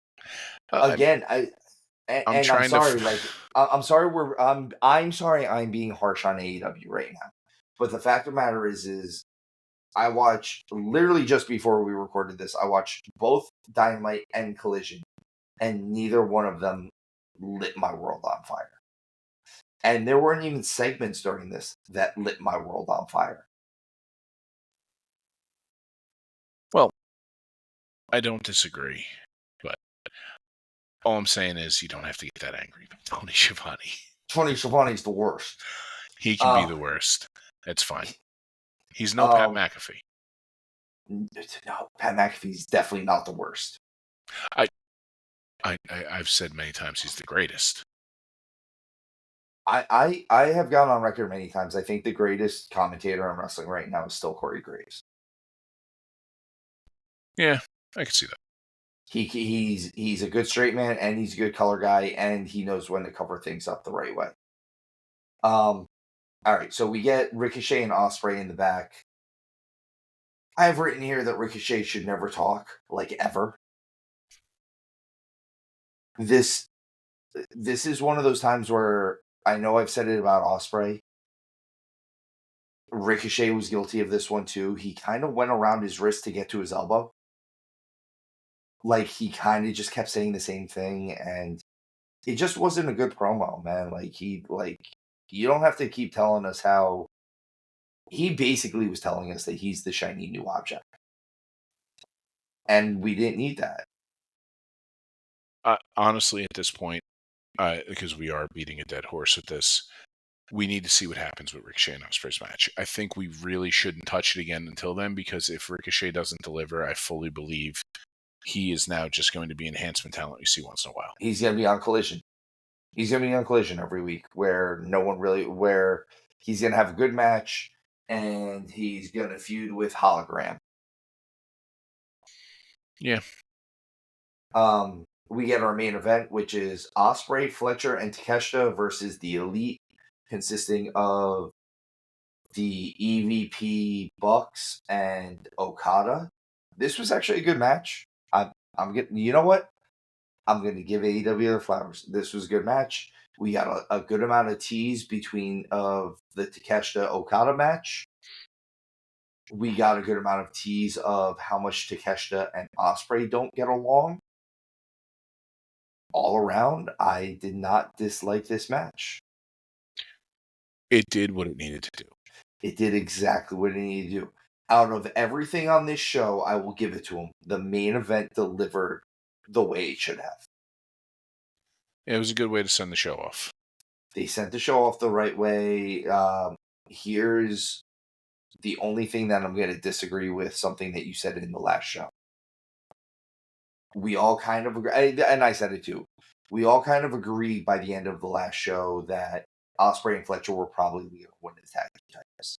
[SPEAKER 1] again, I'm sorry, I'm sorry I'm sorry I'm being harsh on AEW right now, but the fact of the matter is I watched literally just before we recorded this. I watched both Dynamite and Collision, and neither one of them lit my world on fire. And there weren't even segments during this that lit my world on fire.
[SPEAKER 2] Well, I don't disagree, but all I'm saying is you don't have to get that angry. Tony Schiavone.
[SPEAKER 1] Tony Schiavone's the worst.
[SPEAKER 2] He can be the worst. That's fine. He's no Pat McAfee.
[SPEAKER 1] No, Pat McAfee's definitely not the worst.
[SPEAKER 2] I've said many times he's the greatest.
[SPEAKER 1] I have gone on record many times. I think the greatest commentator on wrestling right now is still Corey Graves.
[SPEAKER 2] Yeah, I can see that.
[SPEAKER 1] He's a good straight man, and he's a good color guy, and he knows when to cover things up the right way. All right, so we get Ricochet and Ospreay in the back. I have written here that Ricochet should never talk, like ever. This is one of those times where I know I've said it about Ospreay. Ricochet was guilty of this one too. He kind of went around his wrist to get to his elbow. Like, he kind of just kept saying the same thing, and it just wasn't a good promo, man. You don't have to keep telling us how. He basically was telling us that he's the shiny new object. And we didn't need that.
[SPEAKER 2] Honestly, at this point, because we are beating a dead horse with this, we need to see what happens with Ricochet and Ospreay's match. I think we really shouldn't touch it again until then, because if Ricochet doesn't deliver, I fully believe he is now just going to be enhancement talent you see once in a while.
[SPEAKER 1] He's going to be on Collision. He's going to be on Collision every week, where he's going to have a good match, and he's going to feud with Hologram.
[SPEAKER 2] Yeah.
[SPEAKER 1] We get our main event, which is Ospreay, Fletcher, and Takeshita versus the Elite, consisting of the EVP Bucks and Okada. This was actually a good match. I'm getting, you know what? I'm going to give AEW their flowers. This was a good match. We got a good amount of tease between of the Takeshita Okada match. We got a good amount of tease of how much Takeshita and Ospreay don't get along. All around, I did not dislike this match.
[SPEAKER 2] It did what it needed to do.
[SPEAKER 1] It did exactly what it needed to do. Out of everything on this show, I will give it to them. The main event delivered the way it should have.
[SPEAKER 2] It was a good way to send the show off.
[SPEAKER 1] They sent the show off the right way. Here's the only thing that I'm going to disagree with, something that you said in the last show. We all kind of agree, and I said it too. We all kind of agreed by the end of the last show that Ospreay and Fletcher were probably going to win the tag team titles.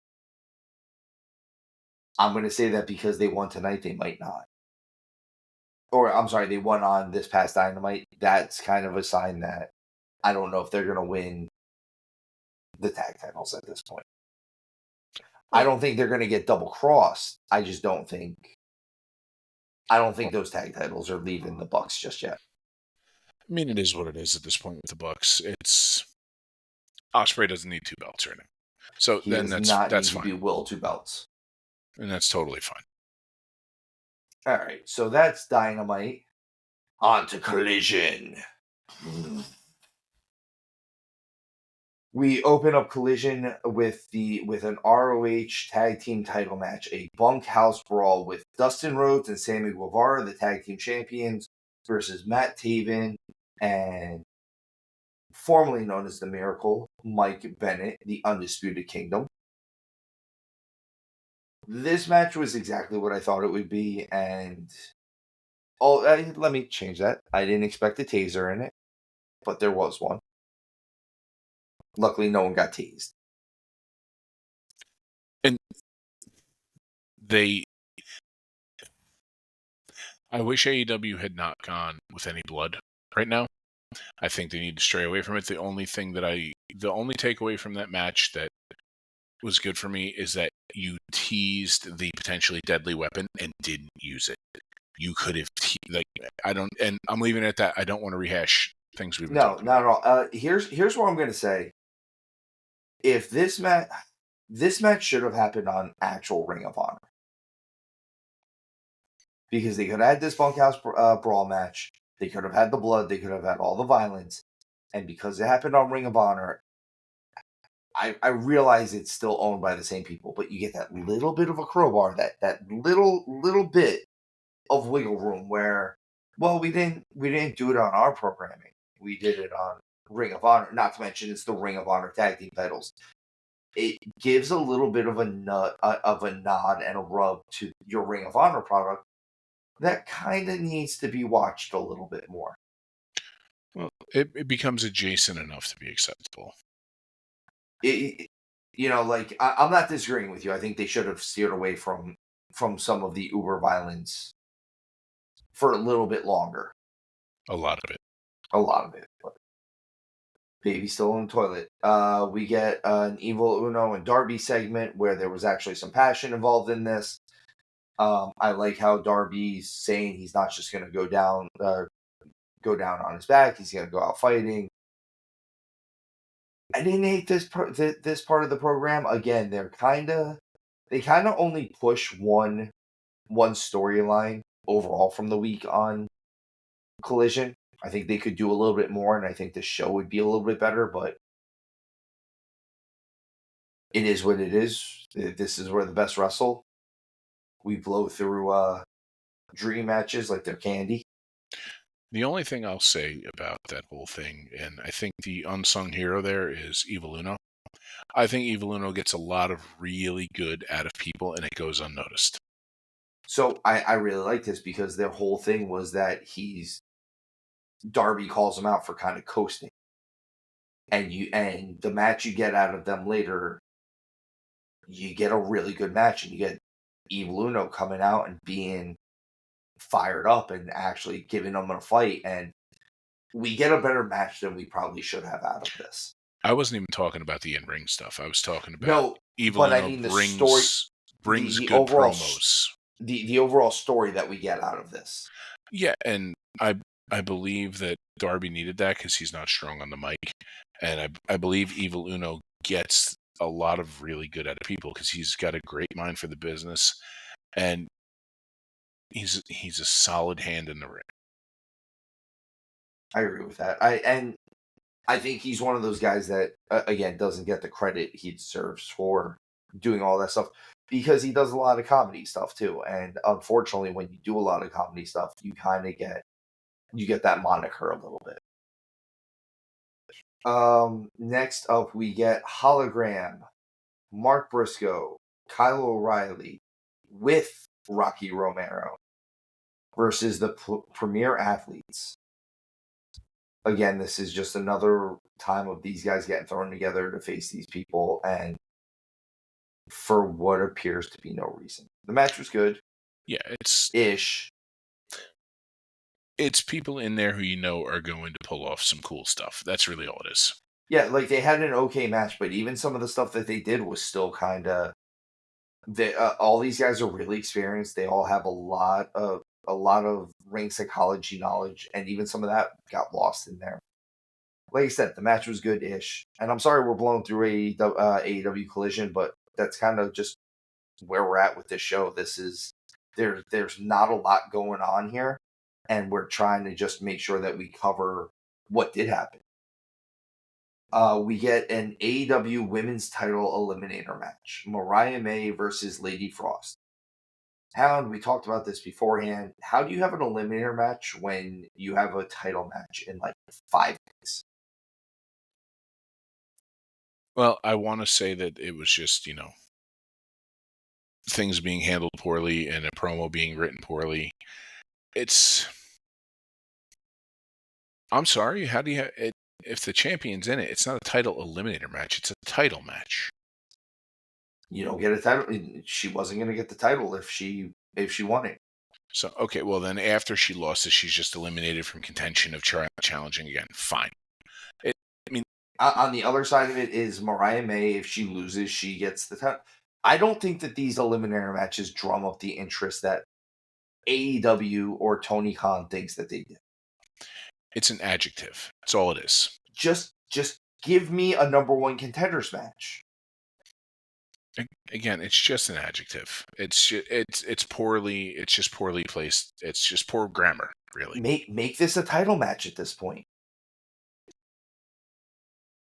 [SPEAKER 1] I'm going to say that because they won tonight, they might not. Or, I'm sorry, they won on this past Dynamite. That's kind of a sign that I don't know if they're going to win the tag titles at this point. I don't think they're going to get double crossed. I just don't think. I don't think those tag titles are leaving the Bucks just yet.
[SPEAKER 2] I mean, it is what it is at this point with the Bucks. It's Ospreay doesn't need 2 belts right now, so
[SPEAKER 1] He
[SPEAKER 2] then
[SPEAKER 1] does
[SPEAKER 2] that's
[SPEAKER 1] need
[SPEAKER 2] fine.
[SPEAKER 1] to be Will 2 belts,
[SPEAKER 2] and that's totally fine.
[SPEAKER 1] All right, so that's Dynamite. On to Collision. We open up Collision with an ROH tag team title match, a bunkhouse brawl with Dustin Rhodes and Sammy Guevara, the tag team champions, versus Matt Taven and formerly known as the Miracle, Mike Bennett, the Undisputed Kingdom. This match was exactly what I thought it would be, and let me change that. I didn't expect a taser in it, but there was one. Luckily, no one got tased.
[SPEAKER 2] And I wish AEW had not gone with any blood right now. I think they need to stray away from it. The only takeaway from that match that was good for me is that you teased the potentially deadly weapon and didn't use it. You could have and I'm leaving it at that. I don't want to rehash things we've been talking
[SPEAKER 1] not
[SPEAKER 2] about.
[SPEAKER 1] at all. Here's what I'm going to say. If this match should have happened on actual Ring of Honor, because they could have had this bunkhouse brawl match. They could have had the blood. They could have had all the violence. And because it happened on Ring of Honor, I realize it's still owned by the same people, but you get that little bit of a crowbar, that little bit of wiggle room where, well, we didn't do it on our programming. We did it on Ring of Honor. Not to mention it's the Ring of Honor tag team titles. It gives a little bit of a nod and a rub to your Ring of Honor product that kind of needs to be watched a little bit more.
[SPEAKER 2] Well, it becomes adjacent enough to be acceptable.
[SPEAKER 1] I'm not disagreeing with you. I think they should have steered away from some of the uber violence for a little bit longer.
[SPEAKER 2] A lot of it.
[SPEAKER 1] But baby still in the toilet. We get an Evil Uno and Darby segment where there was actually some passion involved in this. I like how Darby's saying he's not just going to go down on his back. He's going to go out fighting. I didn't hate this part of the program. Again, they kind of only push one storyline overall from the week on Collision. I think they could do a little bit more, and I think the show would be a little bit better, but it is what it is. This is where the best wrestle. We blow through dream matches like they're candy.
[SPEAKER 2] The only thing I'll say about that whole thing, and I think the unsung hero there is Evil Uno. I think Evil Uno gets a lot of really good out of people, and it goes unnoticed.
[SPEAKER 1] So I really like this because their whole thing was that Darby calls him out for kind of coasting. And the match you get out of them later, you get a really good match, and you get Evil Uno coming out and being fired up and actually giving them a fight, and we get a better match than we probably should have out of this.
[SPEAKER 2] I wasn't even talking about the in-ring stuff. I was talking about Evil
[SPEAKER 1] but
[SPEAKER 2] Uno
[SPEAKER 1] I mean
[SPEAKER 2] brings good
[SPEAKER 1] overall
[SPEAKER 2] promos.
[SPEAKER 1] The overall story that we get out of this.
[SPEAKER 2] Yeah, and I believe that Darby needed that because he's not strong on the mic, and I believe Evil Uno gets a lot of really good out of people because he's got a great mind for the business, and he's a solid hand in the ring.
[SPEAKER 1] I agree with that. I think he's one of those guys that again doesn't get the credit he deserves for doing all that stuff because he does a lot of comedy stuff too. And unfortunately, when you do a lot of comedy stuff, you kind of get that moniker a little bit. Next up, we get Hologram, Mark Briscoe, Kyle O'Reilly with Rocky Romero versus the Premier Athletes. Again, this is just another time of these guys getting thrown together to face these people, and for what appears to be no reason. The match was good.
[SPEAKER 2] Yeah, it's
[SPEAKER 1] ish.
[SPEAKER 2] It's people in there who you know are going to pull off some cool stuff. That's really all it is.
[SPEAKER 1] Yeah, like they had an okay match, but even some of the stuff that they did was still kind of. All these guys are really experienced. They all have a lot of ring psychology knowledge, and even some of that got lost in there. Like I said, the match was good-ish, and I'm sorry we're blowing through AEW Collision, but that's kind of just where we're at with this show. This is there's not a lot going on here, and we're trying to just make sure that we cover what did happen. We get an AEW Women's Title Eliminator match: Mariah May versus Lady Frost. Hound, we talked about this beforehand. How do you have an eliminator match when you have a title match in like 5 days?
[SPEAKER 2] Well, I want to say that it was just, things being handled poorly and a promo being written poorly. I'm sorry, how do you if the champion's in it, it's not a title eliminator match, it's a title match.
[SPEAKER 1] You don't get a title. She wasn't going to get the title if she won it.
[SPEAKER 2] So, okay, well then after she lost it, she's just eliminated from contention of challenging again. Fine. I mean,
[SPEAKER 1] On the other side of it is Mariah May. If she loses, she gets the title. I don't think that these eliminator matches drum up the interest that AEW or Tony Khan thinks that they do.
[SPEAKER 2] it's an adjective. That's all it is.
[SPEAKER 1] Just give me a number one contenders match.
[SPEAKER 2] Again, it's just an adjective. It's poorly. It's just poorly placed. It's just poor grammar, really.
[SPEAKER 1] Make this a title match at this point.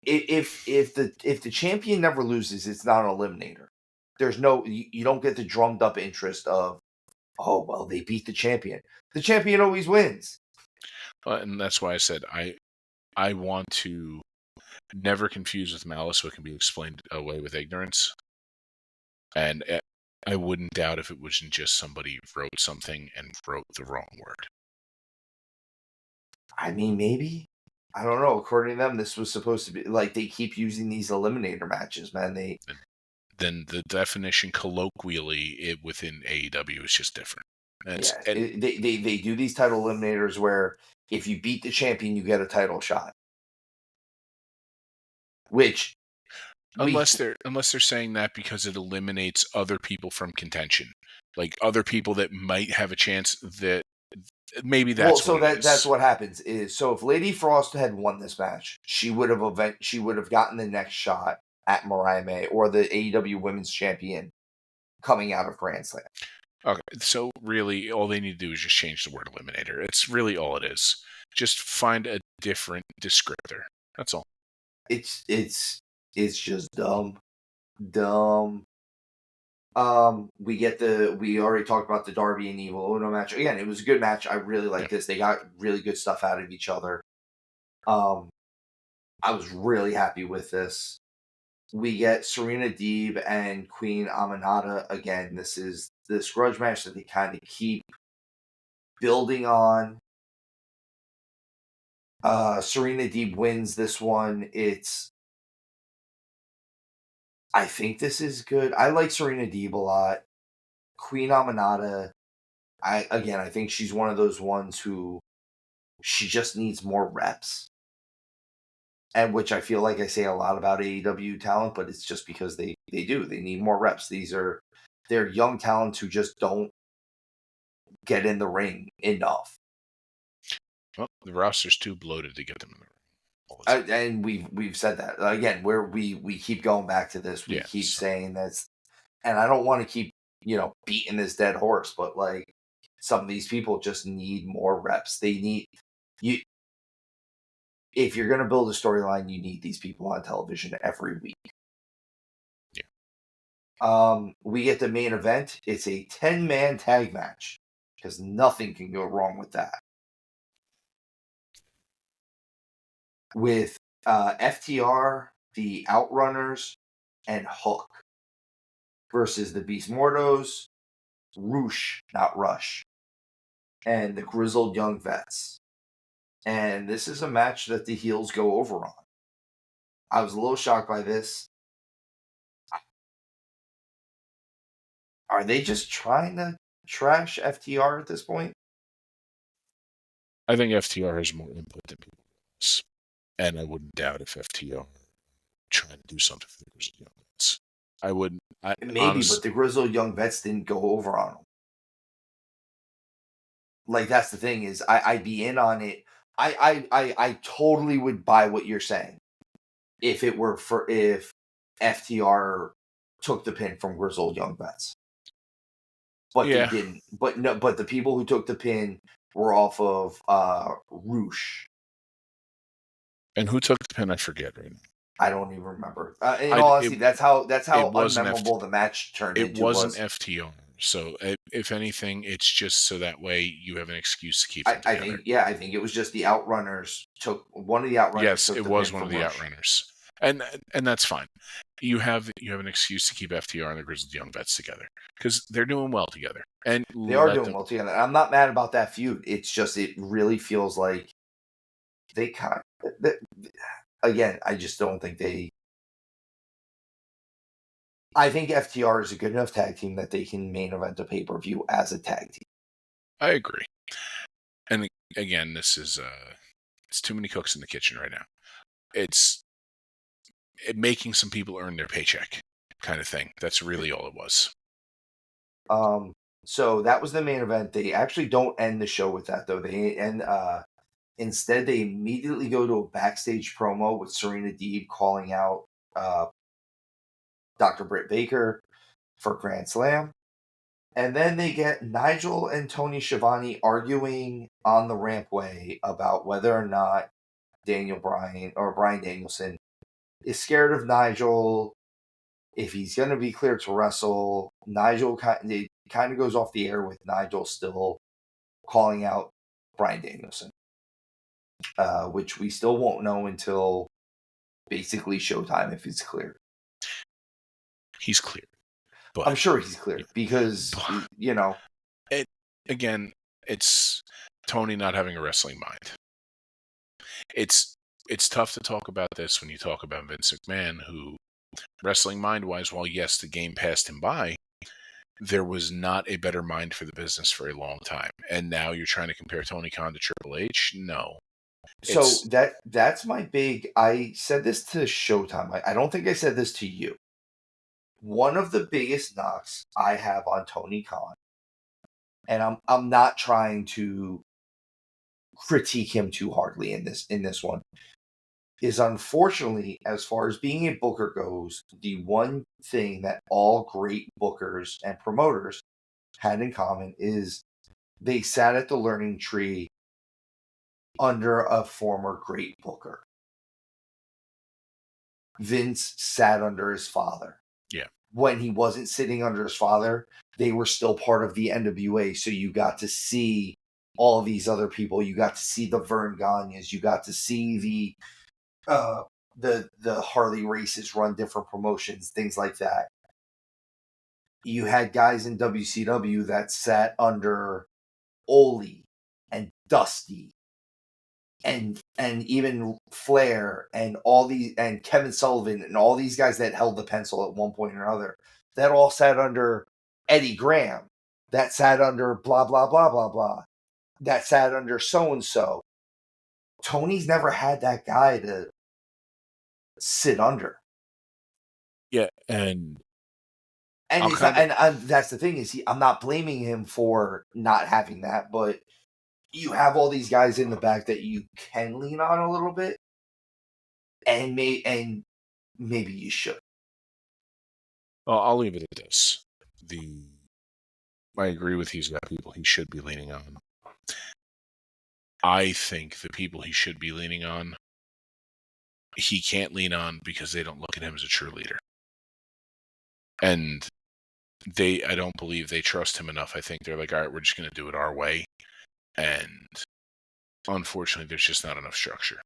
[SPEAKER 1] If the champion never loses, it's not an eliminator. There's no you don't get the drummed up interest of, oh well, they beat the champion. The champion always wins.
[SPEAKER 2] And that's why I said I want to never confuse with malice, so it can be explained away with ignorance. And I wouldn't doubt if it wasn't just somebody wrote something and wrote the wrong word.
[SPEAKER 1] I mean, maybe. I don't know. According to them, this was supposed to be like they keep using these eliminator matches, man.
[SPEAKER 2] Then the definition colloquially within AEW is just different.
[SPEAKER 1] They do these title eliminators where if you beat the champion, you get a title shot. Which
[SPEAKER 2] unless they're saying that because it eliminates other people from contention, like other people that might have a chance that maybe that's
[SPEAKER 1] that's what happens is so if Lady Frost had won this match, she would have gotten the next shot at Mariah May or the AEW Women's Champion coming out of Grand Slam.
[SPEAKER 2] Okay, so really all they need to do is just change the word eliminator. It's really all it is. Just find a different descriptor. That's all.
[SPEAKER 1] It's just dumb. We already talked about the Darby and Evil Uno match. Again, it was a good match. I really like this. They got really good stuff out of each other. I was really happy with this. We get Serena Deeb and Queen Aminata again. This is this grudge match that they kind of keep building on. Serena Deeb wins this one. I think this is good. I like Serena Deeb a lot. Queen Aminata, I think she's one of those ones who she just needs more reps. And which I feel like I say a lot about AEW talent, but it's just because they do. They need more reps. They're young talents who just don't get in the ring enough.
[SPEAKER 2] Well, the roster's too bloated to get them in the ring.
[SPEAKER 1] And we've said that again. Where we keep going back to this, we keep saying that's, and I don't want to keep beating this dead horse, but like some of these people just need more reps. They need you. If you're going to build a storyline, you need these people on television every week.
[SPEAKER 2] Yeah.
[SPEAKER 1] We get the main event. It's a 10-man tag match because nothing can go wrong with that. With FTR, the Outrunners, and Hook versus the Beast Mortos, Roosh, not Rush, and the Grizzled Young Vets. And this is a match that the heels go over on. I was a little shocked by this. Are they just trying to trash FTR at this point?
[SPEAKER 2] I think FTR has more input than people realize. And I wouldn't doubt if FTR trying to do something for the Grizzled Young Vets. I wouldn't.
[SPEAKER 1] Maybe, but the Grizzled Young Vets didn't go over on them. Like, that's the thing is, I'd be in on it. I totally would buy what you're saying if FTR took the pin from Grizzled Young Vets. But they didn't. But no. But the people who took the pin were off of Roosh.
[SPEAKER 2] And who took the pin? I forget right now.
[SPEAKER 1] I don't even remember. In all honesty, that's how
[SPEAKER 2] it wasn't
[SPEAKER 1] unmemorable the match turned
[SPEAKER 2] it
[SPEAKER 1] into
[SPEAKER 2] wasn't
[SPEAKER 1] was.
[SPEAKER 2] FTR. So if anything, it's just so that way you have an excuse to keep them
[SPEAKER 1] I
[SPEAKER 2] together.
[SPEAKER 1] think I think it was just the Outrunners took one of the Outrunners
[SPEAKER 2] Yes,
[SPEAKER 1] took
[SPEAKER 2] it
[SPEAKER 1] the
[SPEAKER 2] was
[SPEAKER 1] pin
[SPEAKER 2] one of
[SPEAKER 1] from
[SPEAKER 2] the
[SPEAKER 1] Rush.
[SPEAKER 2] Outrunners, and that's fine. You have an excuse to keep FTR and the Grizzled Young Vets together because they're doing well together, and
[SPEAKER 1] They are
[SPEAKER 2] let
[SPEAKER 1] doing
[SPEAKER 2] them.
[SPEAKER 1] well together. I'm not mad about that feud. It's just it really feels like they kind of, again. I just don't think they. I think FTR is a good enough tag team that they can main event a pay per view as a tag team.
[SPEAKER 2] I agree, and again, this is it's too many cooks in the kitchen right now. It's making some people earn their paycheck, kind of thing. That's really all it was.
[SPEAKER 1] So that was the main event. They actually don't end the show with that though. They end instead they immediately go to a backstage promo with Serena Deeb calling out uh Dr. Britt Baker for Grand Slam. And then they get Nigel and Tony Schiavone arguing on the rampway about whether or not Daniel Bryan or Bryan Danielson is scared of Nigel. If he's going to be cleared to wrestle, it kind of goes off the air with Nigel still calling out Bryan Danielson, which we still won't know until basically Showtime if he's cleared.
[SPEAKER 2] He's clear, but
[SPEAKER 1] I'm sure he's cleared because,
[SPEAKER 2] it again, it's Tony not having a wrestling mind. It's tough to talk about this when you talk about Vince McMahon, who wrestling mind-wise, while yes, the game passed him by, there was not a better mind for the business for a long time. And now you're trying to compare Tony Khan to Triple H? No.
[SPEAKER 1] So that's my big. I said this to Showtime. I don't think I said this to you. One of the biggest knocks I have on Tony Khan, and I'm not trying to critique him too hardly in this one, is unfortunately, as far as being a booker goes, the one thing that all great bookers and promoters had in common is they sat at the learning tree under a former great booker. Vince sat under his father.
[SPEAKER 2] Yeah.
[SPEAKER 1] When he wasn't sitting under his father, they were still part of the NWA. So you got to see all these other people. You got to see the Vern Gagnes. You got to see the Harley races run different promotions, things like that. You had guys in WCW that sat under Ole and Dusty and even Flair and all these and Kevin Sullivan and all these guys that held the pencil at one point or another, that all sat under Eddie Graham, that sat under blah blah blah blah blah, that sat under so and so. Tony's never had that guy to sit under.
[SPEAKER 2] Yeah, and
[SPEAKER 1] it's not, and that's the thing is I'm not blaming him for not having that, but you have all these guys in the back that you can lean on a little bit, and maybe you should.
[SPEAKER 2] I'll leave it at this. I agree with he's got people he should be leaning on. I think the people he should be leaning on, he can't lean on because they don't look at him as a true leader. And I don't believe they trust him enough. I think they're like, all right, we're just going to do it our way. And unfortunately, there's just not enough structure.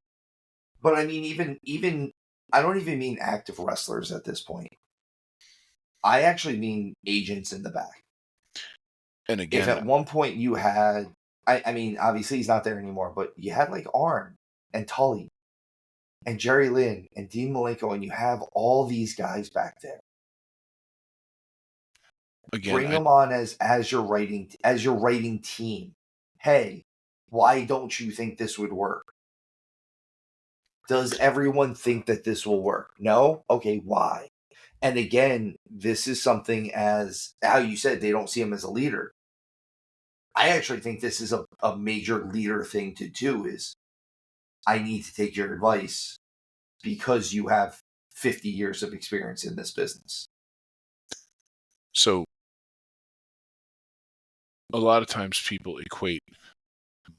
[SPEAKER 1] But I mean, even I don't even mean active wrestlers at this point. I actually mean agents in the back.
[SPEAKER 2] And again,
[SPEAKER 1] if at one point you had, I mean, obviously he's not there anymore, but you had like Arn and Tully and Jerry Lynn and Dean Malenko, and you have all these guys back there. Again, bring them on as your writing team. Hey, why don't you think this would work? Does everyone think that this will work? No? Okay, why? And again, this is something, as how you said, they don't see him as a leader. I actually think this is a major leader thing to do is I need to take your advice because you have 50 years of experience in this business.
[SPEAKER 2] So a lot of times people equate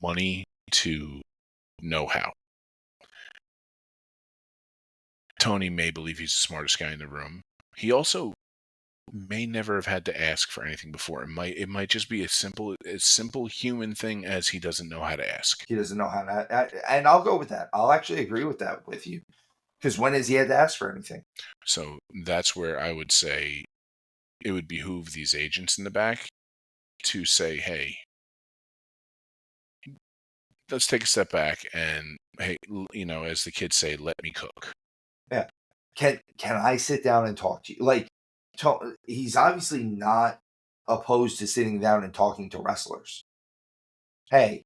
[SPEAKER 2] money to know-how. Tony may believe he's the smartest guy in the room. He also may never have had to ask for anything before. It might just be as simple human thing as he doesn't know how to ask.
[SPEAKER 1] He doesn't know how to, and I'll go with that. I'll actually agree with that with you. Because when has he had to ask for anything?
[SPEAKER 2] So that's where I would say it would behoove these agents in the back to say, hey, let's take a step back and, hey, as the kids say, let me cook.
[SPEAKER 1] Yeah. Can I sit down and talk to you? Like, he's obviously not opposed to sitting down and talking to wrestlers. Hey,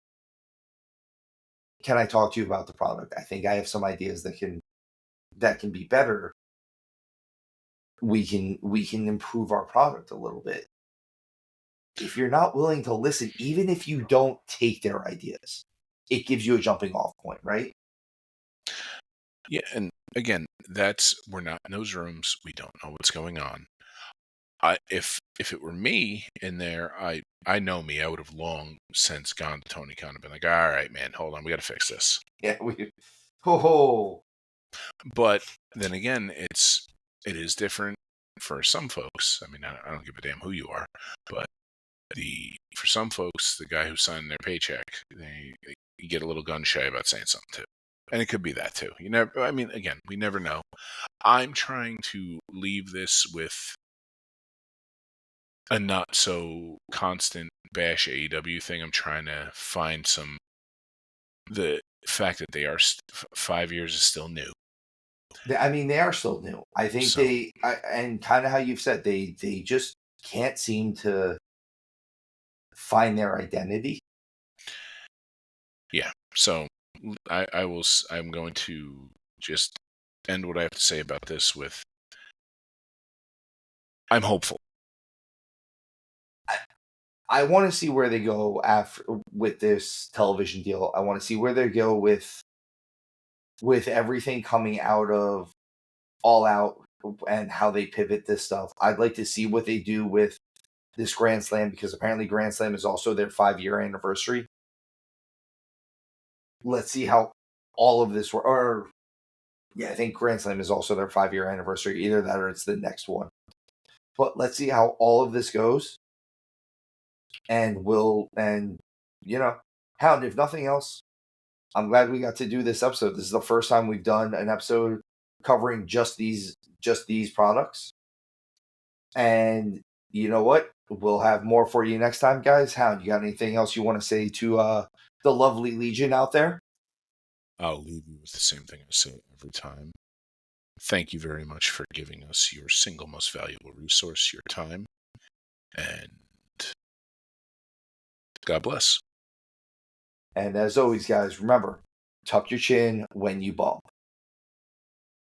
[SPEAKER 1] can I talk to you about the product? I think I have some ideas that can be better. We can improve our product a little bit. If you're not willing to listen, even if you don't take their ideas, it gives you a jumping off point, right?
[SPEAKER 2] Yeah, and again, we're not in those rooms. We don't know what's going on. If it were me in there, I know me. I would have long since gone to Tony Khan and been like, all right, man, hold on, we got to fix this.
[SPEAKER 1] Yeah, oh,
[SPEAKER 2] But then again, it is different for some folks. I mean, I don't give a damn who you are, but for some folks, the guy who signed their paycheck, they get a little gun shy about saying something too. And it could be that too. I mean, again, we never know. I'm trying to leave this with a not so constant bash AEW thing. I'm trying to find the fact that they are 5 years is still new.
[SPEAKER 1] I mean, they are still new. I think
[SPEAKER 2] So
[SPEAKER 1] and kind of how you've said, they just can't seem to find their identity.
[SPEAKER 2] yeah. So I'm going to just end what I have to say about this with I'm hopeful.
[SPEAKER 1] I want to see where they go after with this television deal. I want to see where they go with everything coming out of All Out and how they pivot this stuff. I'd like to see what they do with this Grand Slam, because apparently Grand Slam is also their 5-year anniversary. Let's see how all of this I think Grand Slam is also their 5-year anniversary. Either that or it's the next one. But let's see how all of this goes. And Hound, if nothing else, I'm glad we got to do this episode. This is the first time we've done an episode covering just these products. And you know what? We'll have more for you next time, guys. Hound, you got anything else you want to say to the lovely Legion out there?
[SPEAKER 2] I'll leave you with the same thing I say every time. Thank you very much for giving us your single most valuable resource, your time. And God bless.
[SPEAKER 1] And as always, guys, remember, tuck your chin when you bump.